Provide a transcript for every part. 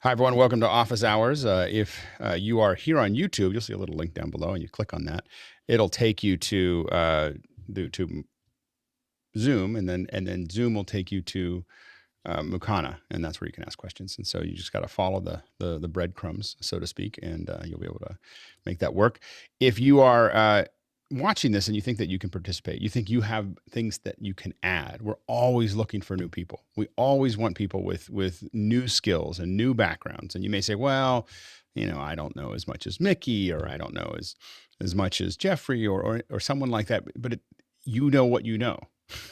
Hi, everyone. Welcome to Office Hours. If you are here on YouTube, you'll see a little link down below, and you click on that. It'll take you to Zoom, and then Zoom will take you to Mukana, and that's where you can ask questions. And so you just got to follow the breadcrumbs, so to speak, and you'll be able to make that work. If you are watching this and you think that you can participate, you think you have things that you can add, we're always looking for new people. We always want people with new skills and new backgrounds. And you may say, well, I don't know as much as Mickey, or I don't know as much as Jeffrey, or someone like that. But you know what you know.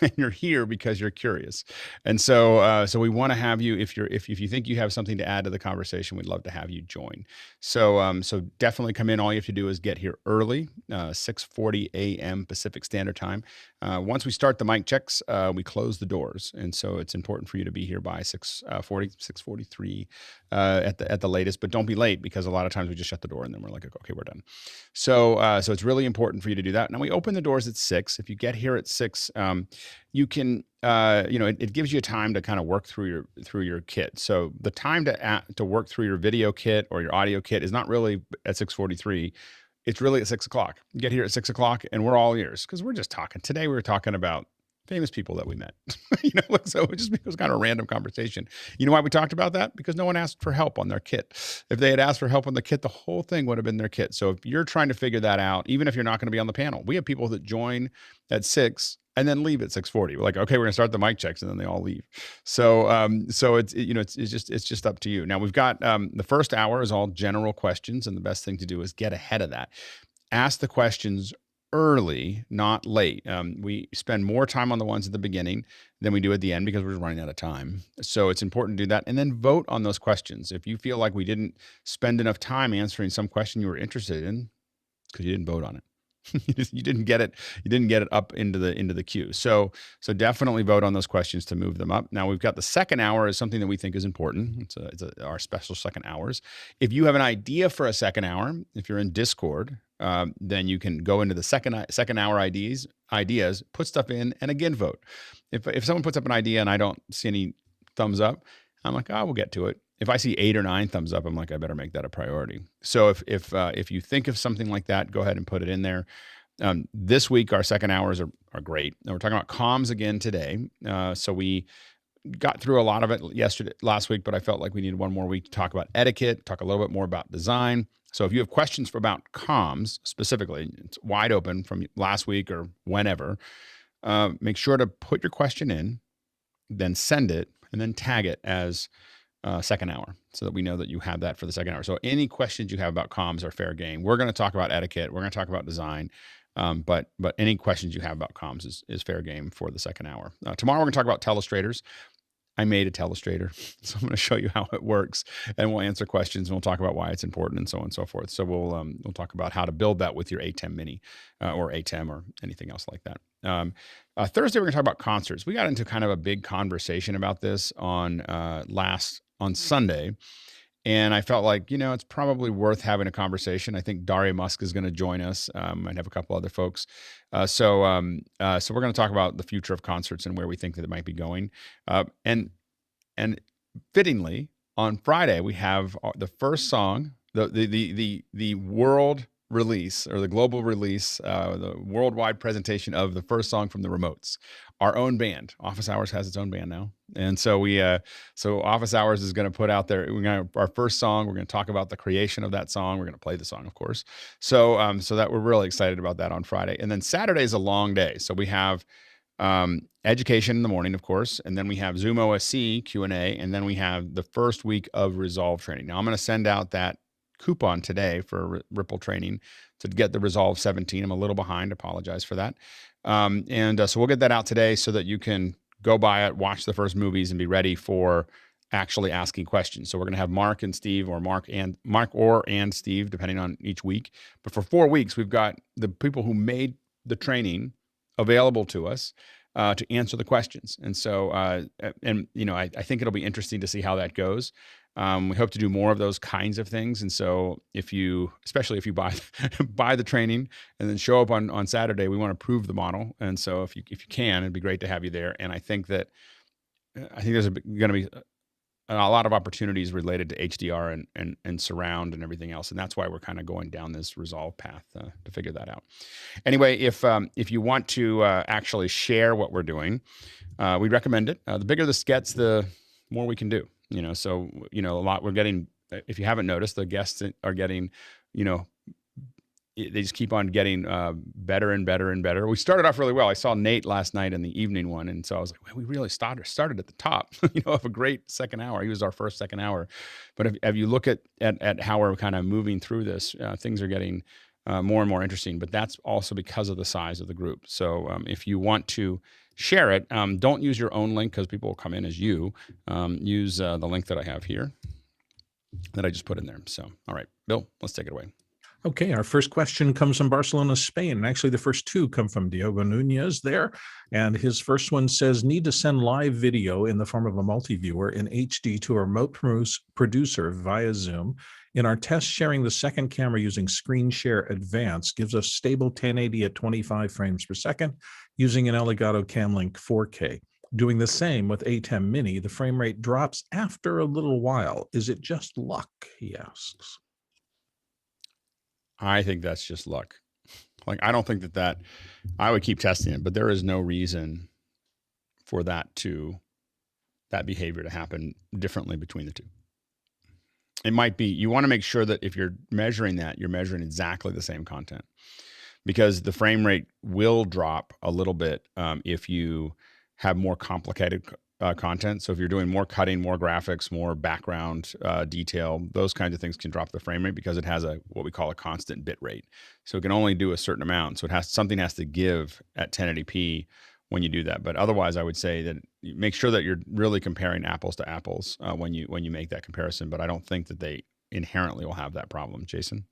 And you're here because you're curious. And so we want to have you, if you think you have something to add to the conversation, we'd love to have you join. So definitely come in. All you have to do is get here early, 6:40 a.m. Pacific Standard Time. Once we start the mic checks, we close the doors. And so it's important for you to be here by 6:43 at the latest, but don't be late, because a lot of times we just shut the door and then we're like, okay, we're done. So it's really important for you to do that. Now we open the doors at 6. If you get here at 6, you can, it gives you time to kind of work through your kit. So the time to work through your video kit or your audio kit is not really at 6:43. It's really at 6 o'clock. You get here at 6 o'clock and we're all ears, because we're just talking. Today we were talking about famous people that we met. So it was kind of a random conversation. You know why we talked about that? Because no one asked for help on their kit. If they had asked for help on the kit, the whole thing would have been their kit. So if you're trying to figure that out, even if you're not going to be on the panel, we have people that join at 6 and then leave at 6:40. We're like, okay, we're gonna start the mic checks, and then they all leave. So it's just up to you. Now we've got the first hour is all general questions, and the best thing to do is get ahead of that. Ask the questions early, not late. We spend more time on the ones at the beginning than we do at the end, because we're just running out of time. So it's important to do that, and then vote on those questions. If you feel like we didn't spend enough time answering some question you were interested in, because you didn't vote on it. You didn't get it. You didn't get it up into the queue. So definitely vote on those questions to move them up. Now we've got the second hour is something that we think is important. It's our special second hours. If you have an idea for a second hour, if you're in Discord, then you can go into the second hour ideas, put stuff in, and again vote. If someone puts up an idea and I don't see any thumbs up, I'm like, we'll get to it. If I see 8 or 9 thumbs up, I'm like, I better make that a priority. So if you think of something like that, go ahead and put it in there. This week, our second hours are great. And we're talking about comms again today. So we got through a lot of it last week, but I felt like we needed one more week to talk about etiquette, talk a little bit more about design. So if you have questions about comms specifically, it's wide open from last week or whenever. Make sure to put your question in, then send it, and then tag it as second hour, so that we know that you have that for the second hour. So any questions you have about comms are fair game. We're going to talk about etiquette. We're going to talk about design. But any questions you have about comms is fair game for the second hour. Tomorrow we're going to talk about telestrators. I made a telestrator, so I'm going to show you how it works, and we'll answer questions, and we'll talk about why it's important, and so on and so forth. So we'll talk about how to build that with your ATEM Mini or ATEM or anything else like that. Thursday we're going to talk about concerts. We got into kind of a big conversation about this on Sunday, and I felt like, it's probably worth having a conversation. I think Daria Musk is going to join us. I'd have a couple other folks. So we're going to talk about the future of concerts and where we think that it might be going. And fittingly, on Friday, we have the first song, the world release, or the global release, the worldwide presentation of the first song from the Remotes. Our own band. Office Hours has its own band now. And so so Office Hours is going to put out our first song. We're going to talk about the creation of that song. We're going to play the song, of course. So that we're really excited about that on Friday. And then Saturday is a long day. So we have education in the morning, of course, and then we have Zoom OSC Q&A, and then we have the first week of Resolve training. Now I'm going to send out that coupon today for Ripple training to get the Resolve 17. I'm a little behind. Apologize for that. So we'll get that out today so that you can go buy it, watch the first movies, and be ready for actually asking questions. So we're going to have Mark and Steve, or Mark and Steve, depending on each week. But for 4 weeks, we've got the people who made the training available to us to answer the questions. And so, I think it'll be interesting to see how that goes. We hope to do more of those kinds of things. And so especially if you buy the training and then show up on Saturday, we want to prove the model. And so if you can, it'd be great to have you there. And I think there's going to be a lot of opportunities related to HDR and surround and everything else, and that's why we're kind of going down this resolve path to figure that out. Anyway, if you want to actually share what we're doing, we recommend it. The bigger this gets, the more we can do. So a lot we're getting. If you haven't noticed, the guests are getting, they just keep on getting better and better and better. We started off really well. I saw Nate last night in the evening one, and so I was like, well, we really started at the top, of a great second hour. He was our first second hour. But if you look at how we're kind of moving through this, things are getting more and more interesting. But that's also because of the size of the group. So if you want to share it, don't use your own link because people will come in as you. Use the link that I have here that I just put in there. So, all right, Bill, let's take it away. Okay, our first question comes from Barcelona, Spain. And actually, the first two come from Diogo Nunez there. And his first one says, need to send live video in the form of a multiviewer in HD to a remote producer via Zoom. In our test, sharing the second camera using Screen Share Advanced gives us stable 1080 at 25 frames per second using an Elgato Camlink 4K. Doing the same with ATEM Mini, the frame rate drops after a little while. Is it just luck, he asks. I think that's just luck. Like, I don't think that I would keep testing it, but there is no reason for that behavior to happen differently between the two. It might be, you want to make sure that if you're measuring that, you're measuring exactly the same content, because the frame rate will drop a little bit if you have more complicated content. So if you're doing more cutting, more graphics, more background detail, those kinds of things can drop the frame rate because it has what we call a constant bit rate. So it can only do a certain amount. So something has to give at 1080p when you do that. But otherwise, I would say that make sure that you're really comparing apples to apples when you make that comparison. But I don't think that they inherently will have that problem. Jason?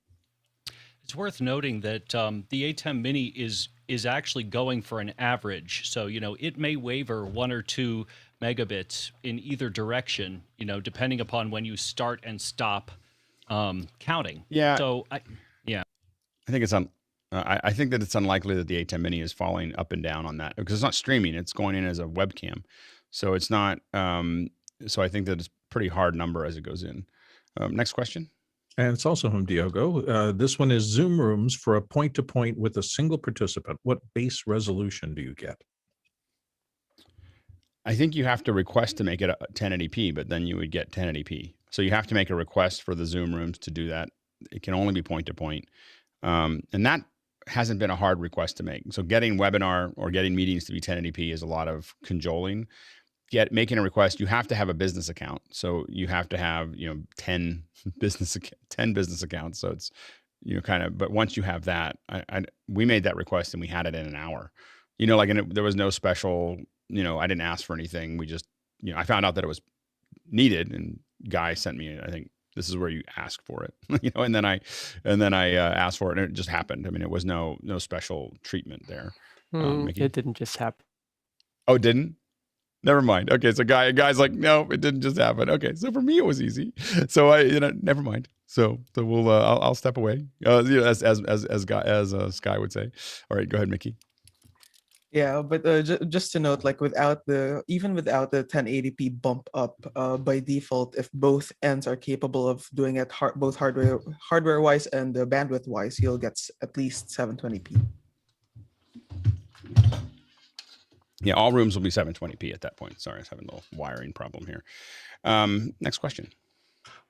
It's worth noting that the ATEM Mini is actually going for an average. So, it may waver 1 or 2 megabits in either direction, depending upon when you start and stop counting. Yeah. So, I think I think that it's unlikely that the ATEM Mini is falling up and down on that because it's not streaming; it's going in as a webcam. So it's not. So I think that it's a pretty hard number as it goes in. Next question. And it's also from Diogo. This one is Zoom rooms for a point-to-point with a single participant. What base resolution do you get? I think you have to request to make it a 1080p, but then you would get 1080p. So you have to make a request for the Zoom rooms to do that. It can only be point-to-point. And that hasn't been a hard request to make. So getting webinar or getting meetings to be 1080p is a lot of cajoling. Making a request, you have to have a business account. So you have to have, 10 business accounts. So it's, but once you have that, we made that request and we had it in an hour, and there was no special, I didn't ask for anything. We just, I found out that it was needed and Guy sent me, I think this is where you ask for it, and then I asked for it and it just happened. I mean, it was no special treatment there. It didn't just happen. Oh, it didn't? Never mind. Okay, so guy's like, no, it didn't just happen. Okay, so for me it was easy. So never mind. So we'll I'll step away. As Sky would say. All right, go ahead, Mickey. Yeah, but just to note, like even without the 1080p bump up, by default, if both ends are capable of doing it both hardware wise and bandwidth wise, you'll get at least 720p. Yeah, all rooms will be 720p at that point. Sorry, I was having a little wiring problem here. Next question.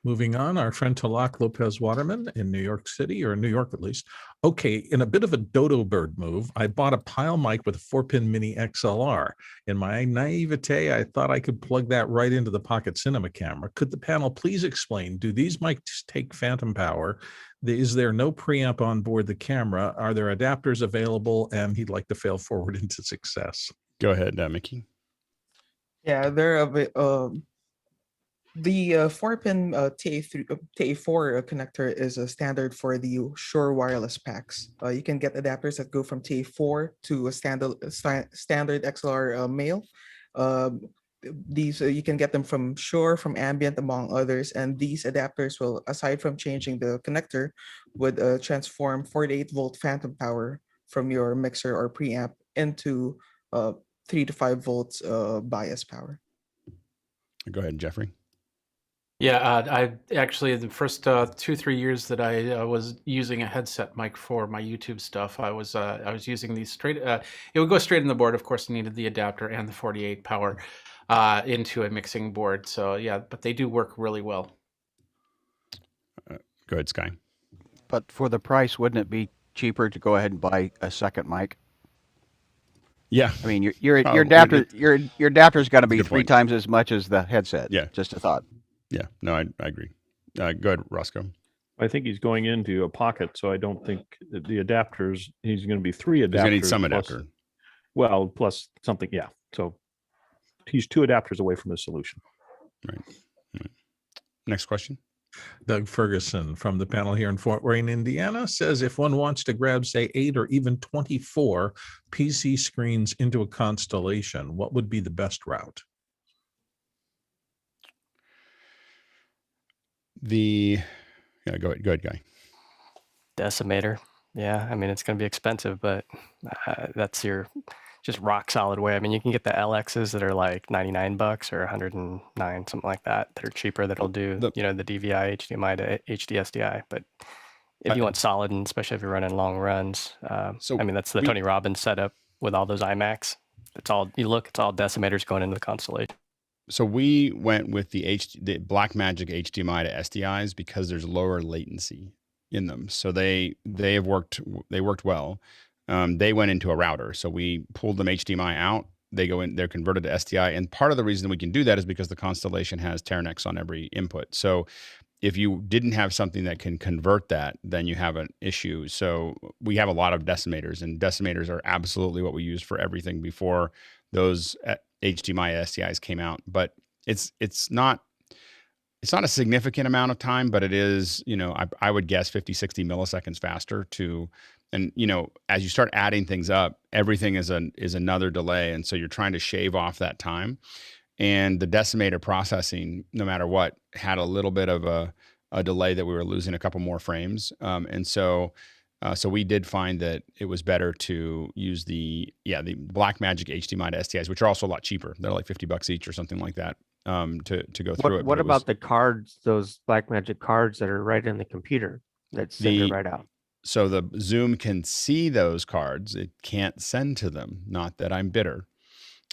Moving on, our friend Talak Lopez Waterman in New York City, or New York at least. Okay, in a bit of a dodo bird move, I bought a Pyle mic with a 4-pin mini XLR. In my naivete, I thought I could plug that right into the Pocket Cinema camera. Could the panel please explain, do these mics take phantom power? Is there no preamp on board the camera? Are there adapters available? And he'd like to fail forward into success. Go ahead, Mickey. Yeah, the 4-pin TA4 connector is a standard for the Shure wireless packs. You can get adapters that go from TA4 to a standard XLR male. These you can get them from Shure, from Ambient, among others. And these adapters will, aside from changing the connector, would transform 48-volt phantom power from your mixer or preamp into 3 to 5 volts bias power. Go ahead, Jeffrey. Yeah, I actually the first 2-3 years that I was using a headset mic for my YouTube stuff, I was using these straight. It would go straight in the board. Of course, needed the adapter and the 48 power into a mixing board. So yeah, but they do work really well. Go ahead, Sky. But for the price, wouldn't it be cheaper to go ahead and buy a second mic? Yeah, I mean, your adapter's got to be 3 times as much as the headset. Yeah, just a thought. Yeah, no, I agree. Go ahead, Roscoe. I think he's going into a pocket, so I don't think the adapters. He's going to be 3 adapters. He's going to need some adapter. Well, plus something, yeah. So he's 2 adapters away from his solution. Right. Next question. Doug Ferguson from the panel here in Fort Wayne, Indiana, says if one wants to grab, say, 8 or even 24 PC screens into a Constellation, what would be the best route? Go ahead, Guy. Decimator. Yeah, I mean, it's going to be expensive, but that's your just rock solid way. I mean, you can get the LXs that are like $99 or 109, something like that are cheaper. That'll do, the DVI, HDMI to HDSDI. But if you want solid, and especially if you're running long runs, I mean, that's the Tony Robbins setup with all those iMacs. It's all decimators going into the Constellation. So we went with the Blackmagic HDMI to SDIs because there's lower latency in them. So they worked well. They went into a router. So we pulled them HDMI out. They go in, they're converted to SDI. And part of the reason we can do that is because the Constellation has Teranex on every input. So if you didn't have something that can convert that, then you have an issue. So we have a lot of decimators, and decimators are absolutely what we used for everything before those HDMI SDIs came out. But it's not a significant amount of time, but it is, I would guess 50, 60 milliseconds faster and as you start adding things up, everything is another delay. And so you're trying to shave off that time. And the decimator processing, no matter what, had a little bit of a delay that we were losing a couple more frames. So we did find that it was better to use the Blackmagic HDMI to SDIs, which are also a lot cheaper. They're like $50 each or something like that to go through it. What about the cards, those Blackmagic cards that are right in the computer that send it right out? So the Zoom can see those cards. It can't send to them. Not that I'm bitter.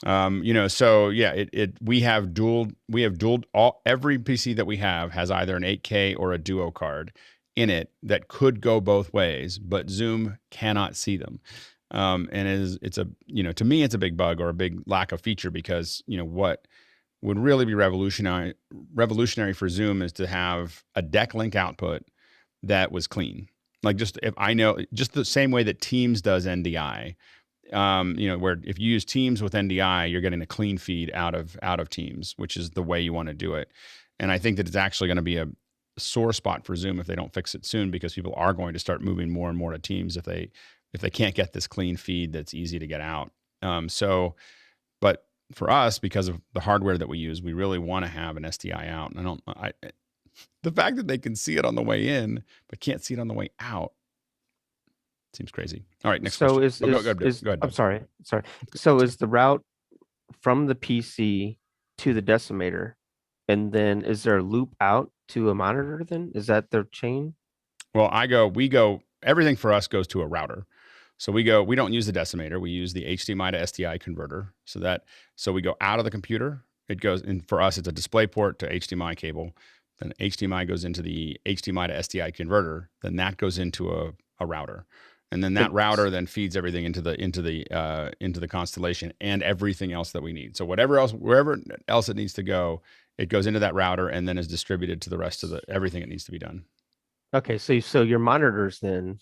So yeah, we have every PC that we have has either an 8K or a Duo card in it that could go both ways, but Zoom cannot see them. And to me, it's a big bug or a big lack of feature, because, what would really be revolutionary for Zoom is to have a deck link output that was clean. Like just the same way that Teams does NDI, where if you use Teams with NDI, you're getting a clean feed out of Teams, which is the way you want to do it. And I think that it's actually going to be a sore spot for Zoom if they don't fix it soon, because people are going to start moving more and more to Teams if they can't get this clean feed that's easy to get out. But for us, because of the hardware that we use, we really want to have an SDI out. And the fact that they can see it on the way in but can't see it on the way out seems crazy. All right, next question. Go ahead. I'm sorry. So is the route from the PC to the decimator, and then is there a loop out to a monitor then? Is that their chain? Well, everything for us goes to a router. So we don't use the decimator. We use the HDMI to SDI converter. So we go out of the computer. It goes, and for us, it's a DisplayPort to HDMI cable. Then HDMI goes into the HDMI to SDI converter. Then that goes into a router. And then that router then feeds everything into the Constellation and everything else that we need. So wherever else it needs to go, it goes into that router and then is distributed to the rest of everything that needs to be done. Okay, so your monitors then,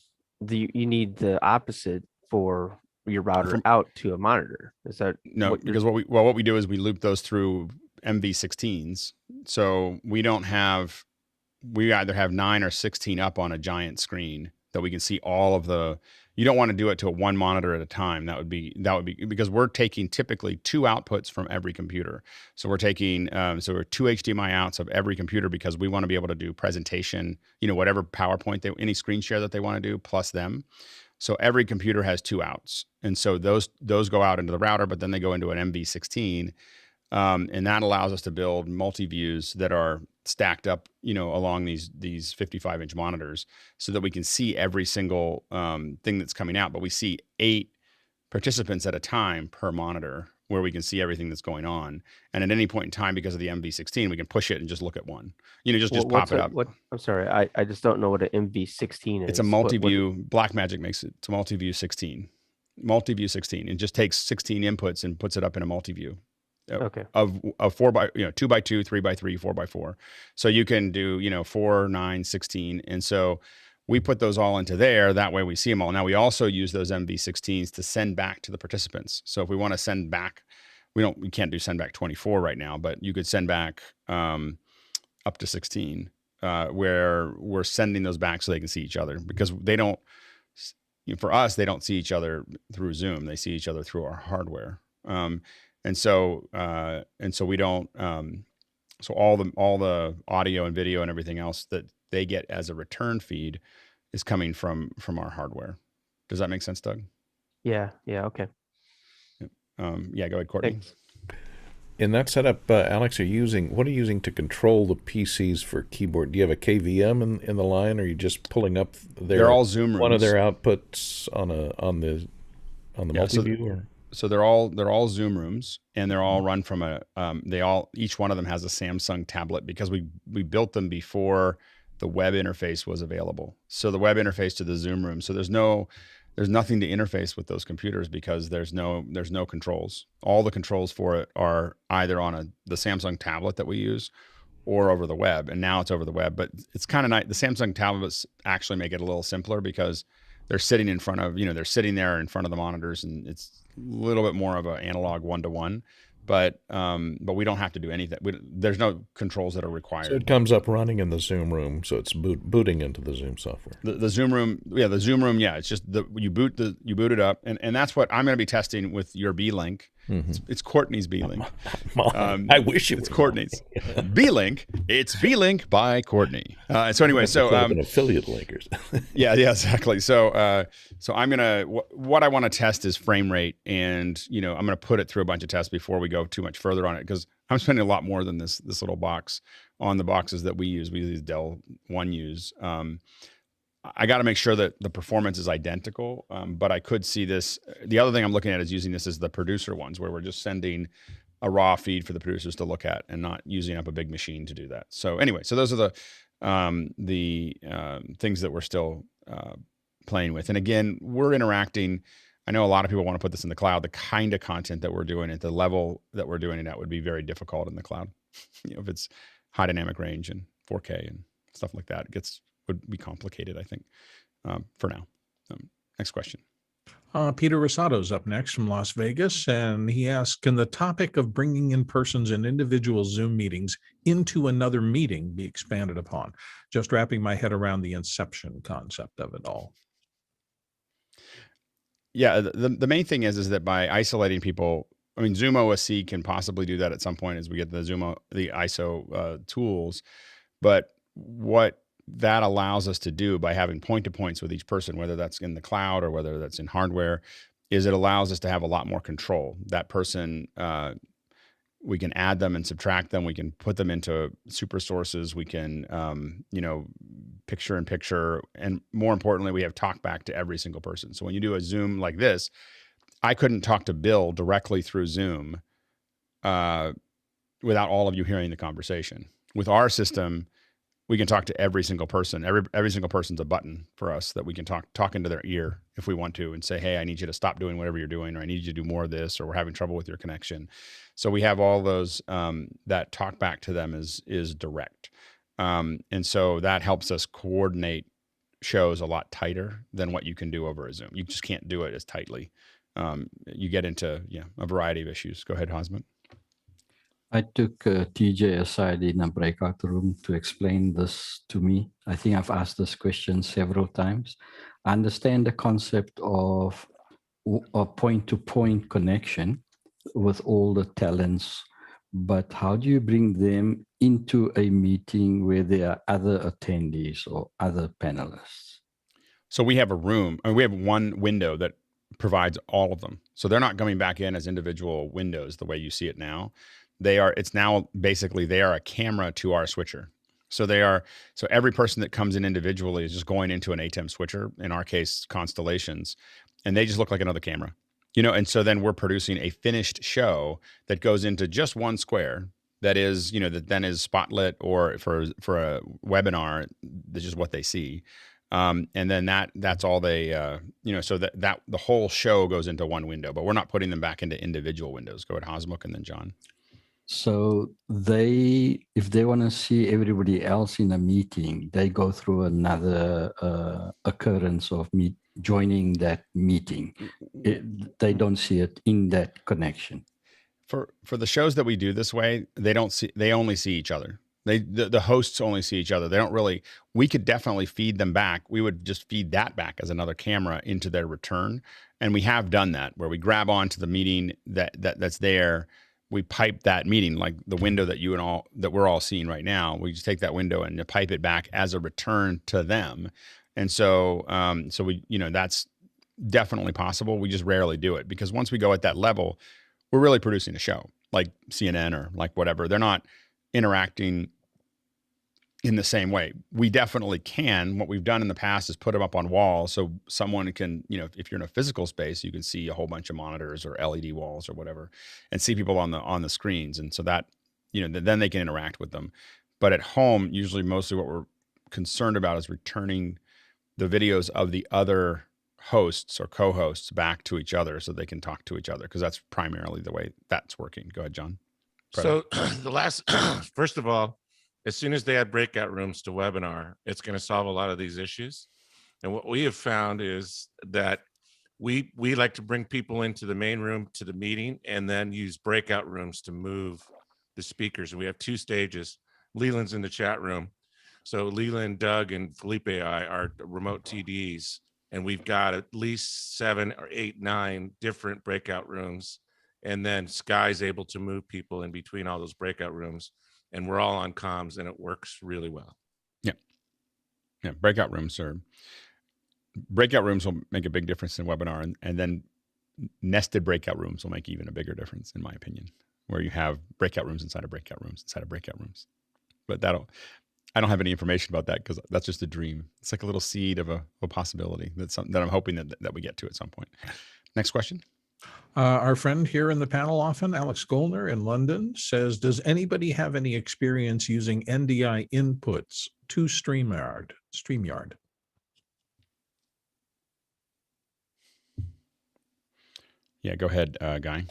you need the opposite for your router out to a monitor. Is that because what we do is we loop those through MV16s. So we either have 9 or 16 up on a giant screen that we can see all of the. You don't want to do it to one monitor at a time. That would be because we're taking typically 2 outputs from every computer. So we're taking we're 2 HDMI outs of every computer, because we want to be able to do presentation, whatever PowerPoint any screen share that they want to do plus them. So every computer has 2 outs, and so those go out into the router, but then they go into an MV16, and that allows us to build multi-views that are stacked up, along these 55-inch monitors so that we can see every single thing that's coming out. But we see 8 participants at a time per monitor where we can see everything that's going on. And at any point in time, because of the MV16, we can push it and just look at one. Just pop it up. I'm sorry, I just don't know what an MV16 is. It's a multi-view. Blackmagic makes it. It's a multi-view 16. Multi-view 16. It just takes 16 inputs and puts it up in a multi-view. Okay. Of 2x2, 3x3, 4x4. So you can do 4, 9, 16, and so we put those all into there. That way we see them all. Now we also use those MV16s to send back to the participants. So if we want to send back, we can't do send back 24 right now, but you could send back up to 16, where we're sending those back so they can see each other, because they don't. For us, they don't see each other through Zoom. They see each other through our hardware. And so we don't. So all the audio and video and everything else that they get as a return feed is coming from our hardware. Does that make sense, Doug? Yeah. Okay. Yeah. Go ahead, Courtney. Thanks. In that setup, Alex, what are you using to control the PCs for keyboard? Do you have a KVM in the line, or are you just pulling up They're all Zoom rooms. One of their outputs on the multiview? So they're all Zoom rooms, and they're all run from each one of them has a Samsung tablet, because we built them before the web interface was available. So the web interface to the Zoom room. So there's nothing to interface with those computers, because there's no controls. All the controls for it are either on the Samsung tablet that we use or over the web. And now it's over the web, but it's kind of nice. The Samsung tablets actually make it a little simpler, because they're sitting in front of, they're sitting there in front of the monitors, and it's a little bit more of an analog 1-to-1. But we don't have to do anything. There's no controls that are required. So it comes up running in the Zoom room. So it's booting into the Zoom software. The Zoom room, the Zoom room, it's just you boot it up, and that's what I'm going to be testing with your B-Link. Mm-hmm. It's Courtney's B-Link. I wish it's Courtney's B-Link. It's B-Link by Courtney. So anyway, an affiliate linkers. yeah, exactly. So I'm gonna what I want to test is frame rate, and I'm gonna put it through a bunch of tests before we go too much further on it, because I'm spending a lot more than this little box on the boxes that we use. We use Dell One Use. I got to make sure that the performance is identical, but I could see this. The other thing I'm looking at is using this as the producer ones, where we're just sending a raw feed for the producers to look at and not using up a big machine to do that. So anyway, so those are the things that we're still playing with. And again, we're interacting. I know a lot of people want to put this in the cloud. The kind of content that we're doing at the level that we're doing it at would be very difficult in the cloud. If it's high dynamic range and 4K and stuff like that, would be complicated, I think, for now. Next question. Peter Rosado's up next from Las Vegas, and he asks, can the topic of bringing in persons in individual Zoom meetings into another meeting be expanded upon? Just wrapping my head around the inception concept of it all. Yeah, the main thing is that by isolating people, Zoom OSC can possibly do that at some point as we get the ISO tools, but what that allows us to do by having point-to-points with each person, whether that's in the cloud or whether that's in hardware, is it allows us to have a lot more control. That person, we can add them and subtract them. We can put them into super sources. We can, picture in picture. And more importantly, we have talk back to every single person. So when you do a Zoom like this, I couldn't talk to Bill directly through Zoom without all of you hearing the conversation. With our system, we can talk to every single person. Every single person's a button for us that we can talk into their ear if we want to, and say, hey, I need you to stop doing whatever you're doing, or I need you to do more of this, or we're having trouble with your connection. So we have all those, that talk back to them is direct. And so that helps us coordinate shows a lot tighter than what you can do over a Zoom. You just can't do it as tightly. You get into a variety of issues. Go ahead, Hosman. I took TJ aside in a breakout room to explain this to me. I think I've asked this question several times. I understand the concept of a point-to-point connection with all the talents, but how do you bring them into a meeting where there are other attendees or other panelists? So we have a room, we have one window that provides all of them. So they're not coming back in as individual windows the way you see it now. It's now basically they are a camera to our switcher. So so every person that comes in individually is just going into an ATEM switcher, in our case, Constellations, and they just look like another camera. And so then we're producing a finished show that goes into just one square that is, that then is spotlit, or for a webinar, that's just what they see. And then that's all they, so that the whole show goes into one window, but we're not putting them back into individual windows. Go ahead, Hosmuk, and then John. So if they want to see everybody else in a meeting, they go through another occurrence of joining that meeting. They don't see it in that connection. For the shows that we do this way, they only see each other. The hosts only see each other. They don't really. We could definitely feed them back. We would just feed that back as another camera into their return, and we have done that where we grab onto the meeting that's there. We pipe that meeting, like the window that we're all seeing right now. We just take that window and pipe it back as a return to them. And so, we, that's definitely possible. We just rarely do it because once we go at that level, we're really producing a show like CNN or like whatever. They're not interacting in the same way. We definitely can. What we've done in the past is put them up on walls so someone can, if you're in a physical space, you can see a whole bunch of monitors or LED walls or whatever and see people on the screens. And so that, then they can interact with them. But at home, usually mostly what we're concerned about is returning the videos of the other hosts or co-hosts back to each other so they can talk to each other, because that's primarily the way that's working. Go ahead, John. So first of all, as soon as they add breakout rooms to webinar, it's going to solve a lot of these issues. And what we have found is that we like to bring people into the main room to the meeting and then use breakout rooms to move the speakers. And we have 2 stages. Leland's in the chat room. So Leland, Doug, and Felipe are remote TDs. And we've got at least 7 or 8, 9 different breakout rooms. And then Sky's able to move people in between all those breakout rooms. And we're all on comms, and it works really well. Yeah. Breakout rooms will make a big difference in webinar, and then nested breakout rooms will make even a bigger difference, in my opinion, where you have breakout rooms inside of breakout rooms inside of breakout rooms. But I don't have any information about that because that's just a dream. It's like a little seed of a possibility that I'm hoping that we get to at some point. Next question. Our friend here in the panel often, Alex Goldner in London, says, does anybody have any experience using NDI inputs to Streamyard? Yeah, go ahead, Guy.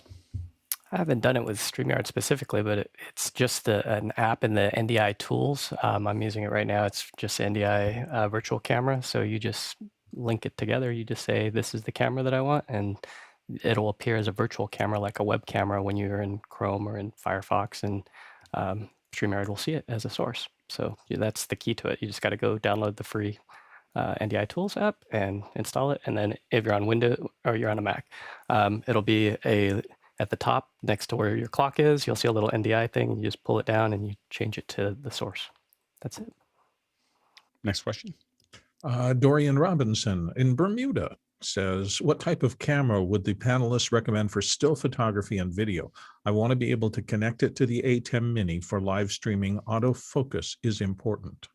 I haven't done it with Streamyard specifically, but it's just an app in the NDI tools. I'm using it right now. It's just NDI virtual camera. So you just link it together. You just say, this is the camera that I want, and it'll appear as a virtual camera, like a web camera when you're in Chrome or in Firefox, and Streamyard will see it as a source. So that's the key to it. You just got to go download the free NDI Tools app and install it. And then if you're on Windows or you're on a Mac, it'll be at the top next to where your clock is, you'll see a little NDI thing. You just pull it down and you change it to the source. That's it. Next question. Dorian Robinson in Bermuda says, what type of camera would the panelists recommend for still photography and video? I want to be able to connect it to the ATEM Mini for live streaming. Autofocus is important.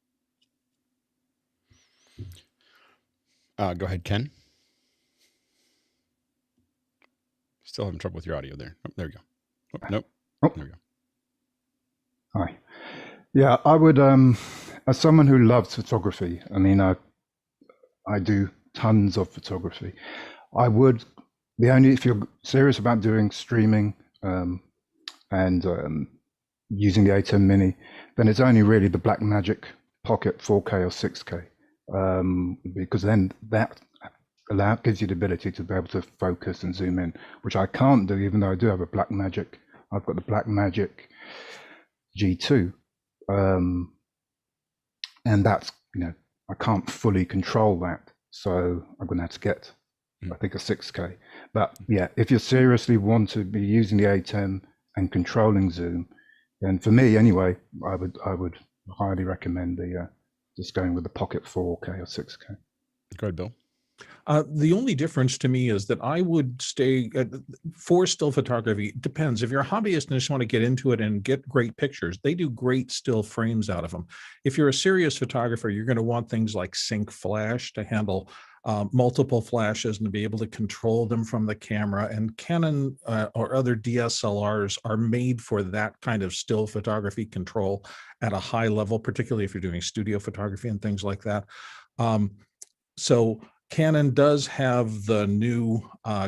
Go ahead, Ken. Still having trouble with your audio there. Oh, there we go. Oh, nope. Oh. There we go. Hi. Yeah, I would, as someone who loves photography, I mean, I do tons of photography. I would, if you're serious about doing streaming and using the ATEM Mini, then it's only really the Blackmagic Pocket 4K or 6K, because then that gives you the ability to be able to focus and zoom in, which I can't do, even though I do have a Blackmagic. I've got the Blackmagic G2, and that's, I can't fully control that. So I'm going to have to get, I think, a 6K. But yeah, if you seriously want to be using the ATEM and controlling zoom, then for me anyway, I would highly recommend just going with the Pocket 4K or 6K. Go ahead, Bill. The only difference to me is that I would stay for still photography. It depends. If you're a hobbyist and just want to get into it and get great pictures, they do great still frames out of them. If you're a serious photographer, you're going to want things like sync flash to handle multiple flashes and to be able to control them from the camera. And Canon or other DSLRs are made for that kind of still photography control at a high level, particularly if you're doing studio photography and things like that. So Canon does have the new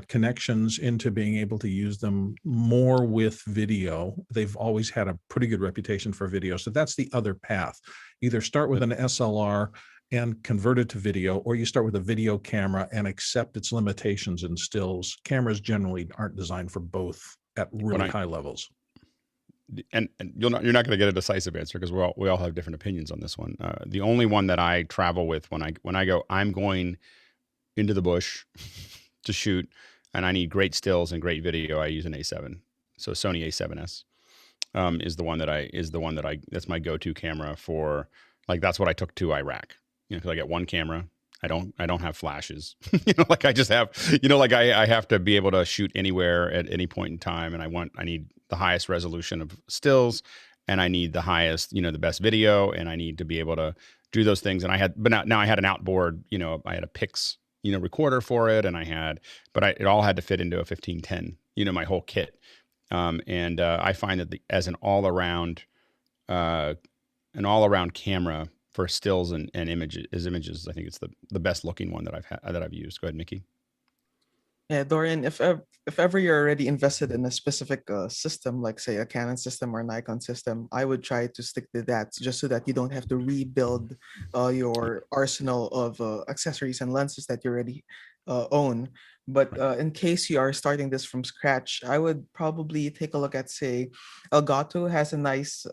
connections into being able to use them more with video. They've always had a pretty good reputation for video. So that's the other path. Either start with an SLR and convert it to video, or you start with a video camera and accept its limitations in stills. Cameras generally aren't designed for both at really high levels. And you're not going to get a decisive answer because we all have different opinions on this one. The only one that I travel with when I go, I'm going into the bush to shoot, and I need great stills and great video, I use an A7. So Sony A7S is the one that that's my go-to camera for. Like, that's what I took to Iraq. Because I get one camera. I don't have flashes. Like I just have, like I have to be able to shoot anywhere at any point in time, and I need the highest resolution of stills, and I need the highest, the best video, and I need to be able to do those things. And now I had an outboard, I had a Pix, recorder for it, and it all had to fit into a 1510, my whole kit. I find that as an all around camera for stills and images, I think it's the best looking one that I've used. Go ahead, Nikki. Yeah, Dorian, if ever you're already invested in a specific system, like say a Canon system or Nikon system, I would try to stick to that just so that you don't have to rebuild your arsenal of accessories and lenses that you already own. But in case you are starting this from scratch, I would probably take a look at, say, Elgato has a nice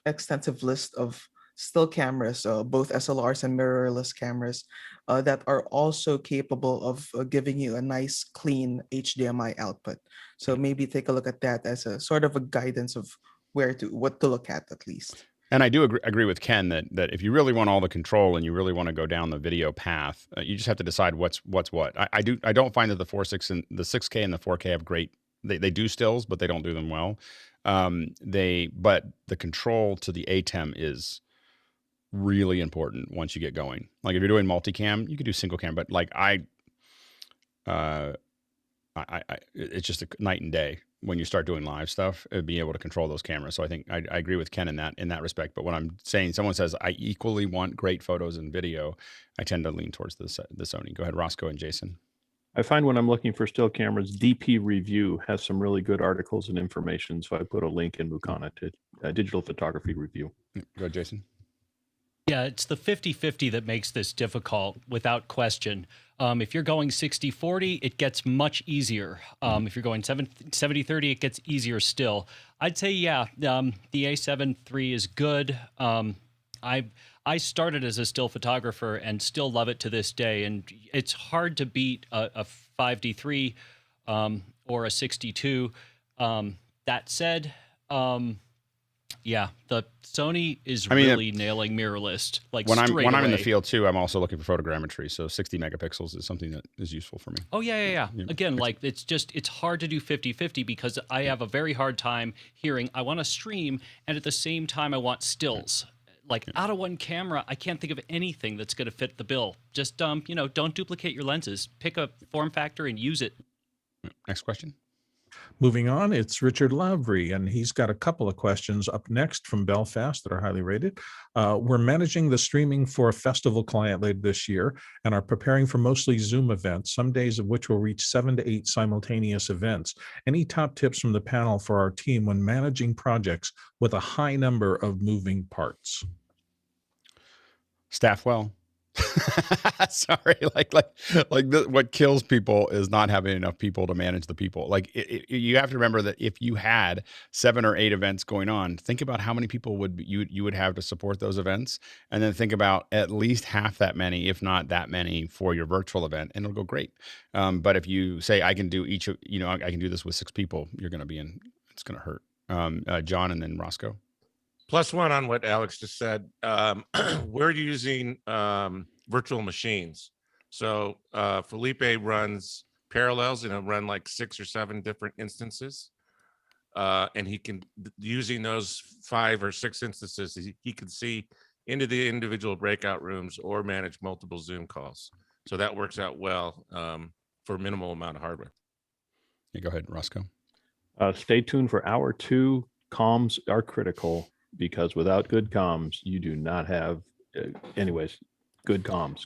extensive list of still cameras, both SLRs and mirrorless cameras that are also capable of giving you a nice clean HDMI output. So maybe take a look at that as a sort of a guidance of what to look at least. And I do agree with Ken that if you really want all the control and you really want to go down the video path, you just have to decide what's what. I don't find that the 4.6 and the 6K and the 4K have great. They do stills, but they don't do them well. But the control to the ATEM is really important once you get going. Like if you're doing multicam, you could do single cam, but like it's just a night and day when you start doing live stuff, being able to control those cameras. So I think I agree with Ken in that respect. But when I'm saying someone says I equally want great photos and video, I tend to lean towards the Sony. Go ahead, Roscoe and Jason. I find when I'm looking for still cameras, DP Review has some really good articles and information. So I put a link in Mukana to Digital Photography Review. Go ahead, Jason. Yeah, it's the 50-50 that makes this difficult, without question. If you're going 60-40, it gets much easier. If you're going 70-30, it gets easier still. I'd say, yeah, the A7 III is good. I started as a still photographer and still love it to this day. And it's hard to beat a 5D3 or a 62. That said, yeah, the Sony is really nailing mirrorless. Like when I'm in the field too, I'm also looking for photogrammetry. So 60 megapixels is something that is useful for me. Oh yeah. Again, like it's hard to do 50-50 because I have a very hard time hearing I want to stream and at the same time I want stills. Like out of one camera, I can't think of anything that's going to fit the bill. Just don't duplicate your lenses. Pick a form factor and use it. Next question. Moving on, it's Richard Lavery, and he's got a couple of questions up next from Belfast that are highly rated. We're managing the streaming for a festival client later this year and are preparing for mostly Zoom events, some days of which will reach 7 to 8 simultaneous events. Any top tips from the panel for our team when managing projects with a high number of moving parts? Staff well. Sorry, what kills people is not having enough people to manage the people. Like you have to remember that if you had 7 or 8 events going on, think about how many people you would have to support those events, and then think about at least half that many, if not that many, for your virtual event, and it'll go great. But if you say I can do I can do this with 6 people, you're going to be in. It's going to hurt. John and then Roscoe. +1 on what Alex just said. We're using virtual machines. So Felipe runs parallels, and he'll run like 6 or 7 different instances. And he can, using those 5 or 6 instances, he can see into the individual breakout rooms or manage multiple Zoom calls. So that works out well for minimal amount of hardware. Yeah, go ahead, Roscoe. Stay tuned for hour 2. Comms are critical, because without good comms, you do not have, anyways, good comms.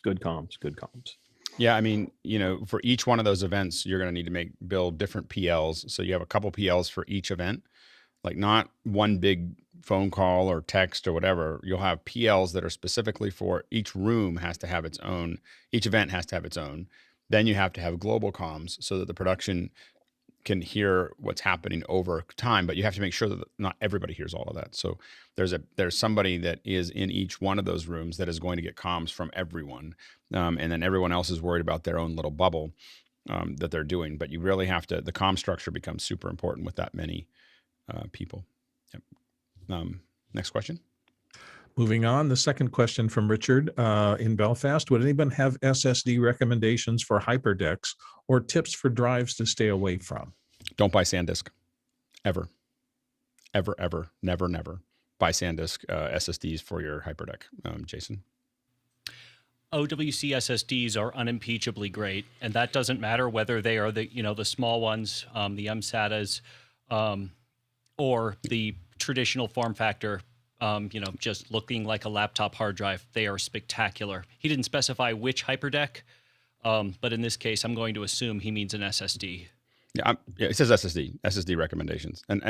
Yeah, I mean, you know, for each one of those events, you're going to need to build different PLs. So you have a couple PLs for each event, like not one big phone call or text or whatever. You'll have PLs that are specifically for each room has to have its own, each event has to have its own. Then you have to have global comms so that the production can hear what's happening over time, but you have to make sure that not everybody hears all of that. So there's somebody that is in each one of those rooms that is going to get comms from everyone. And then everyone else is worried about their own little bubble that they're doing. But you really have to, the comm structure becomes super important with that many people. Yep. Next question. Moving on, the second question from Richard in Belfast. Would anyone have SSD recommendations for Hyperdecks or tips for drives to stay away from? Don't buy SanDisk. Ever. Never. Buy SanDisk SSDs for your Hyperdeck. Jason? OWC SSDs are unimpeachably great, and that doesn't matter whether they are the small ones, the MSATAs, or the traditional form factor, just looking like a laptop hard drive. They are spectacular. He didn't specify which Hyperdeck, but in this case, I'm going to assume he means an SSD. Yeah, it says SSD recommendations, and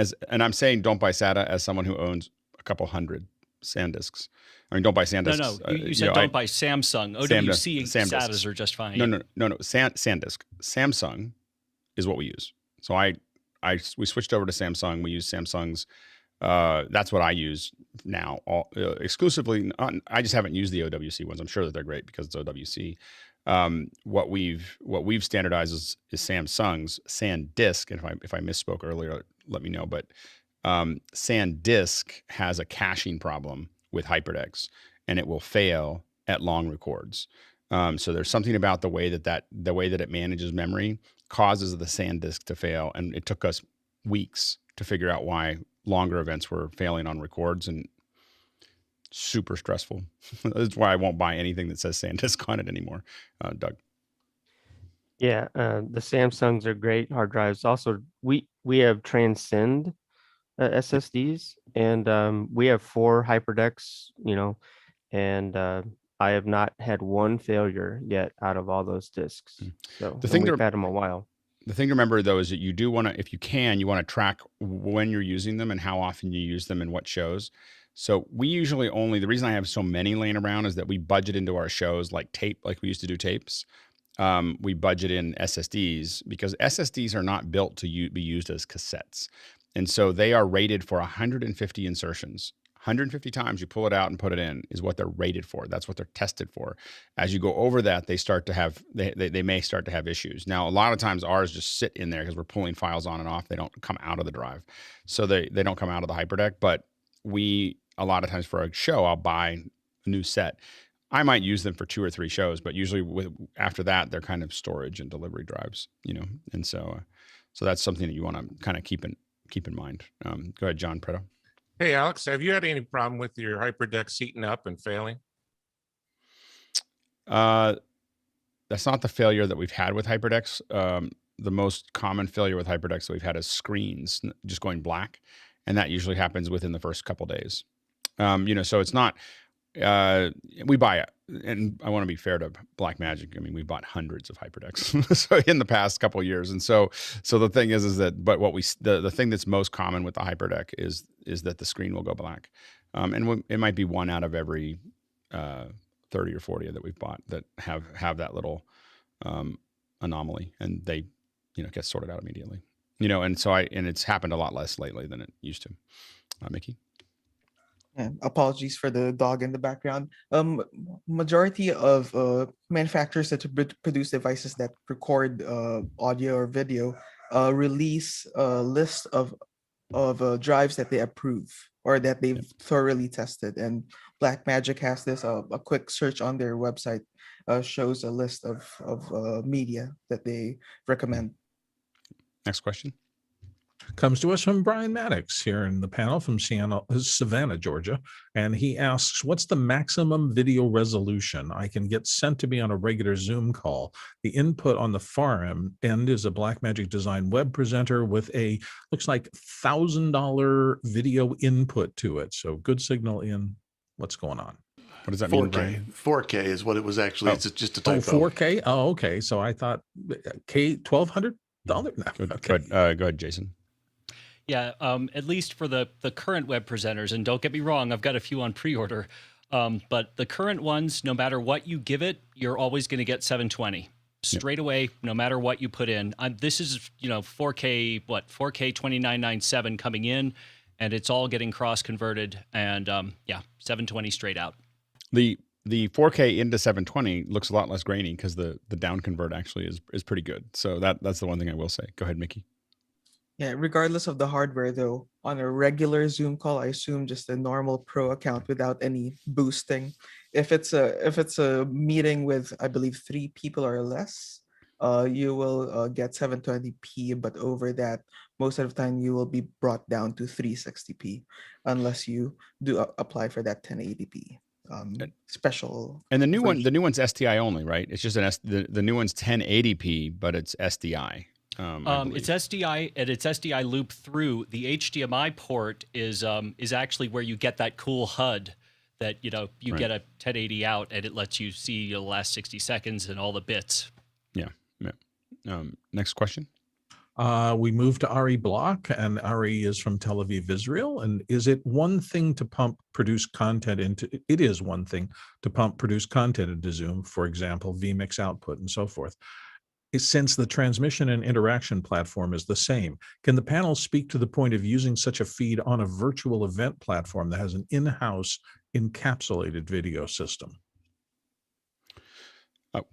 I'm saying don't buy SATA as someone who owns a couple hundred SanDisks. I mean, don't buy SanDisks. No, you said don't buy Samsung. OWC SATAs are just fine. No. SanDisk. Samsung is what we use. So we switched over to Samsung. We use Samsung's. That's what I use now, exclusively. I just haven't used the OWC ones. I'm sure that they're great because it's OWC. What we've standardized is Samsung's SanDisk. And if I misspoke earlier, let me know. But SanDisk has a caching problem with Hyperdecks, and it will fail at long records. So there's something about the way that it manages memory causes the SanDisk to fail, and it took us weeks to figure out why longer events were failing on records, and super stressful. That's why I won't buy anything that says SanDisk on it anymore. Doug? Yeah, the Samsungs are great hard drives. Also, we have Transcend SSDs, and we have 4 Hyperdecks, and I have not had one failure yet out of all those disks. So we've had them a while. The thing to remember, though, is that you do want to, if you can, you want to track when you're using them and how often you use them and what shows. So we usually the reason I have so many laying around is that we budget into our shows like tape, like we used to do tapes. We budget in SSDs because SSDs are not built to be used as cassettes. And so they are rated for 150 insertions. 150 times you pull it out and put it in is what they're rated for. That's what they're tested for. As you go over that, they start to have, they may start to have issues. Now, a lot of times ours just sit in there because we're pulling files on and off. They don't come out of the drive. So they don't come out of the Hyperdeck, but a lot of times for a show, I'll buy a new set. I might use them for 2 or 3 shows, but usually after that, they're kind of storage and delivery drives, and so that's something that you want to kind of keep in mind. Go ahead, John Preto. Hey, Alex, have you had any problem with your Hyperdeck seating up and failing? That's not the failure that we've had with Hyperdecks. The most common failure with Hyperdecks that we've had is screens just going black, and that usually happens within the first couple days. So it's not. We buy it, and I want to be fair to Blackmagic. I mean, we bought hundreds of Hyperdecks so in the past couple of years, and so the thing is that, but the thing that's most common with the Hyperdeck is that the screen will go black, and it might be 1 out of every 30 or 40 that we've bought that have that little anomaly, and they get sorted out immediately. And so it's happened a lot less lately than it used to. Mickey? Yeah, apologies for the dog in the background. Majority of manufacturers that produce devices that record audio or video release a list of drives that they approve or that they've thoroughly tested. And Blackmagic has this, a quick search on their website shows a list of media that they recommend. Next question. Comes to us from Brian Maddox here in the panel from Savannah, Georgia. And he asks, what's the maximum video resolution I can get sent to me on a regular Zoom call? The input on the far end is a Blackmagic design web presenter with a, looks like $1,000 video input to it. So good signal in. What's going on? What does that mean, 4K. Brian? 4K is what it was actually. It's just a typo. 4K? Oh, okay. So I thought $1,200? No. Okay. Go ahead, Jason. Yeah, at least for the current web presenters, and don't get me wrong, I've got a few on pre-order, but the current ones, no matter what you give it, you're always going to get 720 straight away, no matter what you put in. This is 4K 2997 coming in, and it's all getting cross converted, and 720 straight out. The 4K into 720 looks a lot less grainy because the down convert actually is pretty good. So that's the one thing I will say. Go ahead, Mickey. Yeah, regardless of the hardware though, on a regular Zoom call, I assume just a normal pro account without any boosting. If it's a meeting with, I believe, 3 people or less, you will get 720p, but over that, most of the time you will be brought down to 360p unless you do apply for that 1080p special. And the new one's SDI only, right? It's just the new one's 1080p, but it's SDI. It's SDI, and it's SDI loop through. The HDMI port is actually where you get that cool HUD that you get a 1080 out, and it lets you see the last 60 seconds and all the bits. Yeah. Next question. We move to Ari Block, and Ari is from Tel Aviv, Israel. And is it one thing to produce content into? It is one thing to produce content into Zoom, for example, vMix output and so forth. Since the transmission and interaction platform is the same, can the panel speak to the point of using such a feed on a virtual event platform that has an in-house encapsulated video system?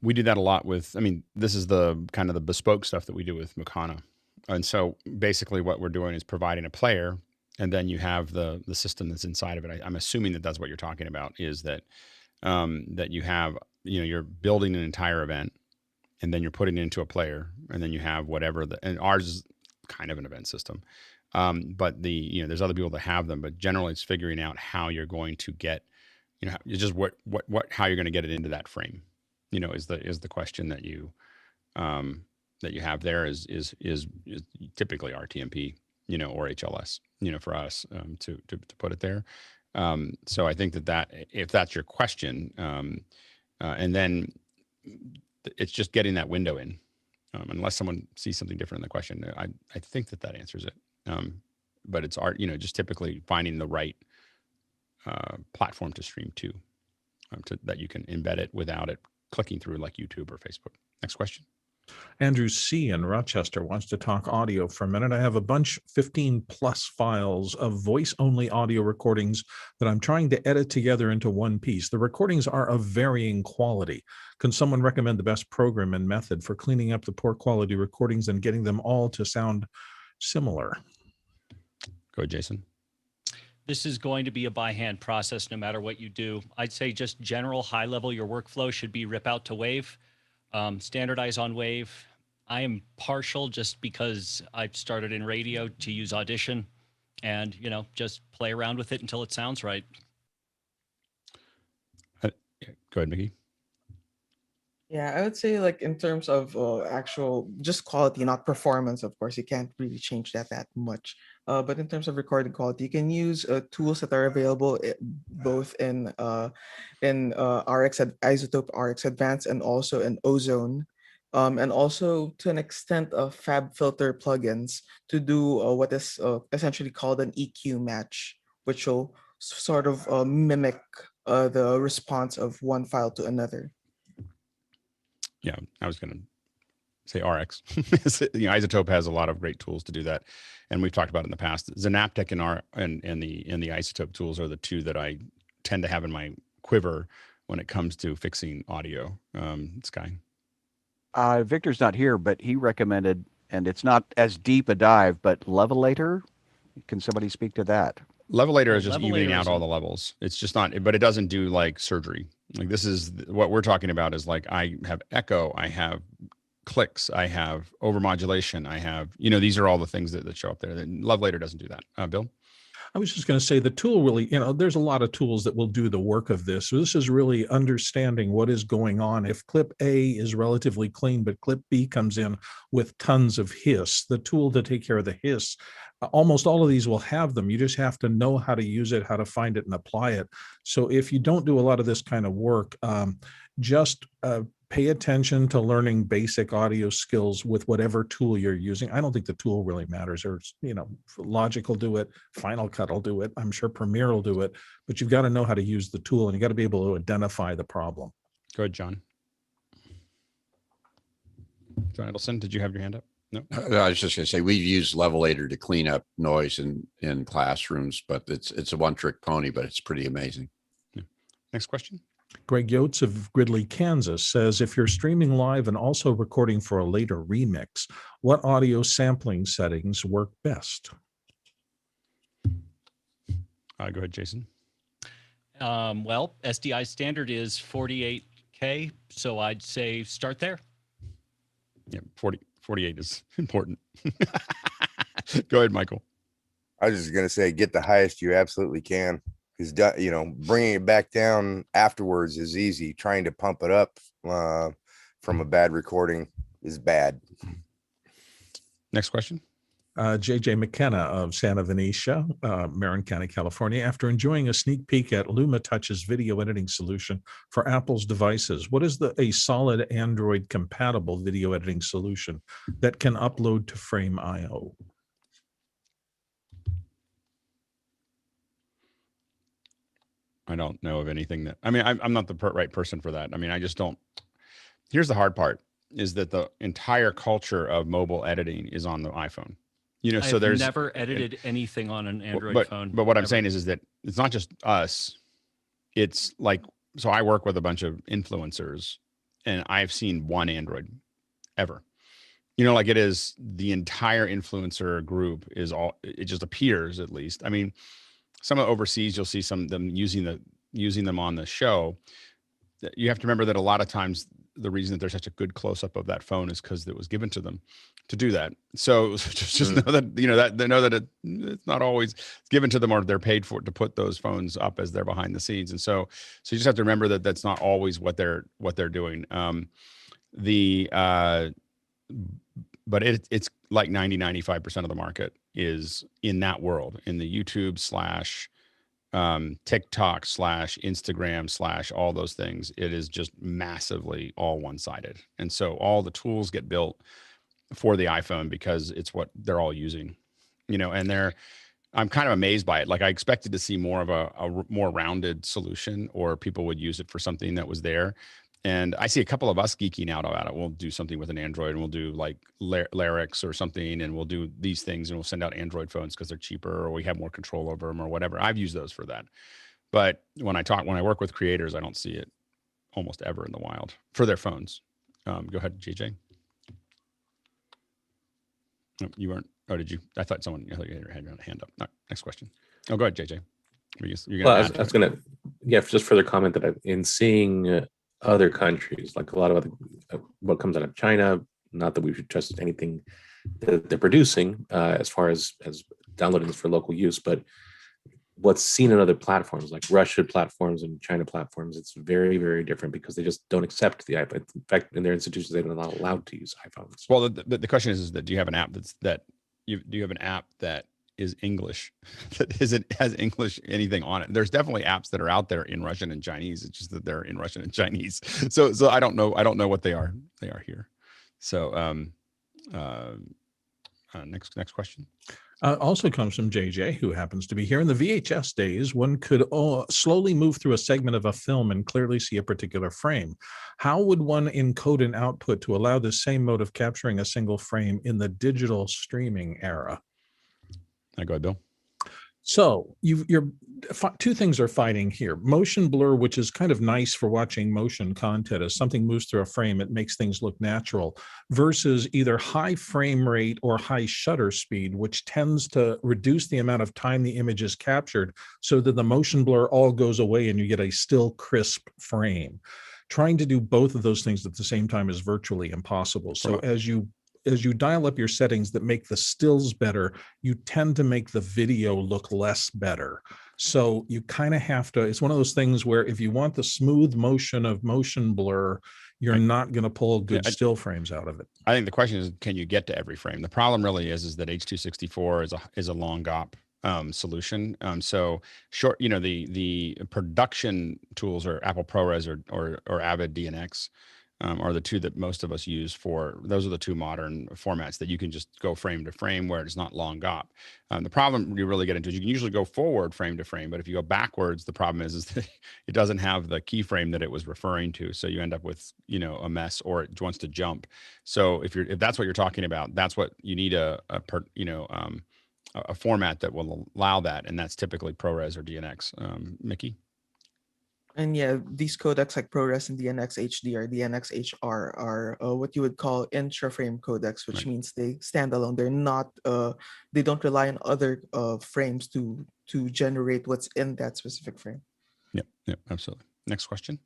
We do that a lot with, this is the kind of the bespoke stuff that we do with Mukana. And so basically what we're doing is providing a player, and then you have the system that's inside of it. I'm assuming that that's what you're talking about, is that that you have, you're building an entire event, and then you're putting it into a player, and then you have whatever and ours is kind of an event system. But there's other people that have them, but generally it's figuring out how you're going to get, it's just how you're going to get it into that frame, is the question that you have there is typically RTMP, or HLS, for us, to put it there. So I think that if that's your question, and then it's just getting that window in, unless someone sees something different in the question. I think that answers it. But it's just typically finding the right platform to stream to, that you can embed it without it clicking through like YouTube or Facebook. Next question. Andrew C. in Rochester wants to talk audio for a minute. I have a bunch, 15 plus files of voice-only audio recordings that I'm trying to edit together into one piece. The recordings are of varying quality. Can someone recommend the best program and method for cleaning up the poor quality recordings and getting them all to sound similar? Go ahead, Jason. This is going to be a by-hand process no matter what you do. I'd say just general high level, your workflow should be rip out to wave. Standardize on wave. I am partial just because I started in radio to use Audition, and just play around with it until it sounds right. Go ahead, Mickey. Yeah, I would say like in terms of actual just quality, not performance. Of course, you can't really change that much. But in terms of recording quality, you can use tools that are available both in Isotope RX Advanced and also in Ozone, and also to an extent Fab Filter plugins to do what is essentially called an EQ match, which will sort of mimic the response of one file to another. Yeah, I was going to say RX. Isotope has a lot of great tools to do that, and we've talked about it in the past. Synaptic and the Isotope tools are the two that I tend to have in my quiver when it comes to fixing audio. Sky. Victor's not here, but he recommended, and it's not as deep a dive, but Levelator. Can somebody speak to that? Levelator Oh, is just evening Levelator out is all an- the levels. It's just not, but it doesn't do like surgery. Like this is what we're talking about is like I have echo, I have clicks, I have overmodulation, I have, these are all the things that show up there. Levelator doesn't do that. Bill? I was just going to say the tool really, there's a lot of tools that will do the work of this. So this is really understanding what is going on. If clip A is relatively clean, but clip B comes in with tons of hiss, the tool to take care of the hiss, almost all of these will have them. You just have to know how to use it, how to find it and apply it. So if you don't do a lot of this kind of work, just pay attention to learning basic audio skills with whatever tool you're using. I don't think the tool really matters. Or, Logic will do it, Final Cut will do it, I'm sure Premiere will do it, but you've got to know how to use the tool and you got to be able to identify the problem. Go ahead, John. John Edelson, did you have your hand up? No. I was just going to say we've used Levelator to clean up noise in classrooms, but it's a one-trick pony, but it's pretty amazing. Yeah. Next question. Greg Yotes of Gridley, Kansas says, if you're streaming live and also recording for a later remix, what audio sampling settings work best? Go ahead, Jason. Well, SDI standard is 48K, so I'd say start there. Yeah, 48 is important. Go ahead, Michael. I was just going to say, get the highest you absolutely can. Because, bringing it back down afterwards is easy. Trying to pump it up from a bad recording is bad. Next question. JJ McKenna of Santa Venetia, Marin County, California. After enjoying a sneak peek at Luma-Touch's video editing solution for Apple's devices, what is a solid Android compatible video editing solution that can upload to Frame.io? I don't know of anything that, I'm not the right person for that. I just don't. Here's the hard part is that the entire culture of mobile editing is on the iPhone. So there's never edited anything on an Android phone. But what I'm saying is that it's not just us. It's like, so I work with a bunch of influencers and I've seen one Android ever. Like it is the entire influencer group is all, it just appears at least. Some overseas, you'll see some of them using them on the show. You have to remember that a lot of times the reason that there's such a good close up of that phone is because it was given to them to do that. So just know that that they know that it's not always given to them or they're paid for it to put those phones up as they're behind the scenes. And so you just have to remember that that's not always what they're doing. But it's like 95% of the market is in that world, in the YouTube / TikTok / Instagram / all those things. It is just massively all one-sided. And so all the tools get built for the iPhone because it's what they're all using, and I'm kind of amazed by it. Like I expected to see more of a more rounded solution, or people would use it for something that was there. And I see a couple of us geeking out about it. We'll do something with an Android and we'll do like lyrics or something, and we'll do these things and we'll send out Android phones because they're cheaper or we have more control over them or whatever. I've used those for that. But when I work with creators, I don't see it almost ever in the wild for their phones. Go ahead, JJ. No, you weren't. Oh, did you? I thought you had your hand up. No, next question. Oh, go ahead, JJ. I was going to, just further comment that in seeing other countries, like a lot of other, what comes out of China, not that we should trust anything that they're producing as far as downloading this for local use, but what's seen in other platforms like Russia platforms and China platforms, it's very, very different because they just don't accept the iPhone. In fact, in their institutions, they're not allowed to use iPhones. Well, the question is that do you have an app do you have an app that is English, that has English anything on it? There's definitely apps that are out there in Russian and Chinese. It's just that they're in Russian and Chinese. So I don't know what they are here. So next question. Also comes from JJ, who happens to be here. In the VHS days, one could slowly move through a segment of a film and clearly see a particular frame. How would one encode an output to allow the same mode of capturing a single frame in the digital streaming era? Go ahead, Bill. So two things are fighting here. Motion blur, which is kind of nice for watching motion content. As something moves through a frame, it makes things look natural, versus either high frame rate or high shutter speed, which tends to reduce the amount of time the image is captured so that the motion blur all goes away and you get a still crisp frame. Trying to do both of those things at the same time is virtually impossible. So as you dial up your settings that make the stills better, you tend to make the video look less better. So you kind of have to, it's one of those things where if you want the smooth motion of motion blur, you're not going to pull good still frames out of it. I think the question is, can you get to every frame? The problem really is that H.264 is a long GOP solution. So short, the production tools are Apple ProRes or Avid DNX. Are the two that most of us use those are the two modern formats that you can just go frame to frame where it's not long GOP. The problem you really get into is you can usually go forward frame to frame, but if you go backwards, the problem is that it doesn't have the keyframe that it was referring to. So you end up with, a mess, or it wants to jump. So if that's what you're talking about, that's what you need a format that will allow that. And that's typically ProRes or DNX. Mickey? And yeah, these codecs like ProRes and DNX HD or DNX HR are what you would call intra-frame codecs, which means they stand alone. They're not, they don't rely on other frames to generate what's in that specific frame. Yep, absolutely. Next question.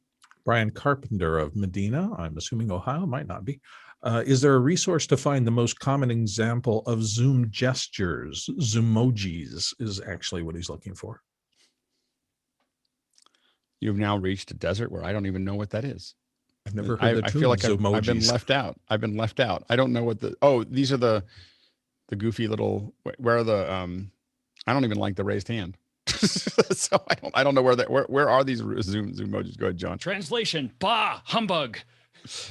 Brian Carpenter of Medina, I'm assuming Ohio, might not be. Is there a resource to find the most common example of zoom gestures? Zoomojis is actually what he's looking for. You've now reached a desert where I don't even know what that is. I've never heard I feel like I've been left out. I don't know what these are the goofy little, where are the, I don't even like the raised hand. So I don't know where are these zoom emojis? Go ahead, John. Translation, bah, humbug.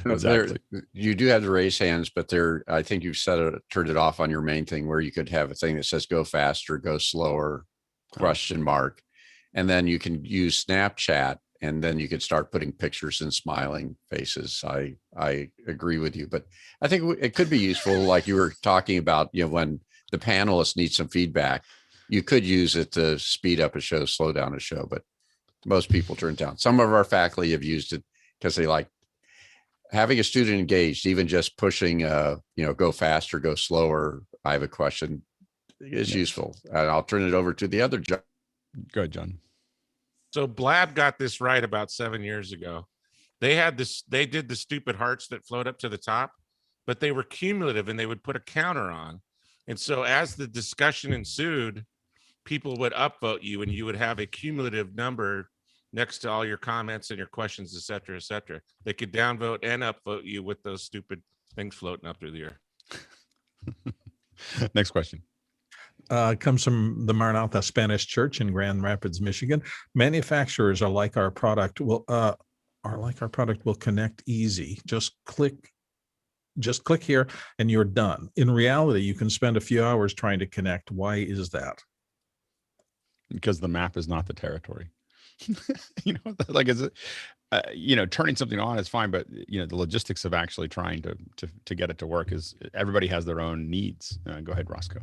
Exactly. You do have the raise hands, but I think you've turned it off on your main thing where you could have a thing that says go faster, go slower, question mark. And then you can use Snapchat, and then you could start putting pictures and smiling faces. I agree with you, but I think it could be useful, like you were talking about, when the panelists need some feedback, you could use it to speed up a show, slow down a show, but most people turn it down. Some of our faculty have used it because they like having a student engaged, even just pushing, go faster, go slower. I have a question. It's useful. And I'll turn it over to the other John. Go ahead, John. So Blab got this right about 7 years ago. They did the stupid hearts that float up to the top, but they were cumulative and they would put a counter on. And so as the discussion ensued, people would upvote you and you would have a cumulative number next to all your comments and your questions, et cetera, et cetera. They could downvote and upvote you with those stupid things floating up through the air. Next question. Comes from the Maranatha Spanish Church in Grand Rapids, Michigan. Manufacturers are like our product will connect easy. Just click here and you're done. In reality, you can spend a few hours trying to connect. Why is that? Because the map is not the territory. Like is it? Turning something on is fine, but the logistics of actually trying to get it to work is everybody has their own needs. Go ahead, Roscoe.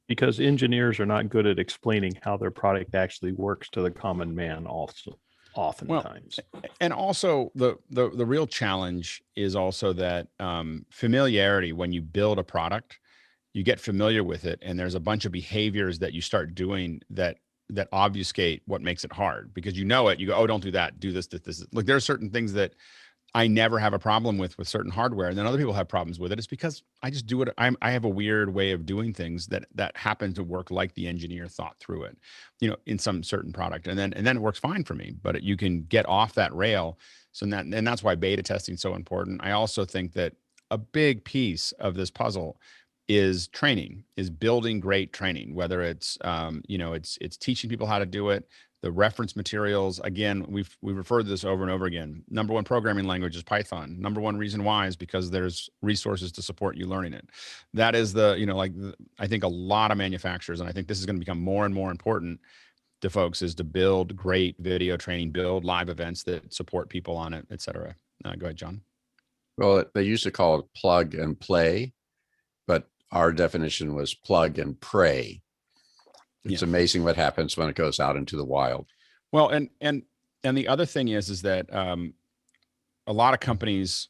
Because engineers are not good at explaining how their product actually works to the common man also oftentimes. And also the real challenge is also that familiarity. When you build a product, you get familiar with it, and there's a bunch of behaviors that you start doing that obfuscate what makes it hard, because you go, oh, don't do that, do this. Like there are certain things that I never have a problem with certain hardware, and then other people have problems with it. It's because I just do it. I have a weird way of doing things that happen to work like the engineer thought through it, in some certain product, and then it works fine for me. But you can get off that rail. So that's why beta testing is so important. I also think that a big piece of this puzzle is training, is building great training, whether it's it's teaching people how to do it. The reference materials, again, we've referred to this over and over again. Number one programming language is Python. Number one reason why is because there's resources to support you learning it. That is I think a lot of manufacturers, and I think this is going to become more and more important to folks, is to build great video training, build live events that support people on it, et cetera. Go ahead, John. Well, they used to call it plug and play, but our definition was plug and pray. It's amazing what happens when it goes out into the wild. Well, and the other thing is that a lot of companies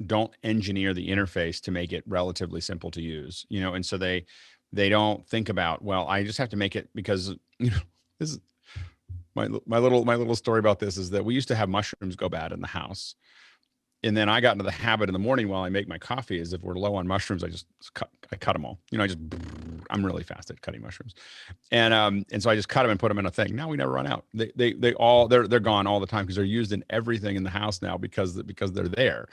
don't engineer the interface to make it relatively simple to use, and so they don't think about, well, I just have to make it, because this is my little story about this is that we used to have mushrooms go bad in the house. And then I got into the habit in the morning while I make my coffee is if we're low on mushrooms, I cut them all. I'm really fast at cutting mushrooms. And so I just cut them and put them in a thing. Now we never run out. They're gone all the time because they're used in everything in the house now because they're there.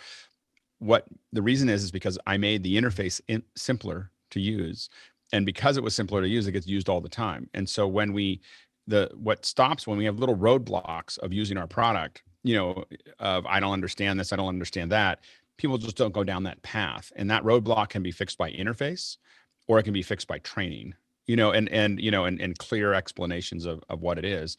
What the reason is because I made the interface simpler to use. And because it was simpler to use, it gets used all the time. And so what stops when we have little roadblocks of using our product, of I don't understand this, I don't understand that, people just don't go down that path. And that roadblock can be fixed by interface, or it can be fixed by training, and clear explanations of what it is,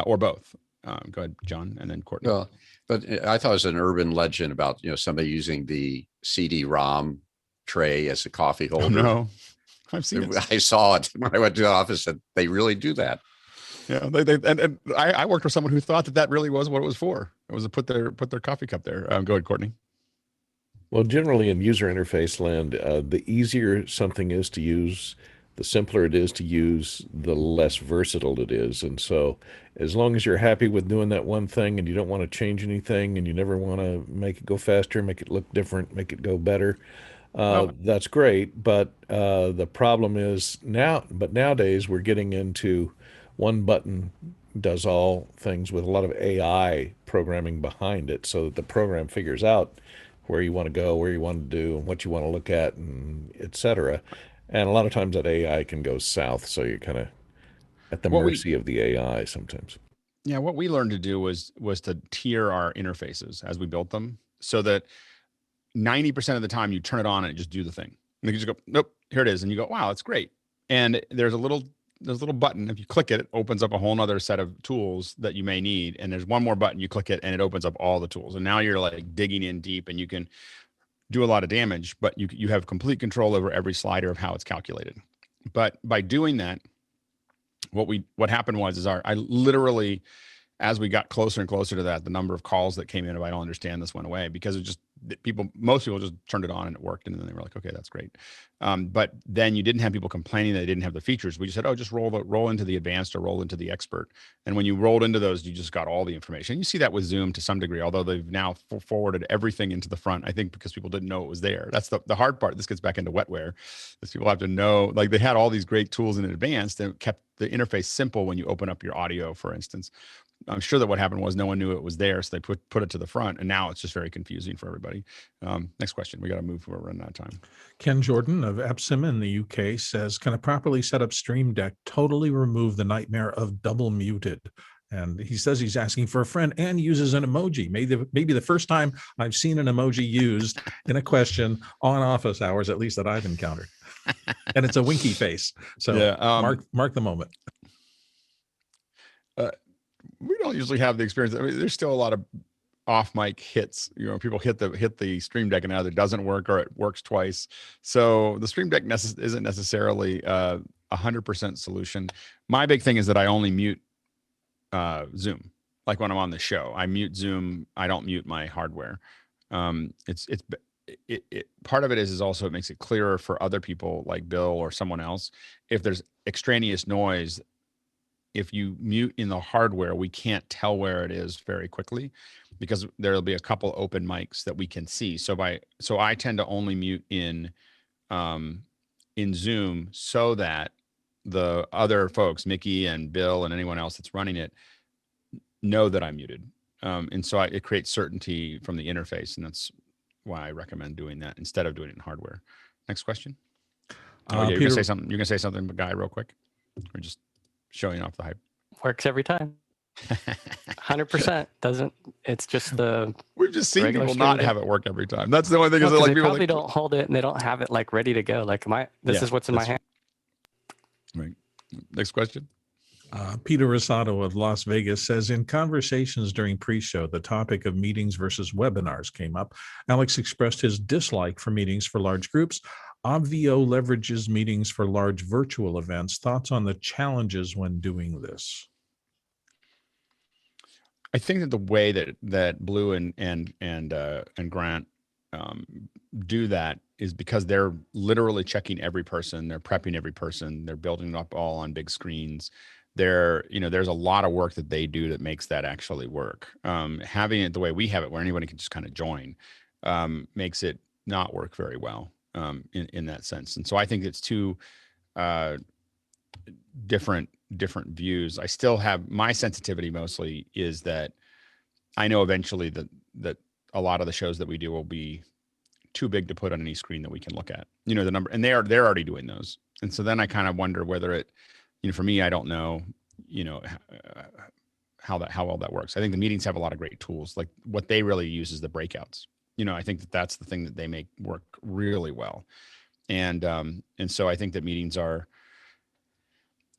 or both. Go ahead, John, and then Courtney. Well, but I thought it was an urban legend about, somebody using the CD-ROM tray as a coffee holder. Oh, no, I've seen it. I saw it when I went to the office, and they really do that. Yeah, and I worked with someone who thought that really was what it was for. It was to put their coffee cup there. Go ahead, Courtney. Well, generally in user interface land, the easier something is to use, the simpler it is to use, the less versatile it is. And so as long as you're happy with doing that one thing and you don't want to change anything and you never want to make it go faster, make it look different, make it go better, that's great. But the problem is nowadays we're getting into one button does all things with a lot of AI programming behind it, so that the program figures out where you want to go, where you want to do, and what you want to look at, and et cetera. And a lot of times that AI can go south, so you're kind of at the mercy of the AI sometimes. Yeah, what we learned to do was to tier our interfaces as we built them, so that 90% of the time you turn it on and it just do the thing. And you just go, nope, here it is, and you go, wow, that's great. And there's a little button. If you click it, it opens up a whole nother set of tools that you may need. And there's one more button, you click it and it opens up all the tools. And now you're like digging in deep and you can do a lot of damage, but you have complete control over every slider of how it's calculated. But by doing that, what happened was I literally, as we got closer and closer to that, the number of calls that came in of I don't understand this went away, because most people just turned it on and it worked, and then they were like, okay, that's great. But then you didn't have people complaining that they didn't have the features. We just said, oh, just roll into the advanced or roll into the expert. And when you rolled into those, you just got all the information. You see that with Zoom to some degree, although they've now forwarded everything into the front, I think because people didn't know it was there. That's the hard part. This gets back into wetware, is people have to know, like they had all these great tools in advanced and kept the interface simple when you open up your audio, for instance. I'm sure that what happened was no one knew it was there, so they put it to the front, and now it's just very confusing for everybody. Next question. We got to move. We're running out of time. Ken Jordan of Epsom in the UK says, can a properly set up Streamdeck totally remove the nightmare of double muted? And he says he's asking for a friend and uses an emoji. Maybe the first time I've seen an emoji used in a question on office hours, at least that I've encountered. And it's a winky face. So yeah, mark the moment. We don't usually have the experience. I mean, there's still a lot of off mic hits. People hit the Streamdeck and either doesn't work or it works twice. So the Streamdeck isn't necessarily 100% solution. My big thing is that I only mute Zoom. Like when I'm on the show, I mute Zoom. I don't mute my hardware. Part of it is also it makes it clearer for other people like Bill or someone else. If there's extraneous noise, if you mute in the hardware, we can't tell where it is very quickly because there'll be a couple open mics that we can see. So I tend to only mute in Zoom so that the other folks, Mickey and Bill and anyone else that's running it, know that I'm muted. And so it creates certainty from the interface, and that's why I recommend doing that instead of doing it in hardware. Next question. You're gonna say something. You're gonna say something, Guy, real quick. We're just showing off the hype. Works every time. 100% doesn't. It's just the. We've just seen people not have it work every time. That's the only thing. Is like they people probably don't hold it and they don't have it like ready to go. Like this is what's in my hand. Right. Next question. Peter Rosato of Las Vegas says, in conversations during pre-show, the topic of meetings versus webinars came up. Alex expressed his dislike for meetings for large groups. Obvio leverages meetings for large virtual events. Thoughts on the challenges when doing this? I think that the way that Blue and Grant do that is because they're literally checking every person, they're prepping every person, they're building it up all on big screens. There's a lot of work that they do that makes that actually work. Having it the way we have it, where anybody can just kind of join, makes it not work very well in that sense. And so I think it's two different views. I still have my sensitivity mostly is that I know eventually that a lot of the shows that we do will be too big to put on any screen that we can look at. The number, and they're already doing those. And so then I kind of wonder whether it, for me, I don't know, how well that works. I think the meetings have a lot of great tools. Like what they really use is the breakouts. I think that's the thing that they make work really well. And so I think that meetings are.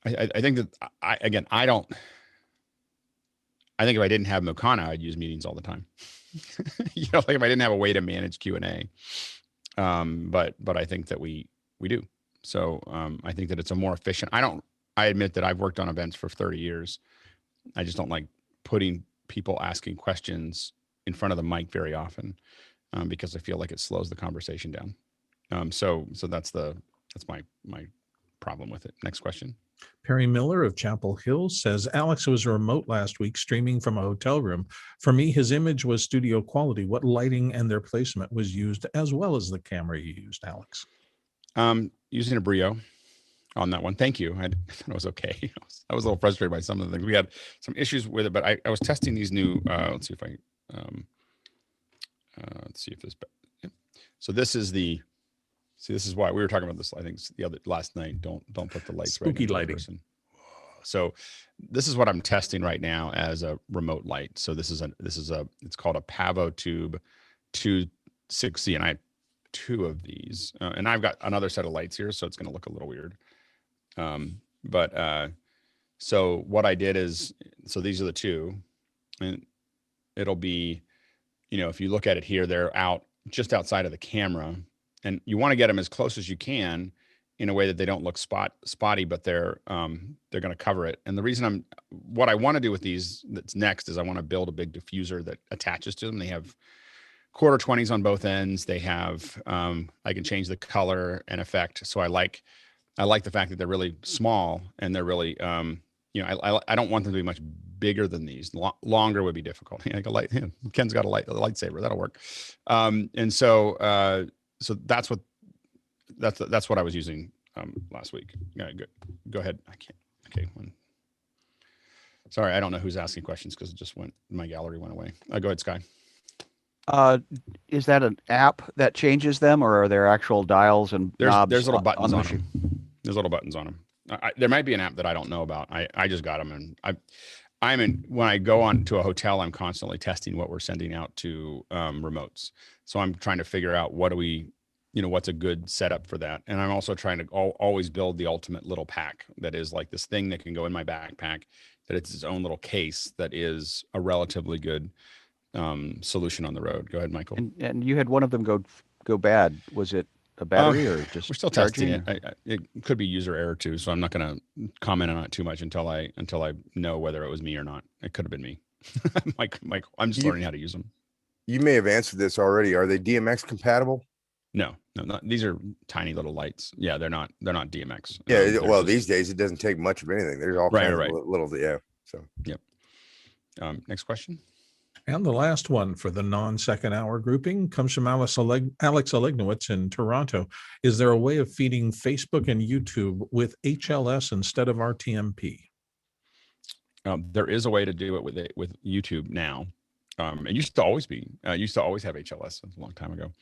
I think that I think if I didn't have Mocana, I'd use meetings all the time. Like if I didn't have a way to manage Q&A. But I think that we do. So I think that it's a more efficient. I admit that I've worked on events for 30 years. I just don't like putting people asking questions in front of the mic very often because I feel like it slows the conversation down. So that's my problem with it. Next question. Perry Miller of Chapel Hill says, Alex was remote last week streaming from a hotel room. For me, his image was studio quality. What lighting and their placement was used as well as the camera you used, Alex? Using a Brio on that one. Thank you. I thought it was okay. I was a little frustrated by some of the things. We had some issues with it, but I was testing these new, let's see if I, let's see if this, so this is why we were talking about this. I think last night. Don't put the lights spooky right lighting. Person. So this is what I'm testing right now as a remote light. So this is it's called a Pavo Tube 260, and I have two of these, and I've got another set of lights here, so it's going to look a little weird. So what I did is, so these are the two, and it'll be, if you look at it here, they're just outside of the camera. And you want to get them as close as you can in a way that they don't look spotty, but they're going to cover it. And the reason what I want to do with these that's next is I want to build a big diffuser that attaches to them. They have 1/4-20s on both ends. They have, I can change the color and effect. So I like the fact that they're really small and they're really, I don't want them to be much bigger than these. Longer would be difficult. Like a light, Ken's got a lightsaber, that'll work. And so that's what I was using last week. Yeah, go ahead. I can't. Okay. Sorry, I don't know who's asking questions because it just my gallery went away. Go ahead, Sky. Is that an app that changes them, or are there actual dials and knobs? There's little buttons on them. There's little buttons on them. There might be an app that I don't know about. I just got them, and when I go on to a hotel, I'm constantly testing what we're sending out to remotes. So I'm trying to figure out what's a good setup for that. And I'm also trying to always build the ultimate little pack that is like this thing that can go in my backpack, that it's its own little case that is a relatively good solution on the road. Go ahead, Michael. And you had one of them go bad. Was it a battery or just we're still testing it? It could be user error too, so I'm not going to comment on it too much until I know whether it was me or not. It could have been me. Michael, I'm just learning how to use them. You may have answered this already. Are they DMX compatible? No, these are tiny little lights. Yeah, they're not DMX. Yeah, these days it doesn't take much of anything. There's all kinds of little, yeah. So yep. Next question. And the last one for the non-second hour grouping comes from Alex Olegnowitz in Toronto. Is there a way of feeding Facebook and YouTube with HLS instead of RTMP? There is a way to do it with YouTube now. It used to always be. Used to always have HLS a long time ago.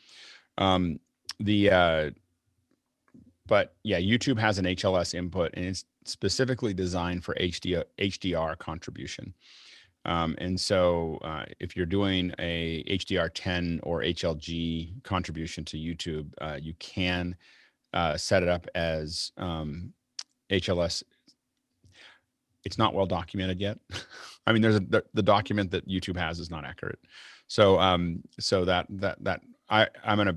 But yeah, YouTube has an HLS input, and it's specifically designed for HDR contribution. And so if you're doing a HDR10 or HLG contribution to YouTube, you can set it up as HLS. It's not well documented yet. I mean, the document that YouTube has is not accurate. So that I'm going to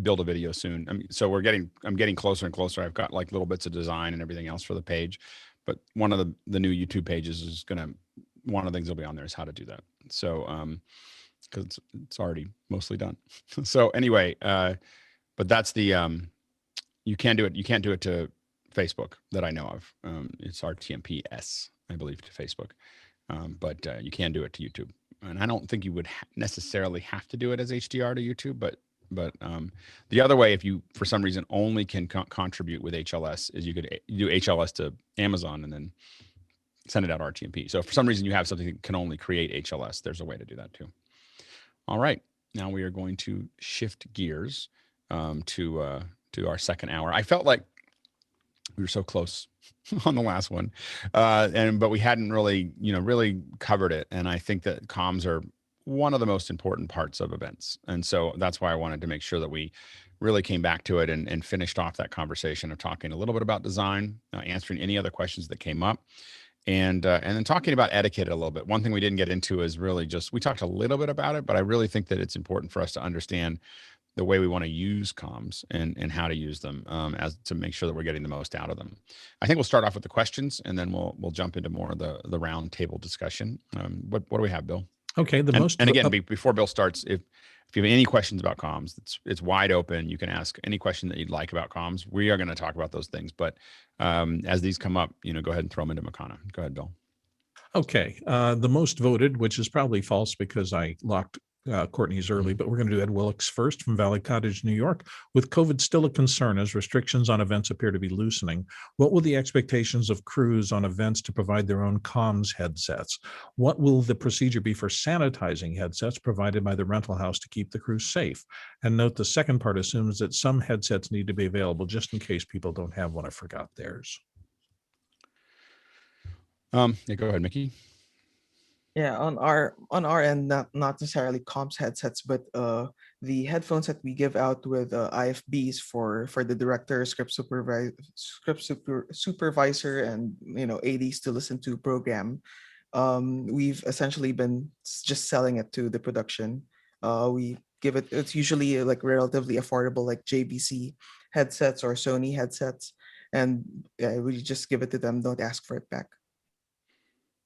build a video soon. I mean, so I'm getting closer and closer. I've got like little bits of design and everything else for the page, but one of the new YouTube pages is one of the things that'll be on there is how to do that. So, because it's already mostly done. So anyway, but that's the you can do it. You can't do it to Facebook that I know of. It's RTMP-S, I believe, to Facebook, but you can do it to YouTube. And I don't think you would necessarily have to do it as HDR to YouTube, but the other way, if you for some reason only can contribute with HLS, is you could do HLS to Amazon and then send it out RTMP. So if for some reason you have something that can only create HLS, there's a way to do that too. All right, now we are going to shift gears to our second hour. I felt like we were so close on the last one, but we hadn't really covered it. And I think that comms are one of the most important parts of events. And so that's why I wanted to make sure that we really came back to it and finished off that conversation of talking a little bit about design, answering any other questions that came up, and then talking about etiquette a little bit. One thing we didn't get into is really we talked a little bit about it, but I really think that it's important for us to understand the way we want to use comms and how to use them as to make sure that we're getting the most out of them. I think we'll start off with the questions, and then we'll jump into more of the round table discussion. What do we have, Bill? Okay, and again, before Bill starts, if you have any questions about comms, it's wide open. You can ask any question that you'd like about comms. We are going to talk about those things, but as these come up, go ahead and throw them into Makana. Go ahead, Bill. Okay, the most voted, which is probably false because I locked Courtney's early, but we're going to do Ed Willix first from Valley Cottage, New York. With COVID still a concern as restrictions on events appear to be loosening, what will the expectations of crews on events to provide their own comms headsets? What will the procedure be for sanitizing headsets provided by the rental house to keep the crew safe? And note the second part assumes that some headsets need to be available just in case people don't have one or forgot theirs. Yeah, go ahead, Mickey. Yeah, on our end, not necessarily comms headsets, but the headphones that we give out with IFBs for the director, script supervisor, and ADs to listen to program. We've essentially been just selling it to the production. We give it's usually like relatively affordable, like JVC headsets or Sony headsets, and we just give it to them. Don't ask for it back.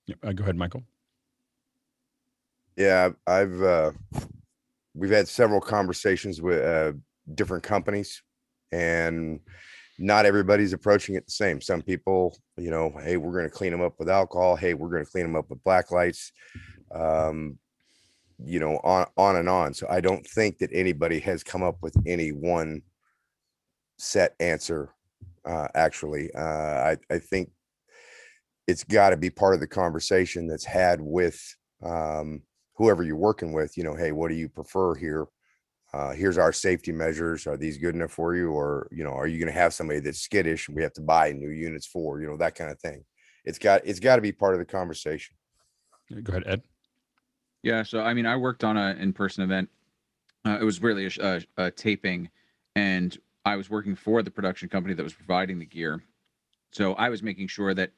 Yeah, go ahead, Michael. Yeah, we've had several conversations with different companies, and not everybody's approaching it the same. Some people, hey, we're going to clean them up with alcohol. Hey, we're going to clean them up with black lights, on and on. So I don't think that anybody has come up with any one set answer. Actually, I think it's got to be part of the conversation that's had with whoever you're working with. Hey, what do you prefer here? Here's our safety measures. Are these good enough for you? Or, are you going to have somebody that's skittish and we have to buy new units for, that kind of thing. It's got to be part of the conversation. Go ahead, Ed. Yeah. So, I worked on an in-person event. It was really a taping, and I was working for the production company that was providing the gear. So I was making sure that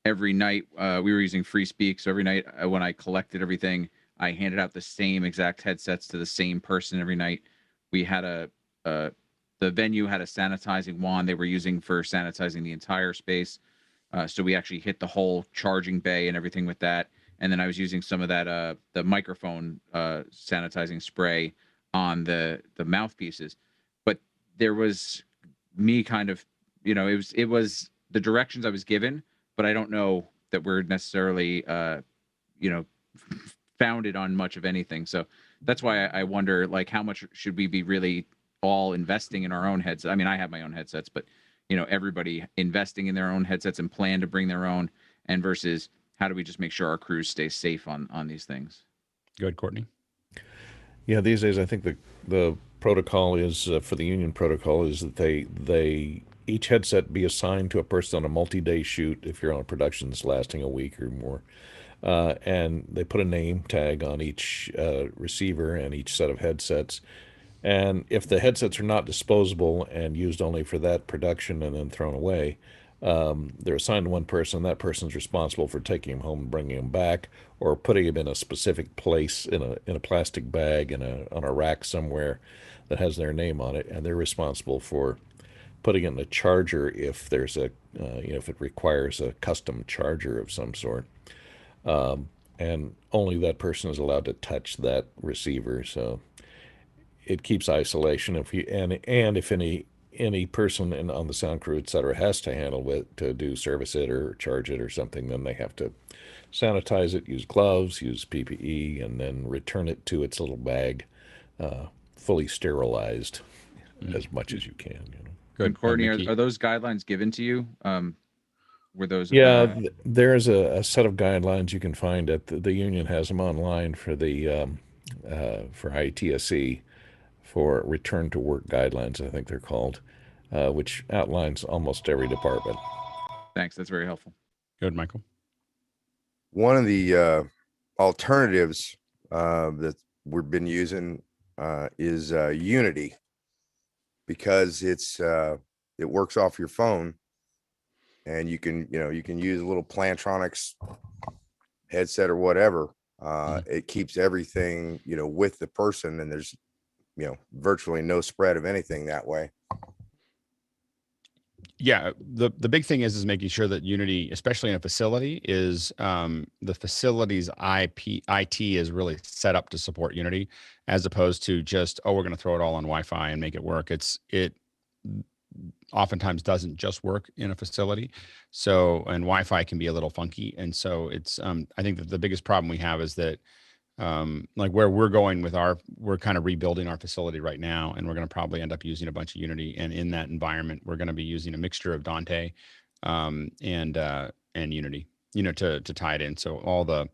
every night we were using free speak. So every night when I collected everything, I handed out the same exact headsets to the same person every night. We had the venue had a sanitizing wand they were using for sanitizing the entire space. So we actually hit the whole charging bay and everything with that. And then I was using some of that the microphone sanitizing spray on the mouthpieces. But there was me kind of, it was the directions I was given, but I don't know that we're necessarily, founded on much of anything. So that's why I wonder, like, how much should we be really all investing in our own headsets? I have my own headsets, but everybody investing in their own headsets and plan to bring their own, and versus how do we just make sure our crews stay safe on these things? Good, Courtney. Yeah, these days I think the protocol is for the union protocol is that they each headset be assigned to a person on a multi-day shoot if you're on a production that's lasting a week or more. And they put a name tag on each receiver and each set of headsets. And if the headsets are not disposable and used only for that production and then thrown away, they're assigned to one person. That person's responsible for taking them home and bringing them back, or putting them in a specific place in a plastic bag on a rack somewhere that has their name on it, and they're responsible for putting it in a charger if there's if it requires a custom charger of some sort. And only that person is allowed to touch that receiver, so it keeps isolation. If any person on the sound crew, etc., has to handle it to do service it or charge it or something, then they have to sanitize it, use gloves, use PPE, and then return it to its little bag, fully sterilized as much as you can. And Courtney, are those guidelines given to you? Were those? Yeah, there's a set of guidelines you can find at the union has them online for the for ITSE, for return to work guidelines, I think they're called, which outlines almost every department. Thanks, that's very helpful. Good, Michael. One of the alternatives that we've been using is Unity, because it works off your phone, and you can use a little Plantronics headset or whatever. It keeps everything with the person, and there's virtually no spread of anything that way. Yeah, the big thing is making sure that Unity, especially in a facility, is the facility's IT is really set up to support Unity, as opposed to just, we're going to throw it all on Wi-Fi and make it work. It oftentimes doesn't just work in a facility, and Wi-Fi can be a little funky, and so it's I think that the biggest problem we have is that like where we're going with we're kind of rebuilding our facility right now, and we're going to probably end up using a bunch of Unity, and in that environment we're going to be using a mixture of Dante and Unity, to tie it in. So all the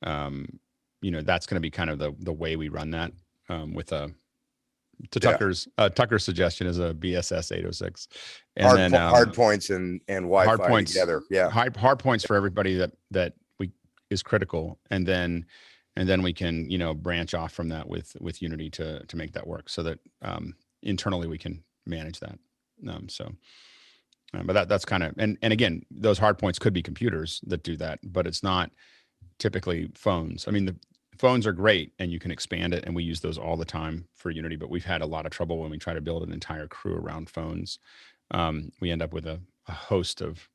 that's going to be kind of the way we run that with Tucker's suggestion is a BSS 806, and hard points and Wi-Fi hard points together. Yeah, hard points for everybody that is critical, and then we can branch off from that with Unity to make that work, so that internally we can manage that. But that's kind of, and again, those hard points could be computers that do that, but it's not typically phones. I mean, the phones are great, and you can expand it, and we use those all the time for Unity, but we've had a lot of trouble when we try to build an entire crew around phones. We end up with a host of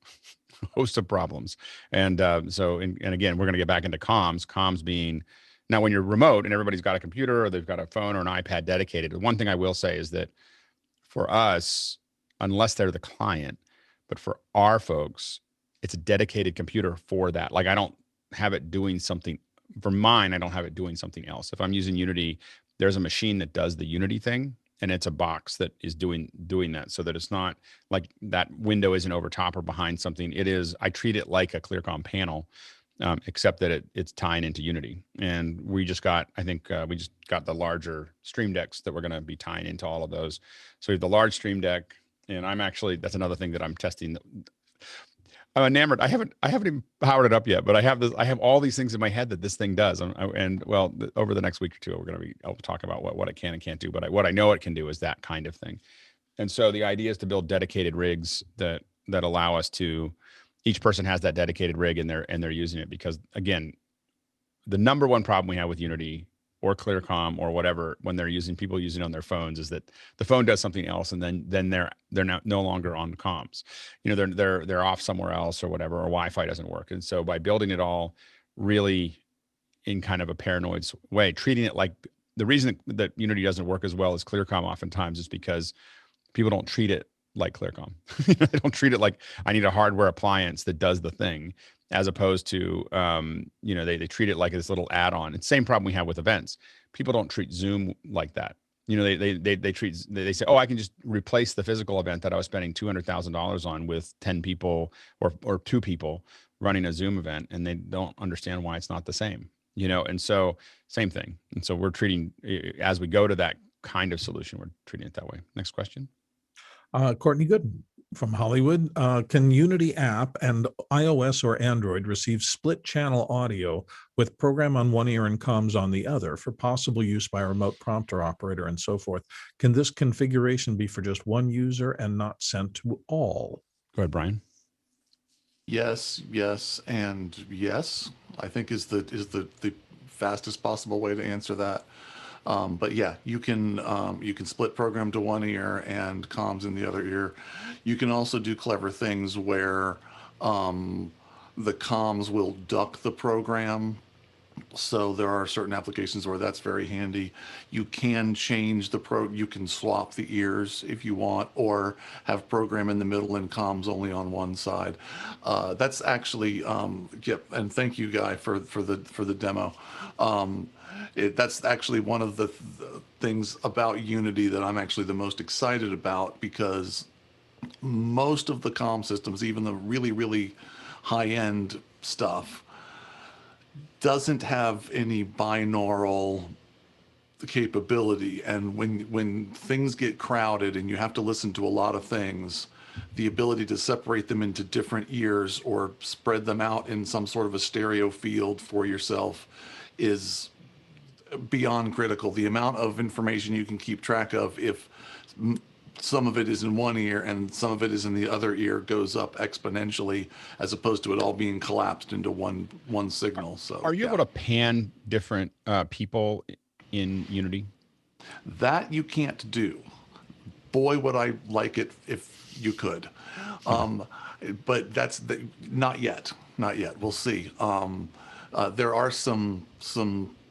problems. And again, we're going to get back into comms being, now when you're remote and everybody's got a computer or they've got a phone or an iPad dedicated, the one thing I will say is that for us, unless they're the client, but for our folks, it's a dedicated computer for that. Like I don't have it doing something for mine. I don't have it doing something else. If I'm using Unity, there's a machine that does the Unity thing, and it's a box that is doing that, so that it's not like that window isn't over top or behind something. It is, I treat it like a ClearCom panel, except that it's tying into Unity. And we just got the larger Streamdecks that we're going to be tying into all of those. So we have the large Streamdeck, and that's another thing that I'm testing. I'm enamored. I haven't even powered it up yet, but I have all these things in my head that this thing does. Over the next week or two, we're going to be able to talk about what it can and can't do. But what I know it can do is that kind of thing. And so the idea is to build dedicated rigs that allow us to, each person has that dedicated rig and they're using it, because again, the number one problem we have with Unity or ClearCom or whatever, when people using it on their phones, is that the phone does something else, and then they're no longer on comms. They're off somewhere else or whatever, or Wi-Fi doesn't work. And so by building it all really in kind of a paranoid way, treating it like, the reason that Unity doesn't work as well as ClearCom oftentimes is because people don't treat it like ClearCom. They don't treat it like I need a hardware appliance that does the thing, as opposed to, they treat it like this little add-on. It's the same problem we have with events. People don't treat Zoom like that. They say, I can just replace the physical event that I was spending $200,000 on with 10 people or 2 people running a Zoom event, and they don't understand why it's not the same, and so same thing. And so we're treating, as we go to that kind of solution, we're treating it that way. Next question. Courtney Good from Hollywood. Can Unity app and iOS or Android receive split channel audio with program on one ear and comms on the other for possible use by a remote prompter operator and so forth? Can this configuration be for just one user and not sent to all? Go ahead, Brian. yes, yes, and yes, I think is the fastest possible way to answer that. But yeah, you can split program to one ear and comms in the other ear. You can also do clever things where the comms will duck the program. So there are certain applications where that's very handy. You can change you can swap the ears if you want, or have program in the middle and comms only on one side. That's actually, yep. And thank you, Guy, for the demo. That's actually one of the things about Unity that I'm actually the most excited about, because most of the comm systems, even the really, really high-end stuff, doesn't have any binaural capability. And when things get crowded and you have to listen to a lot of things, the ability to separate them into different ears or spread them out in some sort of a stereo field for yourself is beyond critical. The amount of information you can keep track of, if some of it is in one ear and some of it is in the other ear, goes up exponentially, as opposed to it all being collapsed into one signal. So are you able to pan different people in Unity? That you can't do. Boy, would I like it if you could. But that's not yet. Not yet. We'll see. There are some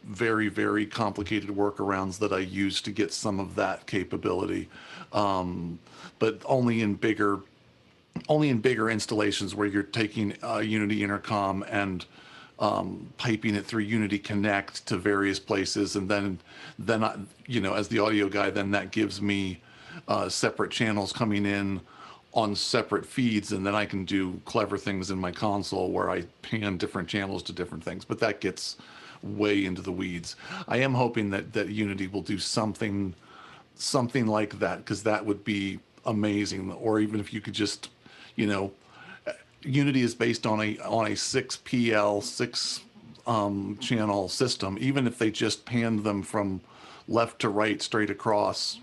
very, very complicated workarounds that I use to get some of that capability, but only in bigger installations where you're taking Unity Intercom and piping it through Unity Connect to various places, and then I, as the audio guy, then that gives me separate channels coming in on separate feeds, and then I can do clever things in my console where I pan different channels to different things. But that gets way into the weeds. I am hoping that Unity will do something like that, because that would be amazing. Or even if you could just, Unity is based on a 6PL 6 channel system. Even if they just panned them from left to right straight across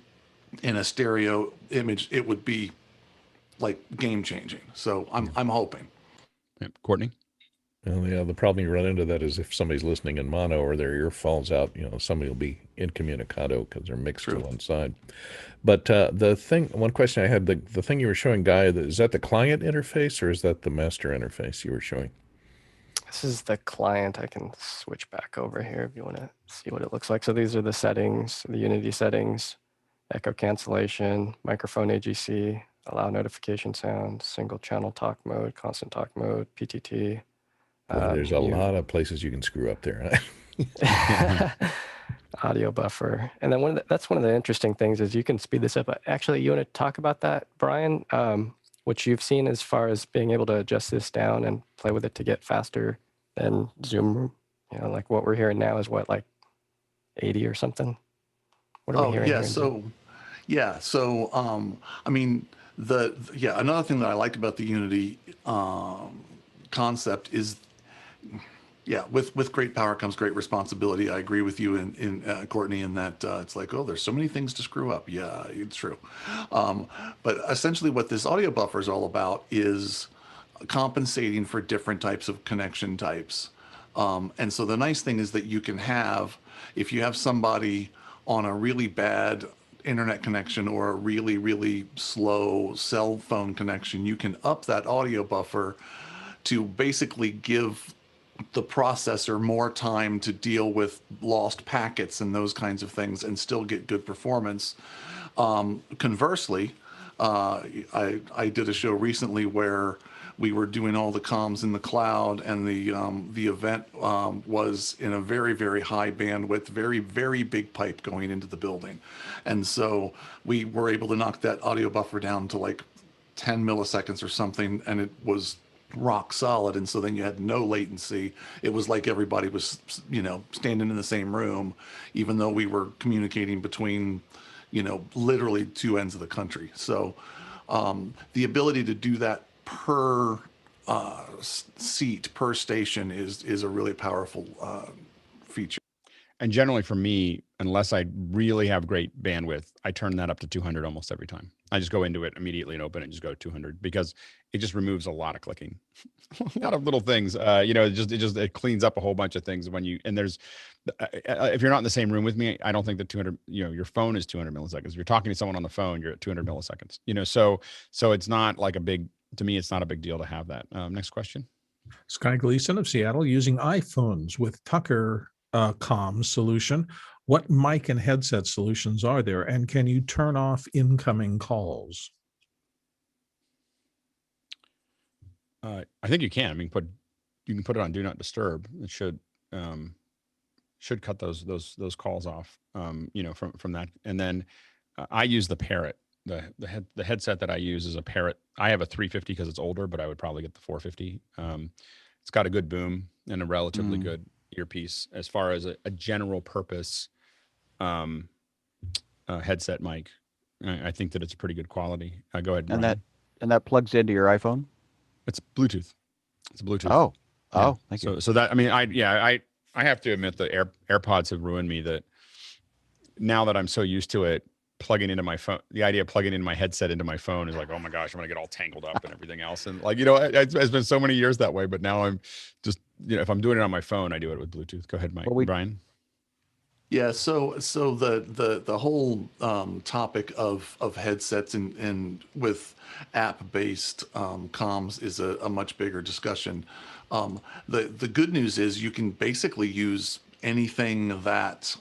in a stereo image, it would be like game changing. So I'm hoping. Yep. Courtney? Well, yeah, the problem you run into that is if somebody's listening in mono or their ear falls out, somebody will be incommunicado because they're mixed to one side. But one question I had, the thing you were showing, Guy, is that the client interface or is that the master interface you were showing? This is the client. I can switch back over here if you want to see what it looks like. So these are the settings, the Unity settings: echo cancellation, microphone AGC, allow notification sound, single channel talk mode, constant talk mode, PTT. Boy, there's a lot of places you can screw up there. Audio buffer. And then that's one of the interesting things is you can speed this up. Actually, you want to talk about that, Brian? What you've seen as far as being able to adjust this down and play with it to get faster than Zoom? Like what we're hearing now is what, like 80 or something? What are we hearing? So I mean, another thing that I like about the Unity concept is, with great power comes great responsibility. I agree with you in Courtney, in that it's like, oh, there's so many things to screw up. Yeah, it's true. But essentially what this audio buffer is all about is compensating for different types of connection types. And so the nice thing is that you can have, if you have somebody on a really bad internet connection or a really, really slow cell phone connection, you can up that audio buffer to basically give the processor more time to deal with lost packets and those kinds of things and still get good performance. Conversely, I did a show recently where we were doing all the comms in the cloud, and the event was in a very, very high bandwidth, very, very big pipe going into the building. And so we were able to knock that audio buffer down to like 10 milliseconds or something, and it was rock solid. And so then you had no latency. It was like everybody was, standing in the same room, even though we were communicating between, literally two ends of the country. So the ability to do that per seat, per station is a really powerful feature. And generally for me, unless I really have great bandwidth, I turn that up to 200 almost every time. I just go into it immediately and open it and just go to 200 because it just removes a lot of clicking, a lot of little things. You know, it cleans up a whole bunch of things when you, and there's, if you're not in the same room with me, I don't think that 200, you know, your phone is 200 milliseconds. If you're talking to someone on the phone, you're at 200 milliseconds, you know, so it's not like to me, it's not a big deal to have that. Next question. Sky Gleason of Seattle, using iPhones with Tucker comms solution. What mic and headset solutions are there? And can you turn off incoming calls? I think you can. I mean, you can put it on Do Not Disturb. It should cut those calls off. You know, from that. And then I use the Parrot. The headset that I use is a Parrot. I have a 350 because it's older, but I would probably get the 450. It's got a good boom and a relatively good earpiece as far as a general purpose headset mic. I think that it's pretty good quality. Go ahead. And Ryan. that plugs into your iPhone? It's Bluetooth. It's a Bluetooth. Oh, yeah. Thank you. So that, I mean, I have to admit that AirPods have ruined me. That now that I'm so used to it, plugging into my phone, the idea of plugging into my headset into my phone is like, oh my gosh, I'm gonna get all tangled up and everything else. And like, you know, it's been so many years that way, but now I'm just, you know, if I'm doing it on my phone, I do it with Bluetooth. Go ahead, Mike. Brian. Yeah, so the whole topic of headsets and with app-based comms is a much bigger discussion. The good news is you can basically use anything that,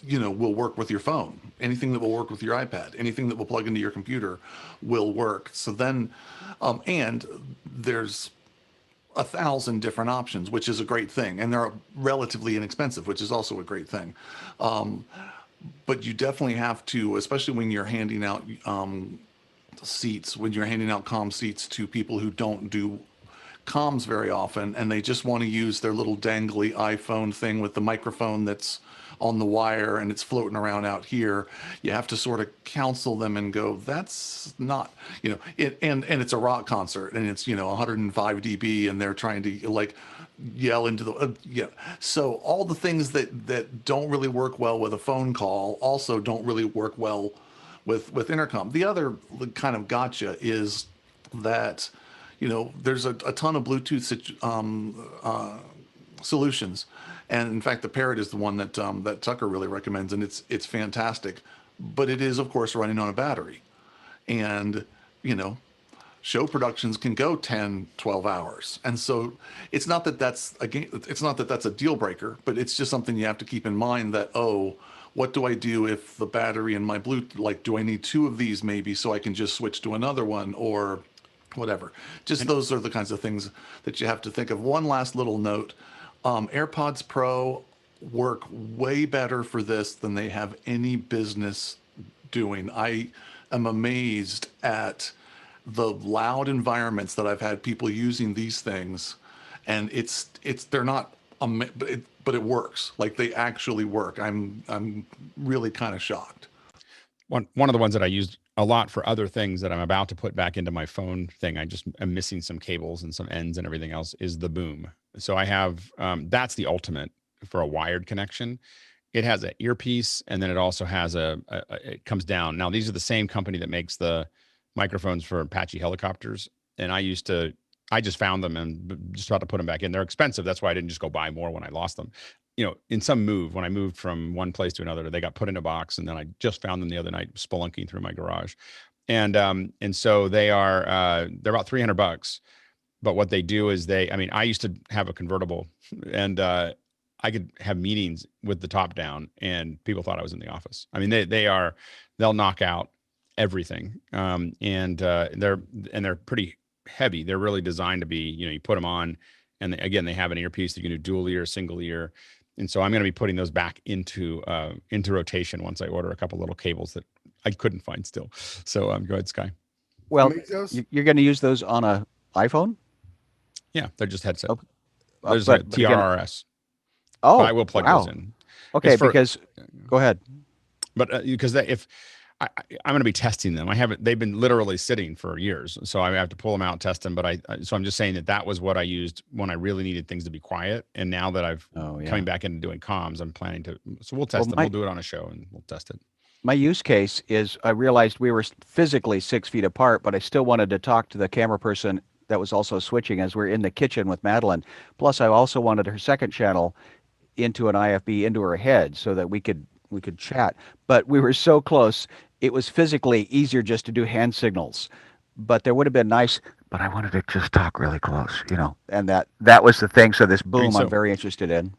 you know, will work with your phone. Anything that will work with your iPad, anything that will plug into your computer will work. So then, and there's 1,000 different options, which is a great thing. And they're relatively inexpensive, which is also a great thing. But you definitely have to, especially when you're handing out seats, when you're handing out comm seats to people who don't do comms very often, and they just want to use their little dangly iPhone thing with the microphone that's on the wire and it's floating around out here, you have to sort of counsel them and go, that's not, you know, and it's a rock concert and it's, you know, 105 dB and they're trying to like yell into the, yeah. So all the things that don't really work well with a phone call also don't really work well with intercom. The other kind of gotcha is that, you know, there's a ton of Bluetooth solutions. And in fact, the Parrot is the one that that Tucker really recommends, and it's fantastic. But it is, of course, running on a battery. And, you know, show productions can go 10, 12 hours. And so it's not that that's a deal breaker, but it's just something you have to keep in mind that, oh, what do I do if the battery in my Bluetooth, like, do I need 2 of these maybe so I can just switch to another one or whatever? Just those are the kinds of things that you have to think of. One last little note. AirPods Pro work way better for this than they have any business doing. I am amazed at the loud environments that I've had people using these things, and they're not, but it works. Like, they actually work. I'm really kind of shocked. One of the ones that I used a lot for other things that I'm about to put back into my phone thing, I'm missing some cables and some ends and everything else, is the Boom. So I have, that's the ultimate for a wired connection. It has an earpiece, and then it also has it comes down. Now, these are the same company that makes the microphones for Apache helicopters. And I just found them and just about to put them back in. They're expensive. That's why I didn't just go buy more when I lost them. You know, in some move, when I moved from one place to another, they got put in a box, and then I just found them the other night, spelunking through my garage. And so they're about $300. But what they do is I used to have a convertible, and I could have meetings with the top down, and people thought I was in the office. I mean, they'll knock out everything. And they're pretty heavy. They're really designed to be, you know, you put them on, and again, they have an earpiece that you can do dual ear, single ear. And so I'm going to be putting those back into rotation once I order a couple little cables that I couldn't find still. So go ahead, Sky. Well, you're going to use those on a iPhone? Yeah, they're just headset. Okay. There's a TRRS. Oh, but I will plug wow. those in. Okay, because go ahead. But because if I'm going to be testing them. They've been literally sitting for years. So I have to pull them out, test them. But so I'm just saying that was what I used when I really needed things to be quiet. And now that I've coming back into doing comms, I'm planning to, so we'll test them. We'll do it on a show and we'll test it. My use case is I realized we were physically 6 feet apart, but I still wanted to talk to the camera person that was also switching as we're in the kitchen with Madeline. Plus I also wanted her second channel into an IFB into her head so that we could chat, but we were so close. It was physically easier just to do hand signals, but there would have been nice, but I wanted to just talk really close, and that was the thing. So this boom, I'm very interested in.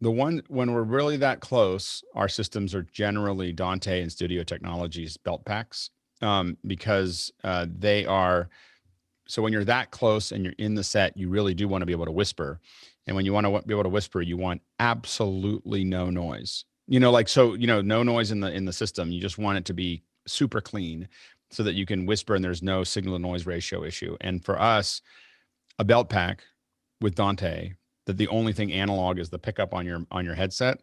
The one, when we're really that close, our systems are generally Dante and Studio Technologies belt packs, because they are, so when you're that close and you're in the set, you really do want to be able to whisper. And when you want to be able to whisper, you want absolutely no noise. No noise in the system. You just want it to be super clean so that you can whisper and there's no signal to noise ratio issue. And for us, a belt pack with Dante, that the only thing analog is the pickup on your headset,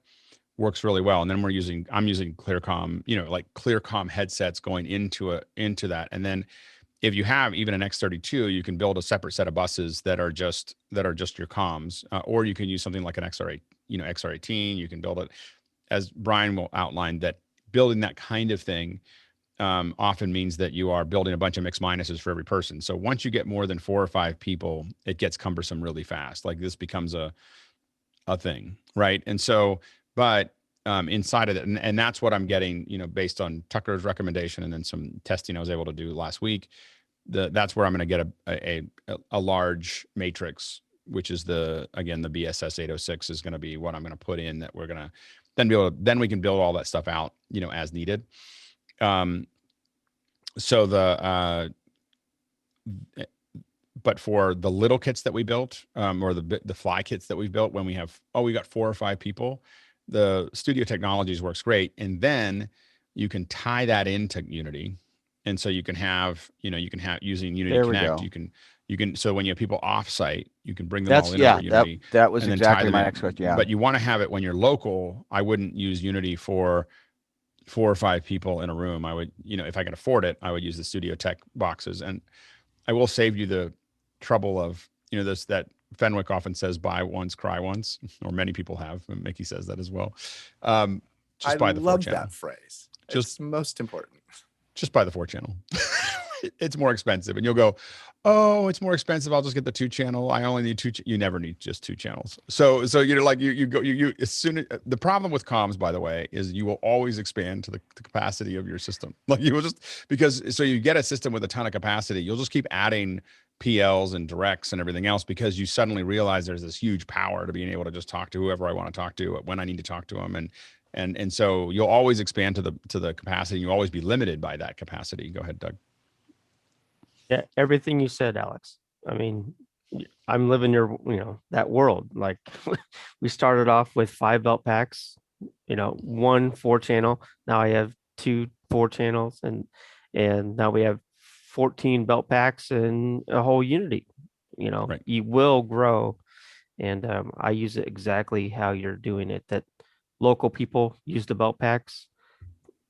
works really well. And then I'm using ClearCom, like ClearCom headsets going into that. And then if you have even an X32, you can build a separate set of buses that are just your comms, or you can use something like an XR18. You can build it, as Brian will outline, that building that kind of thing often means that you are building a bunch of mixed minuses for every person. So once you get more than 4 or 5 people, it gets cumbersome really fast. Like this becomes a thing, right? And so, but inside of it, and that's what I'm getting, based on Tucker's recommendation and then some testing I was able to do last week. That's where I'm going to get a large matrix, which is the BSS 806 is going to be what I'm going to put in, that we're going to then we can build all that stuff out, as needed. But for the little kits that we built, or the fly kits that we've built, when we got 4 or 5 people, the Studio Technologies works great. And then you can tie that into Unity. And so you can have using Unity Connect, you can, so when you have people offsite, you can bring them all in over Unity. That was exactly my next question. Yeah. But you want to have it when you're local. I wouldn't use Unity for 4 or 5 people in a room. I would, if I could afford it, I would use the Studio Tech boxes. And I will save you the trouble of, that Fenwick often says, buy once, cry once, or many people have. Mickey says that as well. Just buy the 4-channel. That phrase. It's most important. Just buy the 4-channel. It's more expensive, and you'll go, oh, it's more expensive. I'll just get the 2-channel. I only need 2. You never need just 2 channels. So you as soon as the problem with comms, by the way, is you will always expand to the capacity of your system. Like you will just, so you get a system with a ton of capacity, you'll just keep adding PLs and directs and everything else, because you suddenly realize there's this huge power to being able to just talk to whoever I want to talk to when I need to talk to them. And so you'll always expand to the capacity. You'll always be limited by that capacity. Go ahead, Doug. Yeah, everything you said, Alex. I mean, I'm living that world. Like we started off with 5 belt packs, 1 4-channel. Now I have 2 4-channels, and now we have 14 belt packs and a whole Unity. Right. You will grow, and I use it exactly how you're doing it. That local people use the belt packs,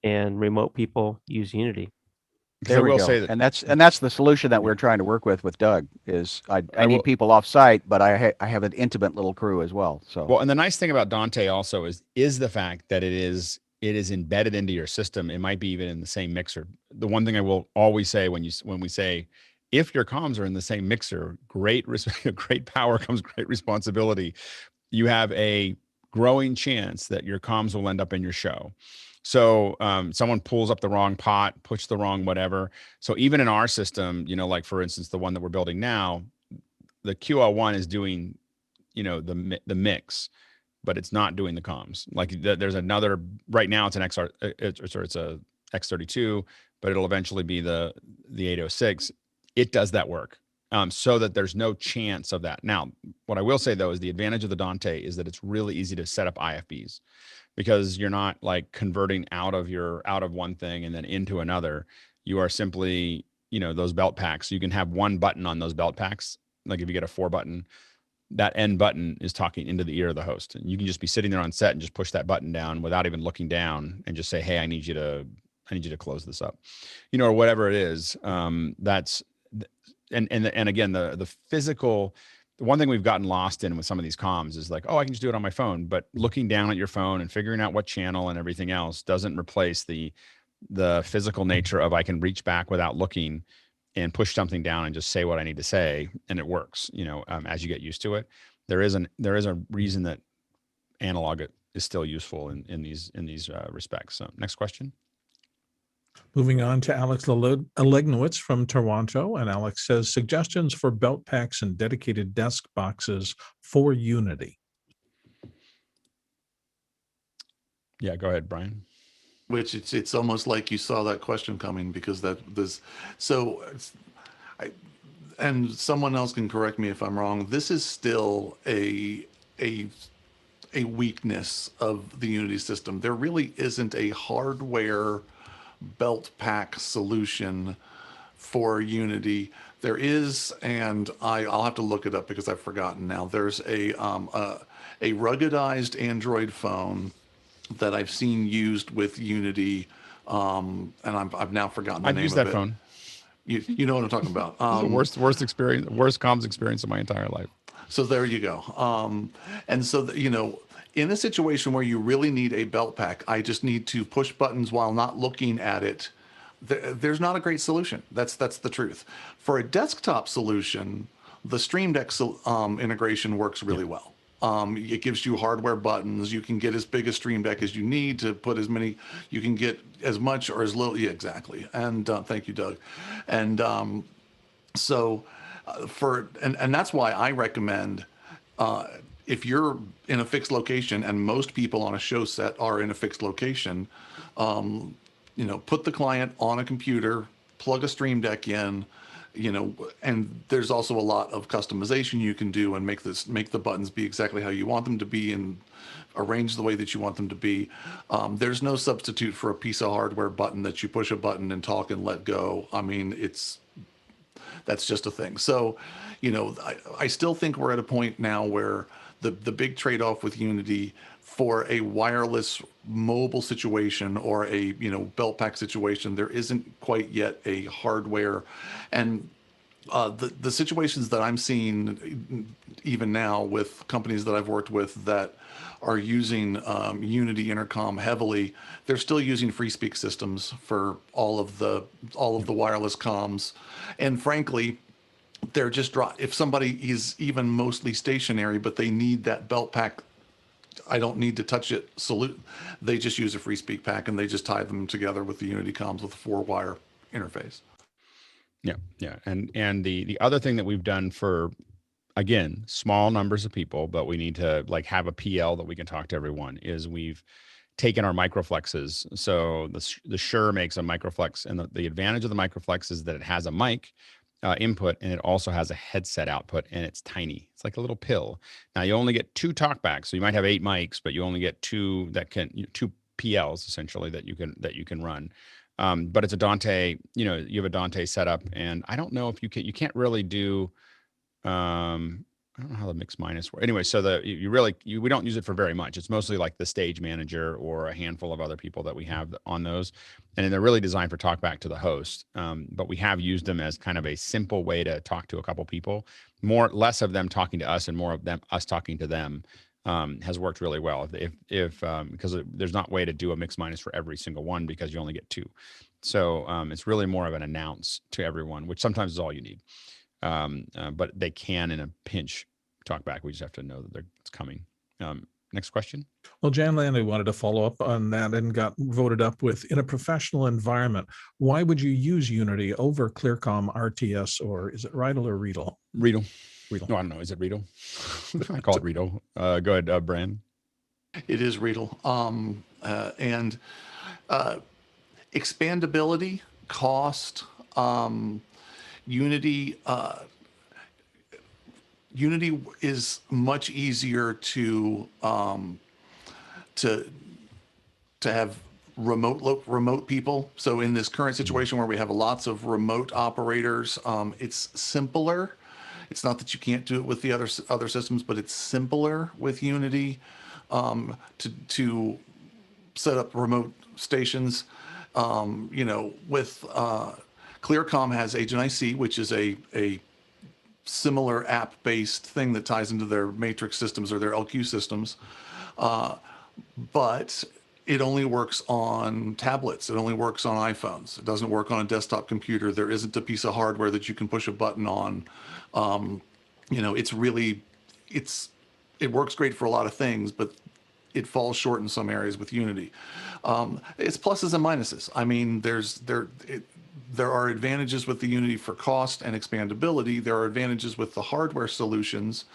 and remote people use Unity. There we go. Say that, and that's the solution that we're trying to work with Doug. Is I need people off site, but I have an intimate little crew as well. So and the nice thing about Dante also is the fact that it is embedded into your system. It might be even in the same mixer. The one thing I will always say when we say, if your comms are in the same mixer, great power comes great responsibility. You have a growing chance that your comms will end up in your show. So someone pulls up the wrong pot, puts the wrong whatever. So even in our system, like for instance, the one that we're building now, the QL1 is doing, the mix, but it's not doing the comms. Like there's another, right now it's an it's a X32, but it'll eventually be the 806. It does that work. So that there's no chance of that. Now, what I will say though, is the advantage of the Dante is that it's really easy to set up IFBs, because you're not like converting out of one thing and then into another. You are simply, those belt packs. You can have one button on those belt packs. Like if you get a 4-button, that end button is talking into the ear of the host. And you can just be sitting there on set and just push that button down without even looking down and just say, hey, I need you to I need you to close this up, or whatever it is. That's, and again, the physical, the one thing we've gotten lost in with some of these comms is like, oh, I can just do it on my phone, but looking down at your phone and figuring out what channel and everything else doesn't replace the physical nature of I can reach back without looking and push something down and just say what I need to say, and it works. As you get used to it, there is a reason that analog is still useful in these respects. So next question. Moving on to Alex Alegnowitz from Toronto. And Alex says, suggestions for belt packs and dedicated desk boxes for Unity. Yeah, go ahead, Brian. Which it's almost like you saw that question coming, because and someone else can correct me if I'm wrong. This is still a weakness of the Unity system. There really isn't a hardware belt pack solution for Unity. There is, and I'll have to look it up because I've forgotten now. There's a ruggedized Android phone that I've seen used with Unity, and I've now forgotten the name of it. I've used that phone. You know what I'm talking about. The worst experience, worst comms experience of my entire life. So there you go. And so, in a situation where you really need a belt pack, I just need to push buttons while not looking at it. There's not a great solution. That's the truth. For a desktop solution, the Streamdeck integration works really well. It gives you hardware buttons. You can get as big a Streamdeck as you need to put as many. You can get as much or as little. Yeah, exactly. And thank you, Doug. And so that's why I recommend, if you're in a fixed location, and most people on a show set are in a fixed location, put the client on a computer, plug a Streamdeck in, and there's also a lot of customization you can do and make the buttons be exactly how you want them to be and arrange the way that you want them to be. There's no substitute for a piece of hardware button that you push a button and talk and let go. I mean, that's just a thing. So, I still think we're at a point now where the big trade-off with Unity for a wireless mobile situation or a belt pack situation, there isn't quite yet a hardware. And the situations that I'm seeing even now with companies that I've worked with that are using Unity Intercom heavily, they're still using free speak systems for all of the wireless comms. And frankly, they're just if somebody is even mostly stationary, but they need that belt pack, I don't need to touch it. They just use a free speak pack and they just tie them together with the Unity comms with a 4-wire interface. Yeah. And the other thing that we've done for, again, small numbers of people, but we need to have a PL that we can talk to everyone, is we've taken our microflexes. So the Shure makes a microflex, and the advantage of the microflex is that it has a mic input, and it also has a headset output, and it's tiny. It's like a little pill. Now you only get 2 talkbacks, so you might have 8 mics, but you only get 2 PLs essentially that you can run. But it's a Dante. You have a Dante setup, and I don't know if you can't really do. I don't know how the mix minus works. Anyway, so we don't use it for very much. It's mostly like the stage manager or a handful of other people that we have on those. And they're really designed for talkback to the host. But we have used them as kind of a simple way to talk to a couple people. Less of them talking to us and more of us talking to them has worked really well. Because there's not a way to do a mix minus for every single one because you only get 2. So it's really more of an announce to everyone, which sometimes is all you need. But they can, in a pinch, talk back. We just have to know that it's coming. Next question. Well, Jan Landy wanted to follow up on that and got voted up with, in a professional environment, why would you use Unity over ClearCom, RTS, or is it Riedel or Riedel? Riedel. No, I don't know. Is it Riedel? I call it Riedel. Go ahead, Brand. It is Riedel. And expandability, cost, Unity is much easier to have remote people. So in this current situation where we have lots of remote operators, it's simpler. It's not that you can't do it with the other systems, but it's simpler with Unity to set up remote stations. You know, with Clearcom has Agent IC, which is a similar app-based thing that ties into their matrix systems or their LQ systems. But it only works on tablets. It only works on iPhones. It doesn't work on a desktop computer. There isn't a piece of hardware that you can push a button on. You know, it works great for a lot of things, but it falls short in some areas with Unity. It's pluses and minuses. I mean, there are advantages with the Unity for cost and expandability. There are advantages with the hardware solutions,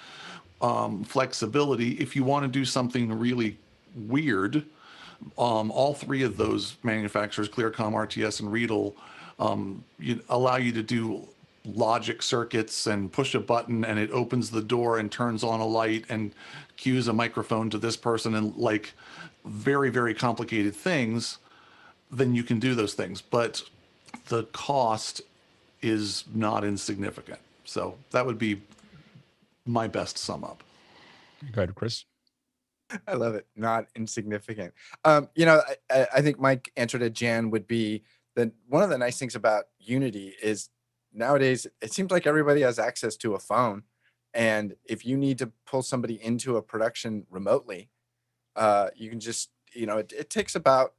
flexibility. If you want to do something really weird, all three of those manufacturers, Clearcom, RTS, and Riedel, allow you to do logic circuits and push a button and it opens the door and turns on a light and cues a microphone to this person, and like very, very complicated things. Then you can do those things. But the cost is not insignificant. So that would be my best sum up. Go ahead, Chris. I love it. Not insignificant. You know, I think my answer to Jan would be that one of the nice things about Unity is nowadays it seems like everybody has access to a phone. And if you need to pull somebody into a production remotely, you can just, you know, it takes about,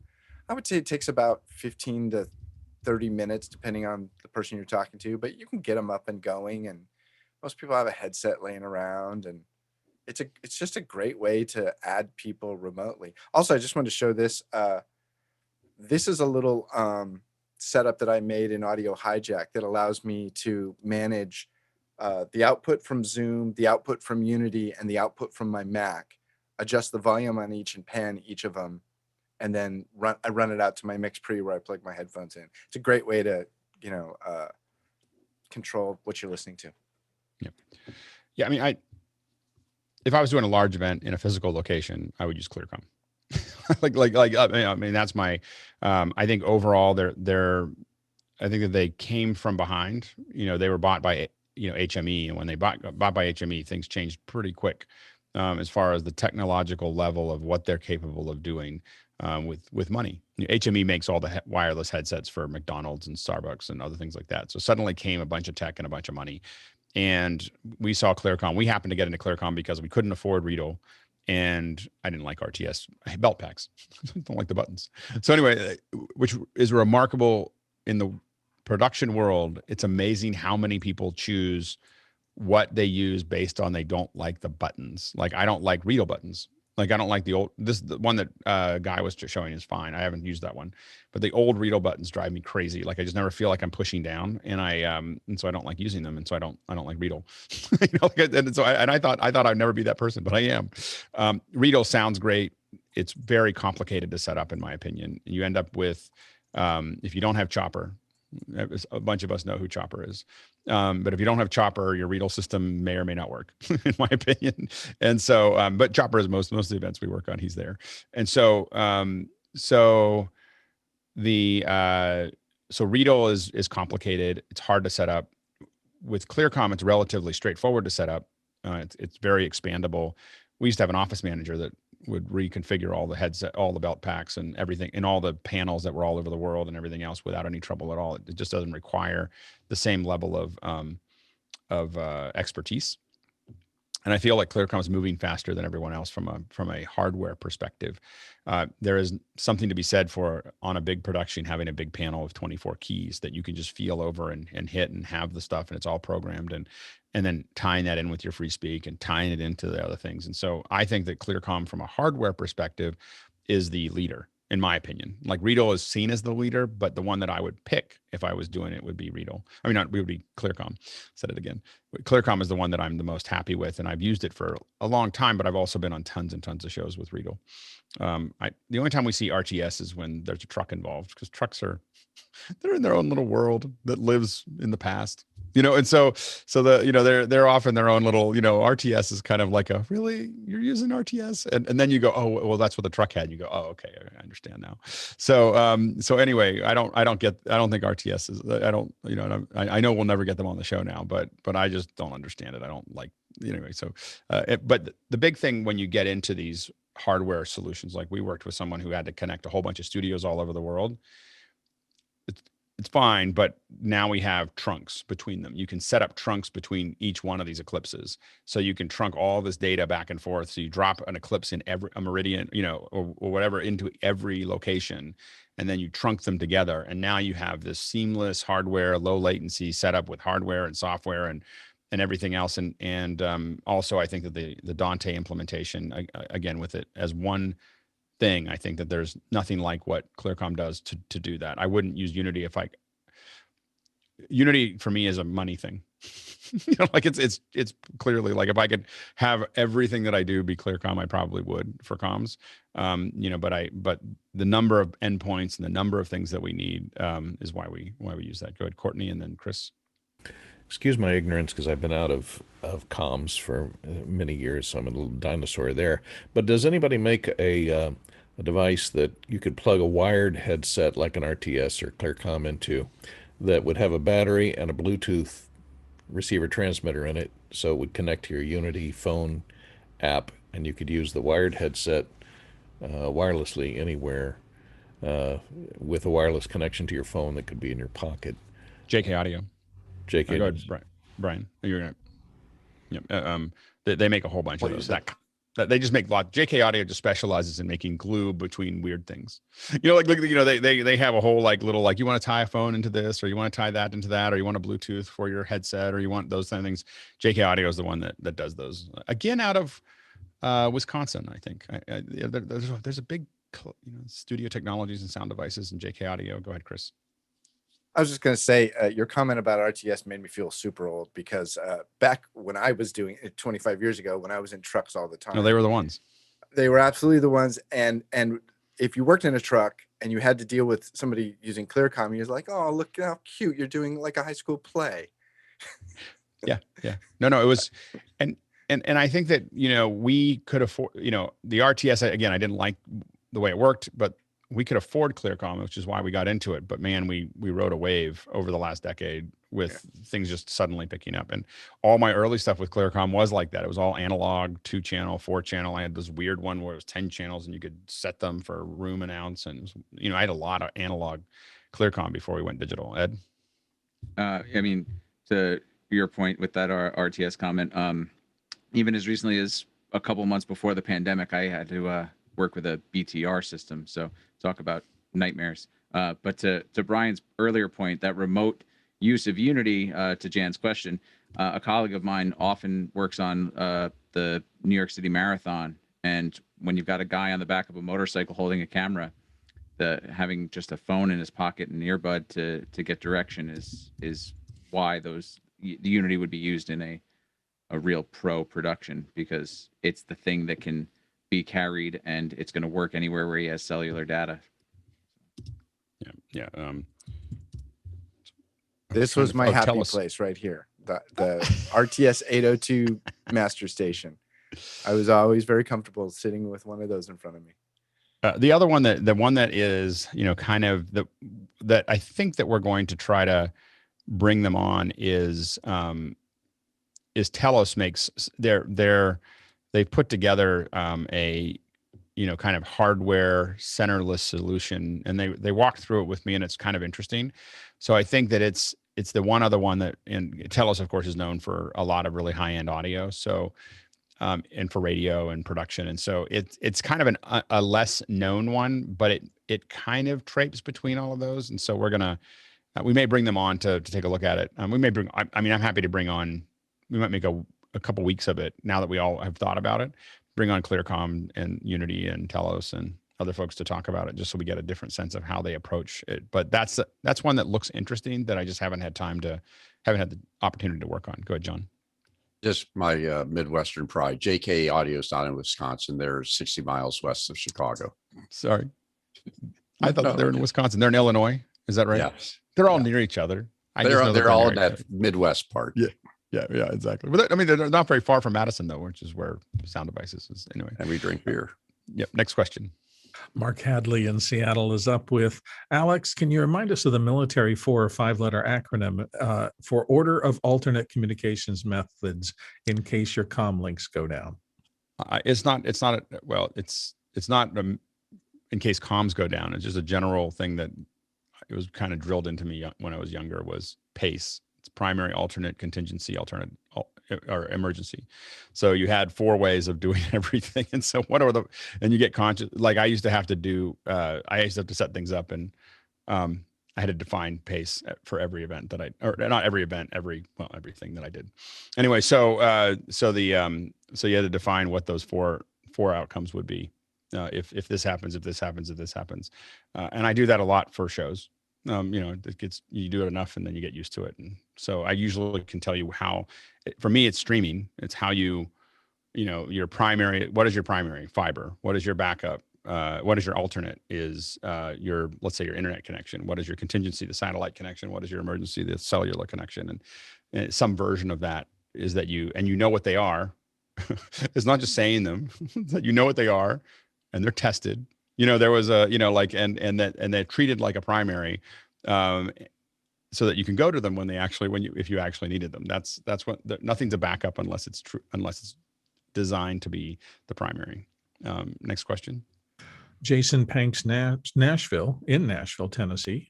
I would say it takes about 15 to 30 minutes, depending on the person you're talking to, but you can get them up and going. And most people have a headset laying around, and it's just a great way to add people remotely. Also, I just wanted to show this. This is a little setup that I made in Audio Hijack that allows me to manage the output from Zoom, the output from Unity, and the output from my Mac, adjust the volume on each and pan each of them, and then I run it out to my mix pre where I plug my headphones in. It's a great way to, you know, control what you're listening to. Yeah. Yeah. I mean, if I was doing a large event in a physical location, I would use Clearcom. I mean, that's my, I think overall I think that they came from behind, you know, they were bought by, you know, HME. And when they bought by HME, things changed pretty quick as far as the technological level of what they're capable of doing with money. You know, HME makes all the wireless headsets for McDonald's and Starbucks and other things like that. So suddenly came a bunch of tech and a bunch of money. And we saw Clearcom. We happened to get into Clearcom because we couldn't afford Riedel, and I didn't like RTS belt packs. Don't like the buttons. So anyway, which is remarkable in the production world. It's amazing how many people choose what they use based on they don't like the buttons. Like I don't like Riedel buttons. Like I don't like the one that Guy was just showing is fine. I haven't used that one, but the old Riedel buttons drive me crazy. Like I just never feel like I'm pushing down, and so I don't like using them, and so I don't like Riedel. You know, and I thought I'd never be that person, but I am. Riedel sounds great. It's very complicated to set up, in my opinion. You end up with if you don't have Chopper. A bunch of us know who Chopper is. But if you don't have Chopper, your Riedel system may or may not work, in my opinion. And so, but Chopper is most of the events we work on, he's there. And so, so Riedel is complicated. It's hard to set up. With Clearcom, it's relatively straightforward to set up. It's very expandable. We used to have an office manager that would reconfigure all the headset, all the belt packs and everything, and all the panels that were all over the world and everything else without any trouble at all. It just doesn't require the same level of expertise. And I feel like Clearcom is moving faster than everyone else from a hardware perspective. There is something to be said for, on a big production, having a big panel of 24 keys that you can just feel over and hit and have the stuff, and it's all programmed, and then tying that in with your free speak and tying it into the other things. And so I think that Clearcom from a hardware perspective is the leader, in my opinion. Like Riedel is seen as the leader, but the one that I would pick if I was doing it would be Riedel. I mean, it would be Clearcom. Said it again. Clearcom is the one that I'm the most happy with, and I've used it for a long time, but I've also been on tons and tons of shows with Riedel. The only time we see RTS is when there's a truck involved, because trucks they're in their own little world that lives in the past, you know. And so they're off in their own little, RTS is kind of like really, you're using RTS, and then you go, oh well, that's what the truck had, and you go, oh okay, I understand now. So anyway, I don't think RTS is, I know we'll never get them on the show now, but I just don't understand it. I don't like, anyway. So but the big thing when you get into these hardware solutions, like we worked with someone who had to connect a whole bunch of studios all over the world. it's fine, but now we have trunks between them. You can set up trunks between each one of these eclipses. So you can trunk all this data back and forth. So you drop an eclipse in a meridian, or whatever into every location, and then you trunk them together. And now you have this seamless hardware, low latency setup with hardware and software and everything else. And also I think that the Dante implementation, again, with it as one thing, I think that there's nothing like what ClearCom does to do that. I wouldn't use Unity Unity for me is a money thing. Like it's clearly like if I could have everything that I do be ClearCom, I probably would for comms. But the number of endpoints and the number of things that we need is why we use that. Go ahead, Courtney, and then Chris. Excuse my ignorance because I've been out of comms for many years, so I'm a little dinosaur there. But does anybody make a device that you could plug a wired headset like an RTS or ClearCom into that would have a battery and a Bluetooth receiver transmitter in it, so it would connect to your Unity phone app, and you could use the wired headset wirelessly anywhere with a wireless connection to your phone that could be in your pocket? JK Audio. JK. Go ahead, Brian. You're gonna. Yeah. They make a whole bunch of those. They just make JK Audio just specializes in making glue between weird things. They have a whole little you want to tie a phone into this, or you want to tie that into that, or you want a Bluetooth for your headset, or you want those kind of things. JK Audio is the one that does those. Again, out of Wisconsin, I think. There's a big Studio Technologies and Sound Devices and JK Audio. Go ahead, Chris. I was just going to say, your comment about RTS made me feel super old because back when I was doing it 25 years ago, when I was in trucks all the time. No, they were the ones. They were absolutely the ones. And if you worked in a truck and you had to deal with somebody using ClearCom, you're like, oh, look how cute. You're doing like a high school play. Yeah. No, it was, and I think that, we could afford, the RTS, again, I didn't like the way it worked, but we could afford ClearCom, which is why we got into it. But man, we rode a wave over the last decade with things just suddenly picking up. And all my early stuff with ClearCom was like that. It was all analog, 2-channel, 4-channel. I had this weird one where it was 10 channels and you could set them for room and ounce. And, I had a lot of analog ClearCom before we went digital. Ed? I mean, to your point with that RTS comment, even as recently as a couple months before the pandemic, I had to work with a BTR system. So talk about nightmares. But to Brian's earlier point, that remote use of Unity, to Jan's question, a colleague of mine often works on the New York City Marathon. And when you've got a guy on the back of a motorcycle holding a camera, having just a phone in his pocket and an earbud to get direction is why the Unity would be used in a real pro production, because it's the thing that can be carried and it's going to work anywhere where he has cellular data. Yeah. This was my happy place right here. The RTS 802 master station. I was always very comfortable sitting with one of those in front of me. The other one the one that is, kind of that I think that we're going to try to bring them on is Telos makes they've put together a kind of hardware centerless solution, and they walked through it with me, and it's kind of interesting. So I think that it's the one other one that, and Telos of course is known for a lot of really high-end audio, so and for radio and production, and so it's kind of a less known one, but it kind of traipses between all of those, and so we may bring them on to take a look at it. I'm happy to bring on. We might make a couple weeks of it now that we all have thought about it. Bring on ClearCom and Unity and Telos and other folks to talk about it, just so we get a different sense of how they approach it. But that's one that looks interesting that I just haven't had the opportunity to work on. Go ahead, John. Just my Midwestern pride. JK Audio is not in Wisconsin. They're 60 miles west of Chicago. Sorry. I thought they're in Wisconsin. They're in Illinois. Is that right? Yes. They're all near each other. They're all in that Midwest part. Yeah, exactly. But they're not very far from Madison, though, which is where Sound Devices is anyway. And we drink beer. Yep. Next question. Mark Hadley in Seattle is up with, Alex, can you remind us of the military 4 or 5-letter acronym for order of alternate communications methods in case your comm links go down? It's not in case comms go down. It's just a general thing that it was kind of drilled into me when I was younger was PACE. It's primary, alternate, contingency, alternate, or emergency. So you had 4 ways of doing everything. And so and you get conscious, like I used to have to do, I used to have to set things up, and I had to define PACE for every event that or not every event, everything that I did. Anyway, so so you had to define what those four outcomes would be. If this happens, if this happens, if this happens. And I do that a lot for shows. You do it enough and then you get used to it. And so I usually can tell you how, for me, it's streaming. It's how your primary, what is your primary fiber? What is your backup? What is your alternate is let's say your internet connection. What is your contingency, the satellite connection? What is your emergency, the cellular connection? And some version of that is that you know what they are. It's not just saying them, that you know what they are and they're tested. There was and they're treated like a primary, so that you can go to them if you actually needed them. That's what nothing's a backup unless it's true, unless it's designed to be the primary. Next question. Jason Panks, Nashville, Tennessee.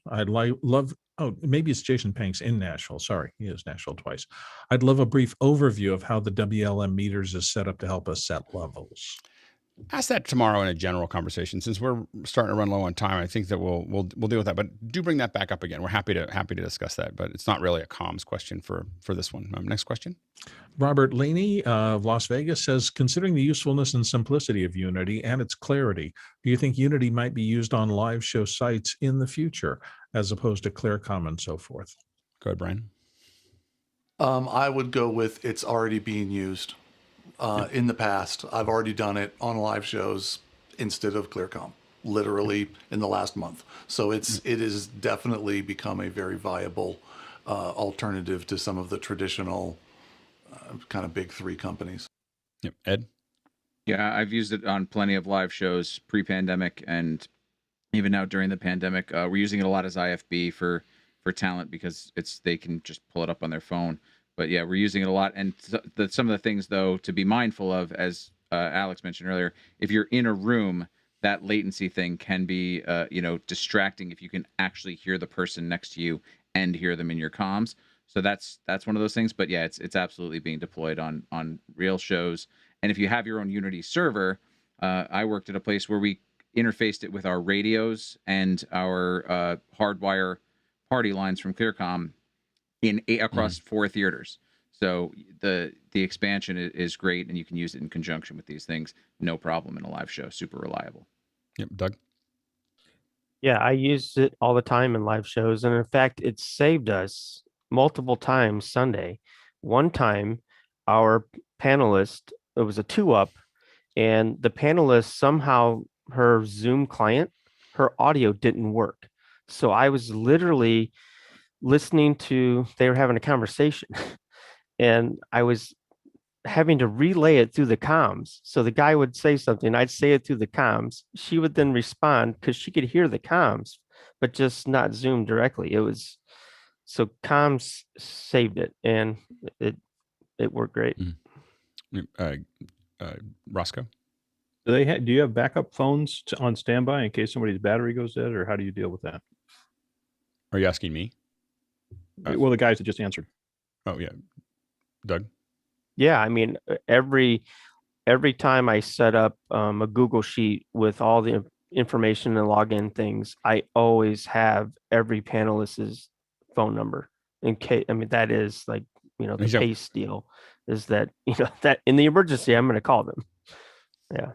Maybe it's Jason Panks in Nashville. Sorry, he is Nashville twice. I'd love a brief overview of how the WLM meters is set up to help us set levels. Ask that tomorrow in a general conversation. Since we're starting to run low on time, I think that we'll deal with that. But do bring that back up again. We're happy to discuss that. But it's not really a comms question for this one. Next question. Robert Laney of Las Vegas says, considering the usefulness and simplicity of Unity and its clarity, do you think Unity might be used on live show sites in the future as opposed to ClearCom and so forth? Go ahead, Brian. I would go with it's already being used. In the past, I've already done it on live shows instead of ClearCom, literally in the last month. So it has definitely become a very viable alternative to some of the traditional kind of big 3 companies. Yep. Ed? Yeah, I've used it on plenty of live shows pre-pandemic and even now during the pandemic. We're using it a lot as IFB for talent because they can just pull it up on their phone. But yeah, we're using it a lot. And some of the things, though, to be mindful of, as Alex mentioned earlier, if you're in a room, that latency thing can be, distracting if you can actually hear the person next to you and hear them in your comms. So that's one of those things. But yeah, it's absolutely being deployed on real shows. And if you have your own Unity server, I worked at a place where we interfaced it with our radios and our hardwire party lines from ClearCom across 4 theaters. So the expansion is great, and you can use it in conjunction with these things. No problem in a live show. Super reliable. Yep. Doug? Yeah, I use it all the time in live shows. And in fact, it saved us multiple times Sunday. One time, our panelist, it was a 2-up, and the panelist somehow, her Zoom client, her audio didn't work. So I was literally listening they were having a conversation and I was having to relay it through the comms. So the guy would say something, I'd say it through the comms. She would then respond because she could hear the comms, but just not Zoom directly. So comms saved it and it worked great. Roscoe? Do you have backup phones on standby in case somebody's battery goes dead, or how do you deal with that? Are you asking me? Well, the guys that just answered. Oh yeah, Doug. Yeah, I mean, every time I set up a Google Sheet with all the information and login things, I always have every panelist's phone number in case. I mean, that is like the PACE deal is that that in the emergency I'm going to call them. Yeah.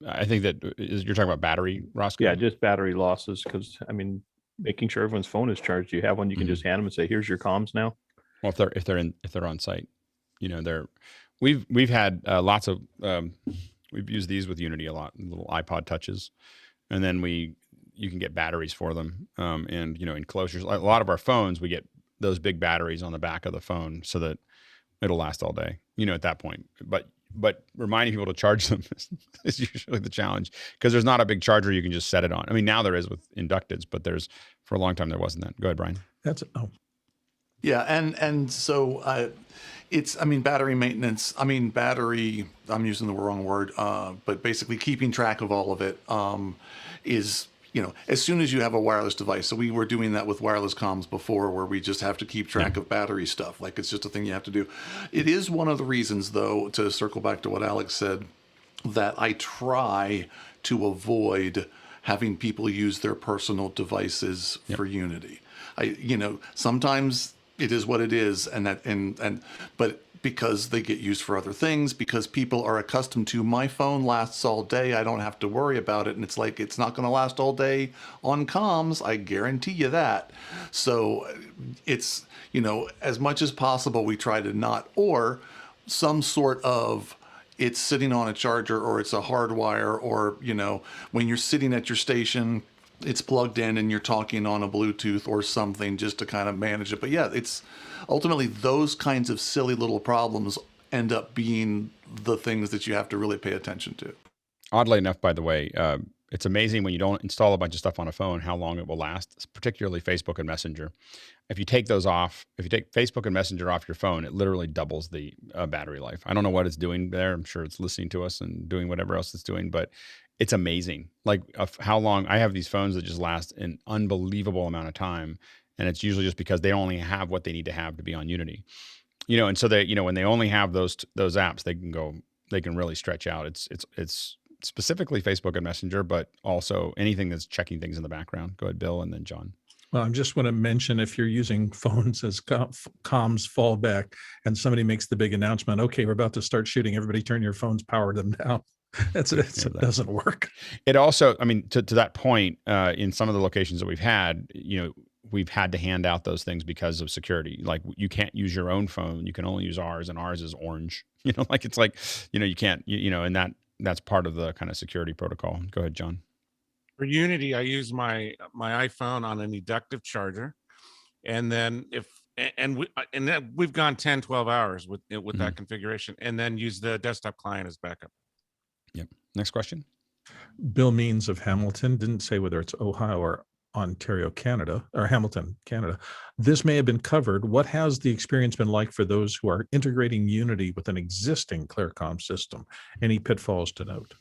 I think that you're talking about battery, Roscoe. Yeah, just battery losses, because I mean, making sure everyone's phone is charged. You have one you can just hand them and say, "Here's your comms now." Well, if they're on site, we've had lots of we've used these with Unity a lot, little iPod touches, and then you can get batteries for them, and enclosures. A lot of our phones, we get those big batteries on the back of the phone so that it'll last all day. At that point, but reminding people to charge them is usually the challenge, because there's not a big charger you can just set it on. I mean, now there is with inducteds, but for a long time there wasn't that. Go ahead, Brian. Yeah, and so battery maintenance. I'm using the wrong word, but basically keeping track of all of it is as soon as you have a wireless device. So we were doing that with wireless comms before, where we just have to keep track of battery stuff. Like, it's just a thing you have to do. It is one of the reasons, though, to circle back to what Alex said, that I try to avoid having people use their personal devices for Unity. Sometimes it is what it is, but because they get used for other things, because people are accustomed to, my phone lasts all day, I don't have to worry about it. And it's like, it's not going to last all day on comms, I guarantee you that. So it's, as much as possible, we try to not, or some sort of, it's sitting on a charger, or it's a hardwire, or, when you're sitting at your station, it's plugged in and you're talking on a Bluetooth or something, just to kind of manage it. But yeah, it's ultimately those kinds of silly little problems end up being the things that you have to really pay attention to. Oddly enough, by the way, it's amazing when you don't install a bunch of stuff on a phone, how long it will last, particularly Facebook and Messenger. If you take those off, if you take Facebook and Messenger off your phone, it literally doubles the battery life. I don't know what it's doing there. I'm sure it's listening to us and doing whatever else it's doing, but it's amazing. Like how long I have these phones that just last an unbelievable amount of time. And it's usually just because they only have what they need to have to be on Unity, and so they, when they only have those apps, they can really stretch out. It's specifically Facebook and Messenger, but also anything that's checking things in the background. Go ahead, Bill, and then John. Well, I just want to mention, if you're using phones as comms fallback and somebody makes the big announcement, okay, we're about to start shooting, everybody turn your phones, power them down. It doesn't work. It also, to that point, in some of the locations that we've had, we've had to hand out those things because of security. Like, you can't use your own phone. You can only use ours, and ours is orange. You can't, and that's part of the kind of security protocol. Go ahead, John. For Unity, I use my iPhone on an inductive charger, and then we've gone 10, 12 hours with that configuration, and then use the desktop client as backup. Yep. Next question. Bill Means of Hamilton didn't say whether it's Ohio or Ontario, Canada, or Hamilton, Canada. This may have been covered. What has the experience been like for those who are integrating Unity with an existing ClearComm system? Any pitfalls to note?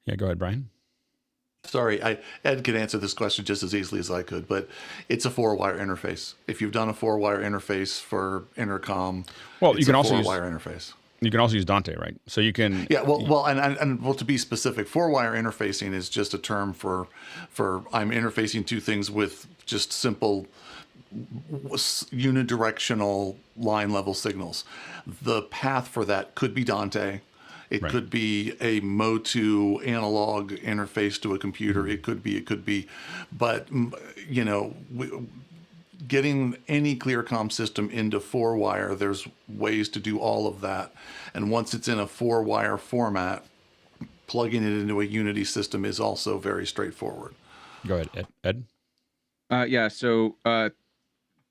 Yeah, go ahead, Brian. Sorry, Ed could answer this question just as easily as I could, but it's a 4-wire interface. If you've done a 4-wire interface for intercom, you can also use 4-wire interface. You can also use Dante, right? So you can. Yeah, well, to be specific, 4-wire interfacing is just a term for I'm interfacing two things with just simple unidirectional line level signals. The path for that could be Dante. It could be a Motu analog interface to a computer. It could be, but getting any ClearComm system into 4-wire, there's ways to do all of that. And once it's in a 4-wire format, plugging it into a Unity system is also very straightforward. Go ahead, Ed. So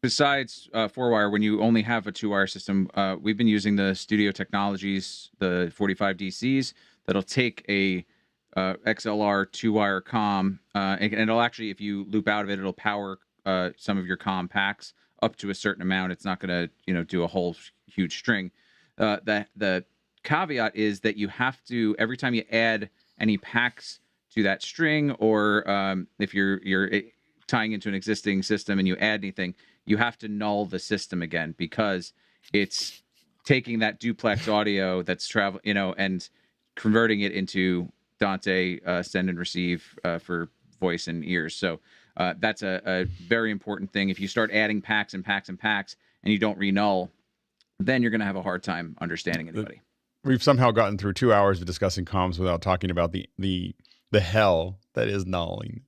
besides 4-wire, when you only have a 2-wire system, we've been using the Studio Technologies, the 45 DCs, that'll take a XLR 2-wire comm, and it'll actually, if you loop out of it, it'll power some of your comm packs up to a certain amount. It's not going to, do a whole huge string. The caveat is that you have to, every time you add any packs to that string, or if you're tying into an existing system and you add anything, you have to null the system again, because it's taking that duplex audio that's and converting it into Dante send and receive for voice and ears. So that's a very important thing. If you start adding packs and packs and packs and you don't renull, then you're going to have a hard time understanding anybody. We've somehow gotten through 2 hours of discussing comms without talking about the hell that is nulling.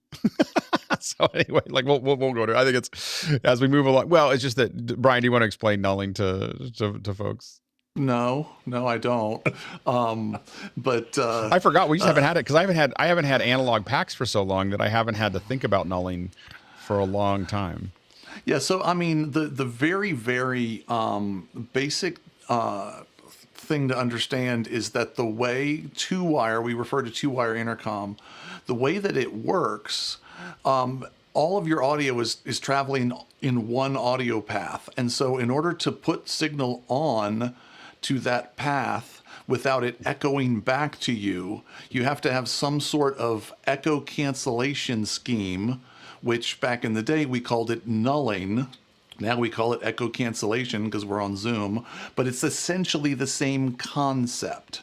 So anyway, we'll go to. I think it's as we move along. Well, it's just that, Brian, do you want to explain nulling to folks? No, I don't. But I forgot we just haven't had it, because I haven't had analog packs for so long that I haven't had to think about nulling for a long time. Yeah. So the very, very basic thing to understand is that the way 2-wire, we refer to 2-wire intercom, the way that it works. All of your audio is traveling in one audio path. And so in order to put signal on to that path without it echoing back to you. You have to have some sort of echo cancellation scheme, which back in the day we called it nulling. Now we call it echo cancellation because we're on Zoom, but it's essentially the same concept.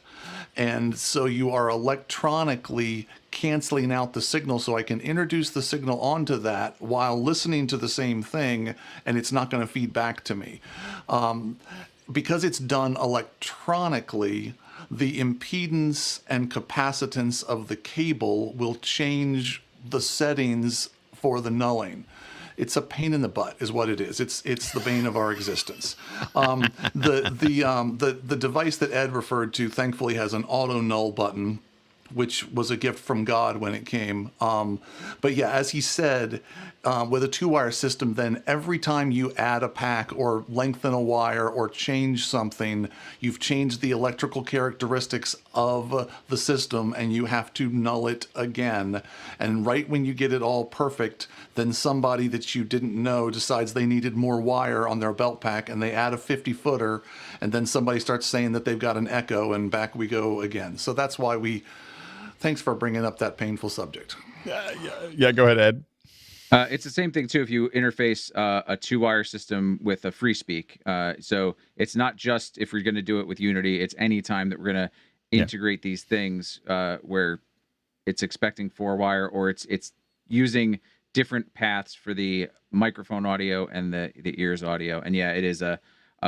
And so you are electronically canceling out the signal, so I can introduce the signal onto that while listening to the same thing, and it's not going to feed back to me. Because it's done electronically, the impedance and capacitance of the cable will change the settings for the nulling. It's a pain in the butt, is what it is. It's the bane of our existence. The device that Ed referred to, thankfully, has an auto null button, which was a gift from God when it came. But yeah, as he said, with a 2-wire system, then every time you add a pack or lengthen a wire or change something, you've changed the electrical characteristics of the system and you have to null it again. And right when you get it all perfect, then somebody that you didn't know decides they needed more wire on their belt pack and they add a 50-footer, and then somebody starts saying that they've got an echo, and back we go again. So that's why thanks for bringing up that painful subject. Yeah, go ahead, Ed. It's the same thing too if you interface a 2-wire system with a free speak. So it's not just if we're going to do it with Unity, it's any time that we're going to integrate these things where it's expecting 4-wire or it's using different paths for the microphone audio and the ears audio. And yeah, it is a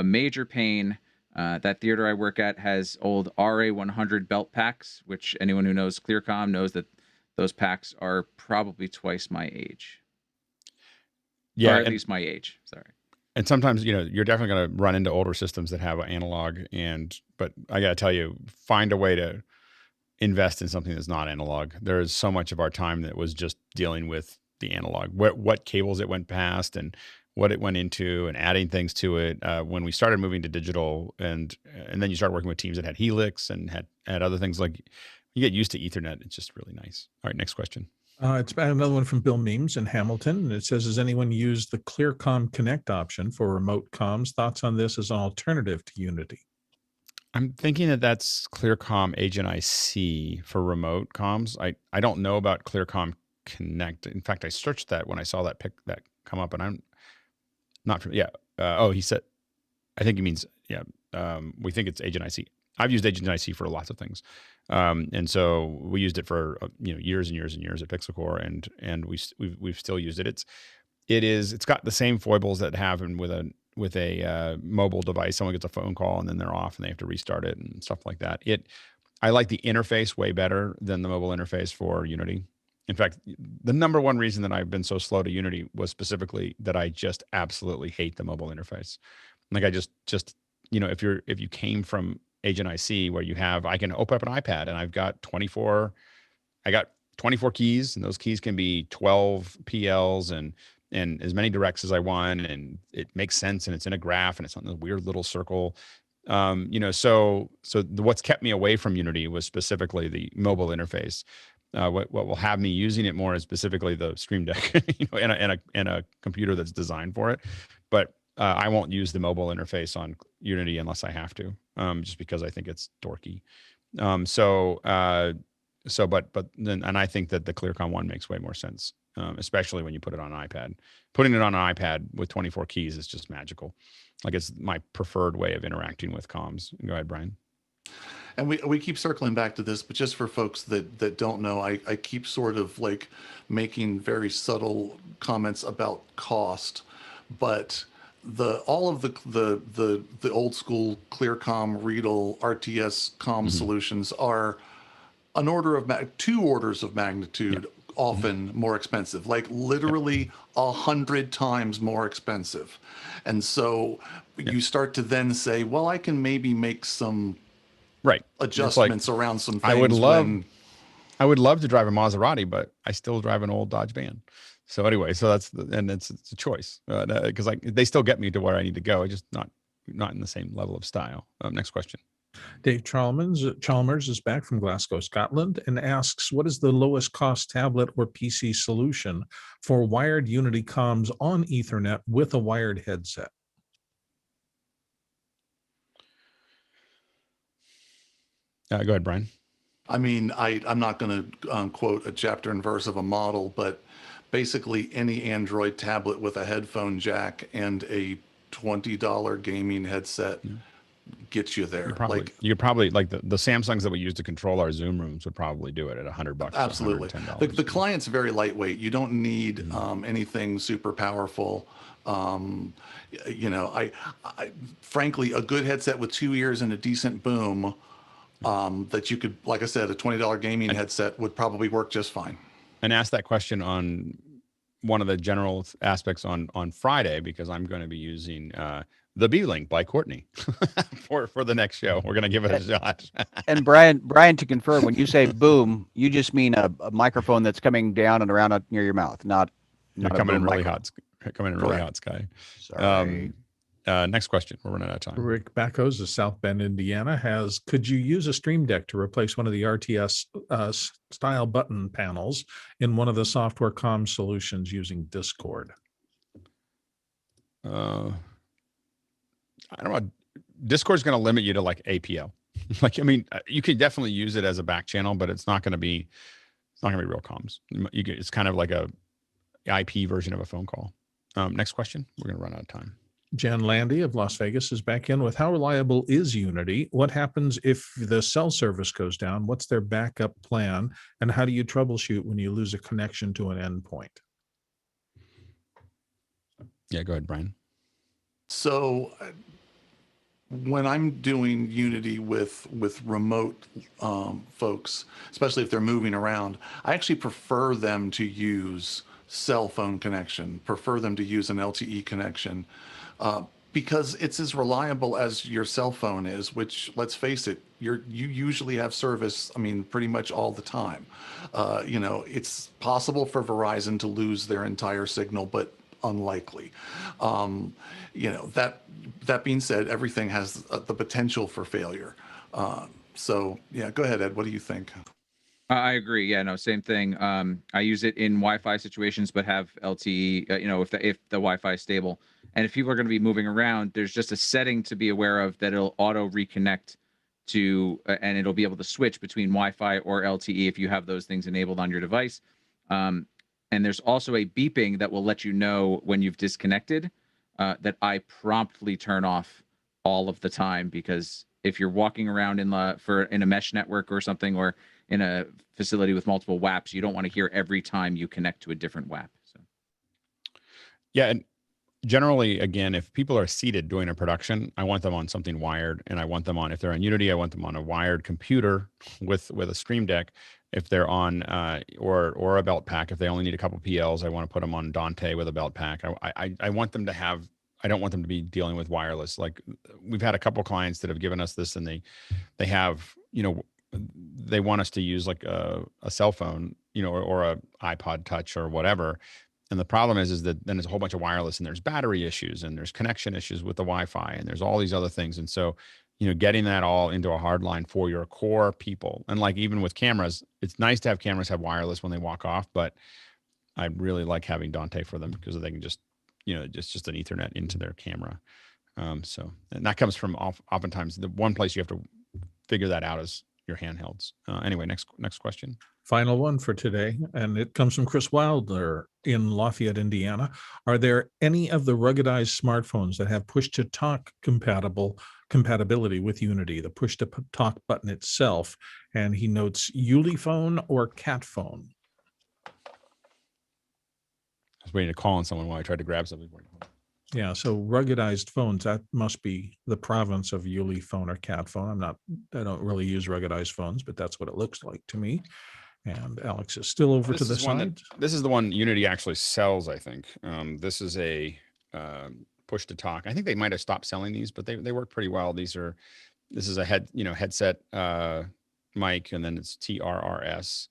major pain. That theater I work at has old RA100 belt packs, which anyone who knows ClearComm knows that those packs are probably twice my age. Yeah, or at least my age. Sorry. And sometimes, you're definitely going to run into older systems that have analog, but I got to tell you, find a way to invest in something that's not analog. There is so much of our time that was just dealing with the analog, what cables it went past and what it went into and adding things to it. When we started moving to digital and then you start working with teams that had Helix and had other things, like you get used to Ethernet. It's just really nice. All right, next question. It's another one from Bill Memes in Hamilton. And it says, has anyone used the ClearComm Connect option for remote comms? Thoughts on this as an alternative to Unity? I'm thinking that's ClearComm Agent IC for remote comms. I don't know about ClearComm Connect. In fact, I searched that when I saw that come up, and I'm not from, he said, I think he means, we think it's Agent IC. I've used Agent IC for lots of things. And so we used it for years and years and years at Pixelcore, and we've still used it. It's got the same foibles that happen with a mobile device. Someone gets a phone call and then they're off and they have to restart it and stuff like that. I like the interface way better than the mobile interface for Unity. In fact, the number one reason that I've been so slow to Unity was specifically that I just absolutely hate the mobile interface. Like I just if you came from Agent IC where I can open up an iPad and I've got 24 keys, and those keys can be 12 PLs and as many directs as I want, and it makes sense, and it's in a graph, and it's on the weird little circle. So what's kept me away from Unity was specifically the mobile interface. What will have me using it more is specifically the Streamdeck, and a computer that's designed for it. But I won't use the mobile interface on Unity unless I have to, just because I think it's dorky. But I think that the ClearComm one makes way more sense, especially when you put it on an iPad. Putting it on an iPad with 24 keys is just magical. Like, it's my preferred way of interacting with comms. Go ahead, Brian. And we keep circling back to this, but just for folks that don't know, I keep sort of like making very subtle comments about cost, but all of the old school ClearComm, Riedel, RTS comm solutions are two orders of magnitude often more expensive, like literally 100 times more expensive. And so you start to then say, well, I can maybe make some adjustments around some things. I would love to drive a Maserati, but I still drive an old Dodge van. So anyway, it's a choice, because they still get me to where I need to go. I just not in the same level of style. Next question. Dave Chalmers is back from Glasgow, Scotland, and asks, what is the lowest cost tablet or PC solution for wired Unity comms on Ethernet with a wired headset? Go ahead, Brian. I mean, I'm not going to quote a chapter and verse of a model, but basically any Android tablet with a headphone jack and a $20 gaming headset gets you there. You probably like the Samsungs that we use to control our Zoom rooms would probably do it at $100. Absolutely. The client's very lightweight. You don't need anything super powerful. You know, I frankly, a good headset with 2 ears and a decent boom that you could, like I said, a $20 gaming headset would probably work just fine. And ask that question on one of the general aspects on Friday, because I'm going to be using the B-Link by Courtney for the next show. We're going to give it a shot. And Brian, to confirm, when you say boom, you just mean a microphone that's coming down and around near your mouth, not coming in really hot. Coming in really hot, Sky. Sorry. Next question. We're running out of time. Rick Backos of South Bend, Indiana has, could you use a Streamdeck to replace one of the RTS style button panels in one of the software comm solutions using Discord? I don't know. Discord's going to limit you to like APL. Like, I mean, you could definitely use it as a back channel, but it's not going to be real comms. It's kind of like a IP version of a phone call. Next question. We're going to run out of time. Jan Landy of Las Vegas is back in with, how reliable is Unity? What happens if the cell service goes down? What's their backup plan? And how do you troubleshoot when you lose a connection to an endpoint? Yeah, go ahead, Brian. So when I'm doing Unity with remote folks, especially if they're moving around, I actually prefer them to use cell phone connection, prefer them to use an LTE connection, because it's as reliable as your cell phone is, which, let's face it, you usually have service, I mean, pretty much all the time. You know, it's possible for Verizon to lose their entire signal, but unlikely. You know, that being said, everything has the potential for failure. So yeah, go ahead, Ed. What do you think? I agree. Yeah, no, same thing. I use it in Wi-Fi situations, but have LTE. You know, if the Wi-Fi is stable, and if people are going to be moving around, there's just a setting to be aware of that it'll auto reconnect to, and it'll be able to switch between Wi-Fi or LTE if you have those things enabled on your device. And there's also a beeping that will let you know when you've disconnected, that I promptly turn off all of the time, because if you're walking around in a mesh network or something, or in a facility with multiple WAPs, you don't want to hear every time you connect to a different WAP. So, yeah, and generally, again, if people are seated doing a production, I want them on something wired, and I want them on, if they're on Unity, I want them on a wired computer with a Streamdeck. If they're on or a belt pack, if they only need a couple PLs, I want to put them on Dante with a belt pack. I want them to have, I don't want them to be dealing with wireless. Like, we've had a couple clients that have given us this, and they have, you know, they want us to use like a cell phone, you know, or a iPod Touch or whatever. And the problem is that then there's a whole bunch of wireless, and there's battery issues, and there's connection issues with the Wi-Fi, and there's all these other things. And so, you know, getting that all into a hard line for your core people. And like, even with cameras, it's nice to have cameras have wireless when they walk off, but I really like having Dante for them, because they can just, you know, just an Ethernet into their camera. So, and that comes from oftentimes the one place you have to figure that out is your handhelds. Anyway, next question. Final one for today, and it comes from Chris Wilder in Lafayette, Indiana. Are there any of the ruggedized smartphones that have push-to-talk compatibility with Unity, the push-to-talk button itself? And he notes Ulifone or Cat phone. I was waiting to call on someone while I tried to grab something. Yeah, so ruggedized phones, that must be the province of Ulifone or Cat phone. I don't really use ruggedized phones, but that's what it looks like to me. And Alex is still over to the side. This is the one Unity actually sells, I think. This is a push to talk. I think they might have stopped selling these, but they work pretty well. This is a headset mic, and then it's TRRS,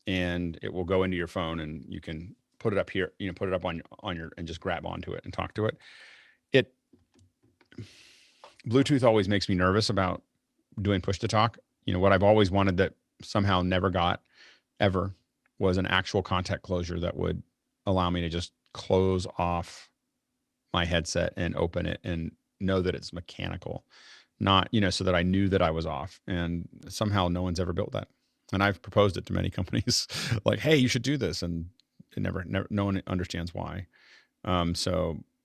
and it will go into your phone, and you can put it up here, you know, put it up on your, and just grab onto it and talk to it. Bluetooth always makes me nervous about doing push to talk. You know, what I've always wanted that somehow never got ever was an actual contact closure that would allow me to just close off my headset and open it and know that it's mechanical, not, so that I knew that I was off. And somehow no one's ever built that. And I've proposed it to many companies like, hey, you should do this. And it never no one understands why.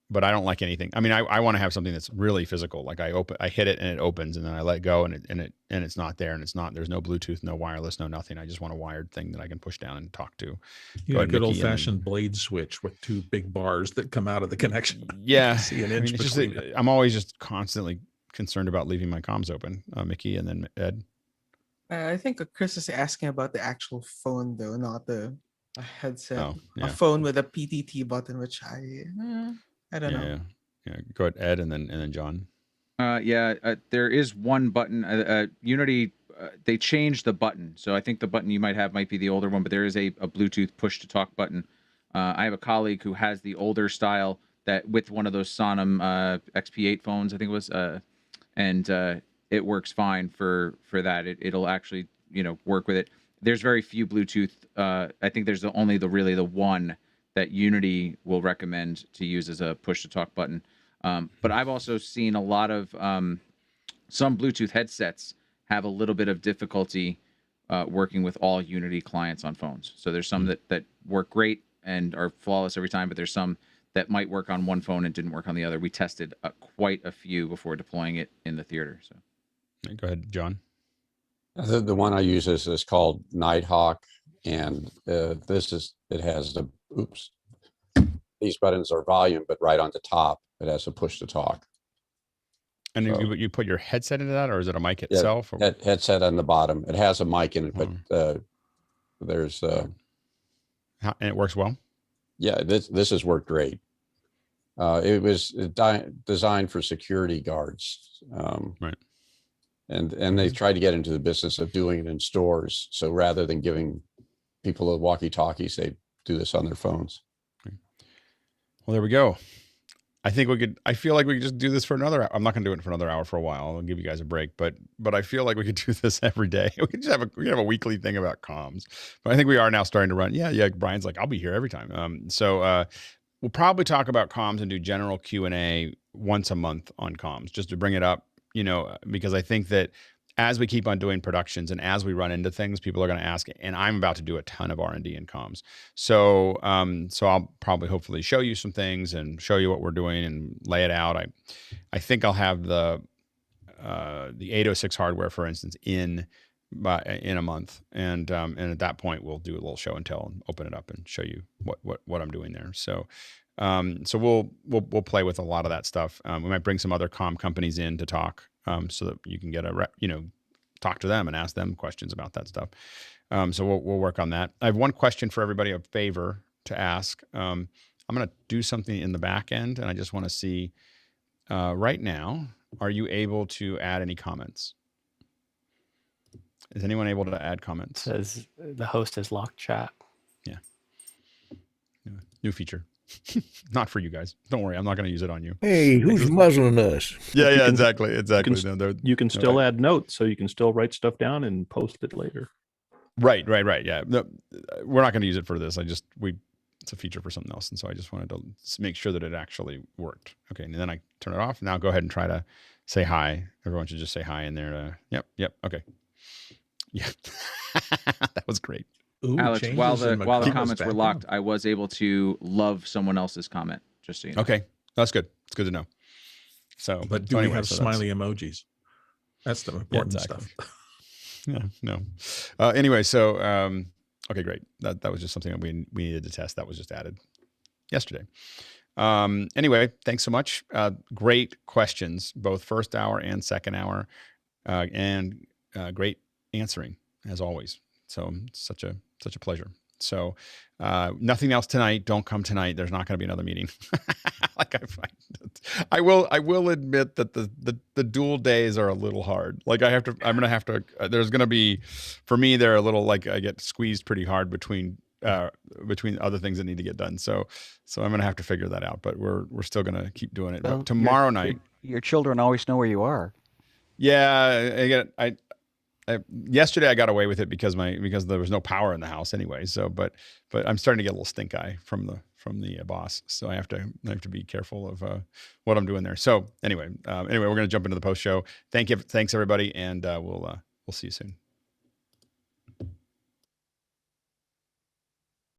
But I don't like anything. I mean, I want to have something that's really physical. Like I hit it and it opens, and then I let go and it's not there, and there's no Bluetooth, no wireless, no nothing. I just want a wired thing that I can push down and talk to. Yeah, a good old fashioned blade switch with 2 big bars that come out of the connection. Yeah. See an inch between it. I'm always just constantly concerned about leaving my comms open. Mickey and then Ed. I think Chris is asking about the actual phone though, not a headset. Oh, yeah. A phone with a PTT button, which I don't know. Yeah. Go ahead, Ed, and then John. There is one button. Unity, they changed the button, so I think the button you might have might be the older one, but there is a Bluetooth push to talk button. I have a colleague who has the older style that with one of those Sonum XP8 phones, I think it was, and it works fine for that. It'll actually work with it. There's very few Bluetooth. I think there's only the one that Unity will recommend to use as a push-to-talk button. But I've also seen a lot of some Bluetooth headsets have a little bit of difficulty working with all Unity clients on phones. So there's some that work great and are flawless every time, but there's some that might work on one phone and didn't work on the other. We tested quite a few before deploying it in the theater. So, go ahead, John. The one I use is called Nighthawk, and it has the these buttons are volume, but right on the top it has a push to talk. And so, you put your headset into that, or is it a mic itself? Yeah, headset on the bottom. It has a mic in it, but there's and it works well. Yeah, this has worked great. It was designed for security guards, right? And they tried to get into the business of doing it in stores. So rather than giving people the walkie-talkies, they do this on their phones. Well, there we go. I feel like we could just do this for another. I'm not going to do it for another hour for a while. I'll give you guys a break, but I feel like we could do this every day. We could just have a weekly thing about comms. But I think we are now starting to run. Yeah. Brian's like, I'll be here every time. So we'll probably talk about comms and do general Q&A once a month on comms, just to bring it up, because I think that as we keep on doing productions and as we run into things, people are going to ask, and I'm about to do a ton of R&D in comms. So I'll probably hopefully show you some things and show you what we're doing and lay it out. I think I'll have the 806 hardware, for instance, in a month. And at that point we'll do a little show and tell and open it up and show you what I'm doing there. So we'll play with a lot of that stuff. We might bring some other comm companies in to talk, so that you can get talk to them and ask them questions about that stuff. So we'll work on that. I have one question for everybody, a favor to ask. I'm going to do something in the back end, and I just want to see right now, are you able to add any comments? Is anyone able to add comments? It says the host has locked chat. Yeah. New feature. Not for you guys. Don't worry. I'm not going to use it on you. Hey, who's muzzling us? Yeah, exactly. You can still add notes, so you can still write stuff down and post it later. Right. Yeah. No, we're not going to use it for this. It's a feature for something else. And so I just wanted to make sure that it actually worked. Okay. And then I turn it off. Now go ahead and try to say hi. Everyone should just say hi in there. Yep. Okay. Yeah. That was great. Ooh, Alex, while the comments were locked, I was able to love someone else's comment. Just so you know. Okay, that's good. It's good to know. So, but do we have smiley emojis? That's the important stuff. Yeah, no. Anyway, so okay, great. That was just something that we needed to test. That was just added yesterday. Anyway, thanks so much. Great questions, both first hour and second hour, and great answering as always. So such a pleasure. So nothing else tonight. Don't come tonight. There's not going to be another meeting. I will admit that the dual days are a little hard. Like I'm going to have to, there's going to be, for me, they're a little like I get squeezed pretty hard between other things that need to get done. So I'm going to have to figure that out, but we're still going to keep doing it. Well, but tomorrow night, your children always know where you are. Yeah. yesterday I got away with it because there was no power in the house anyway. So, but I'm starting to get a little stink eye from the boss. So I have to be careful of what I'm doing there. So anyway, we're going to jump into the post show. Thanks everybody. And we'll see you soon.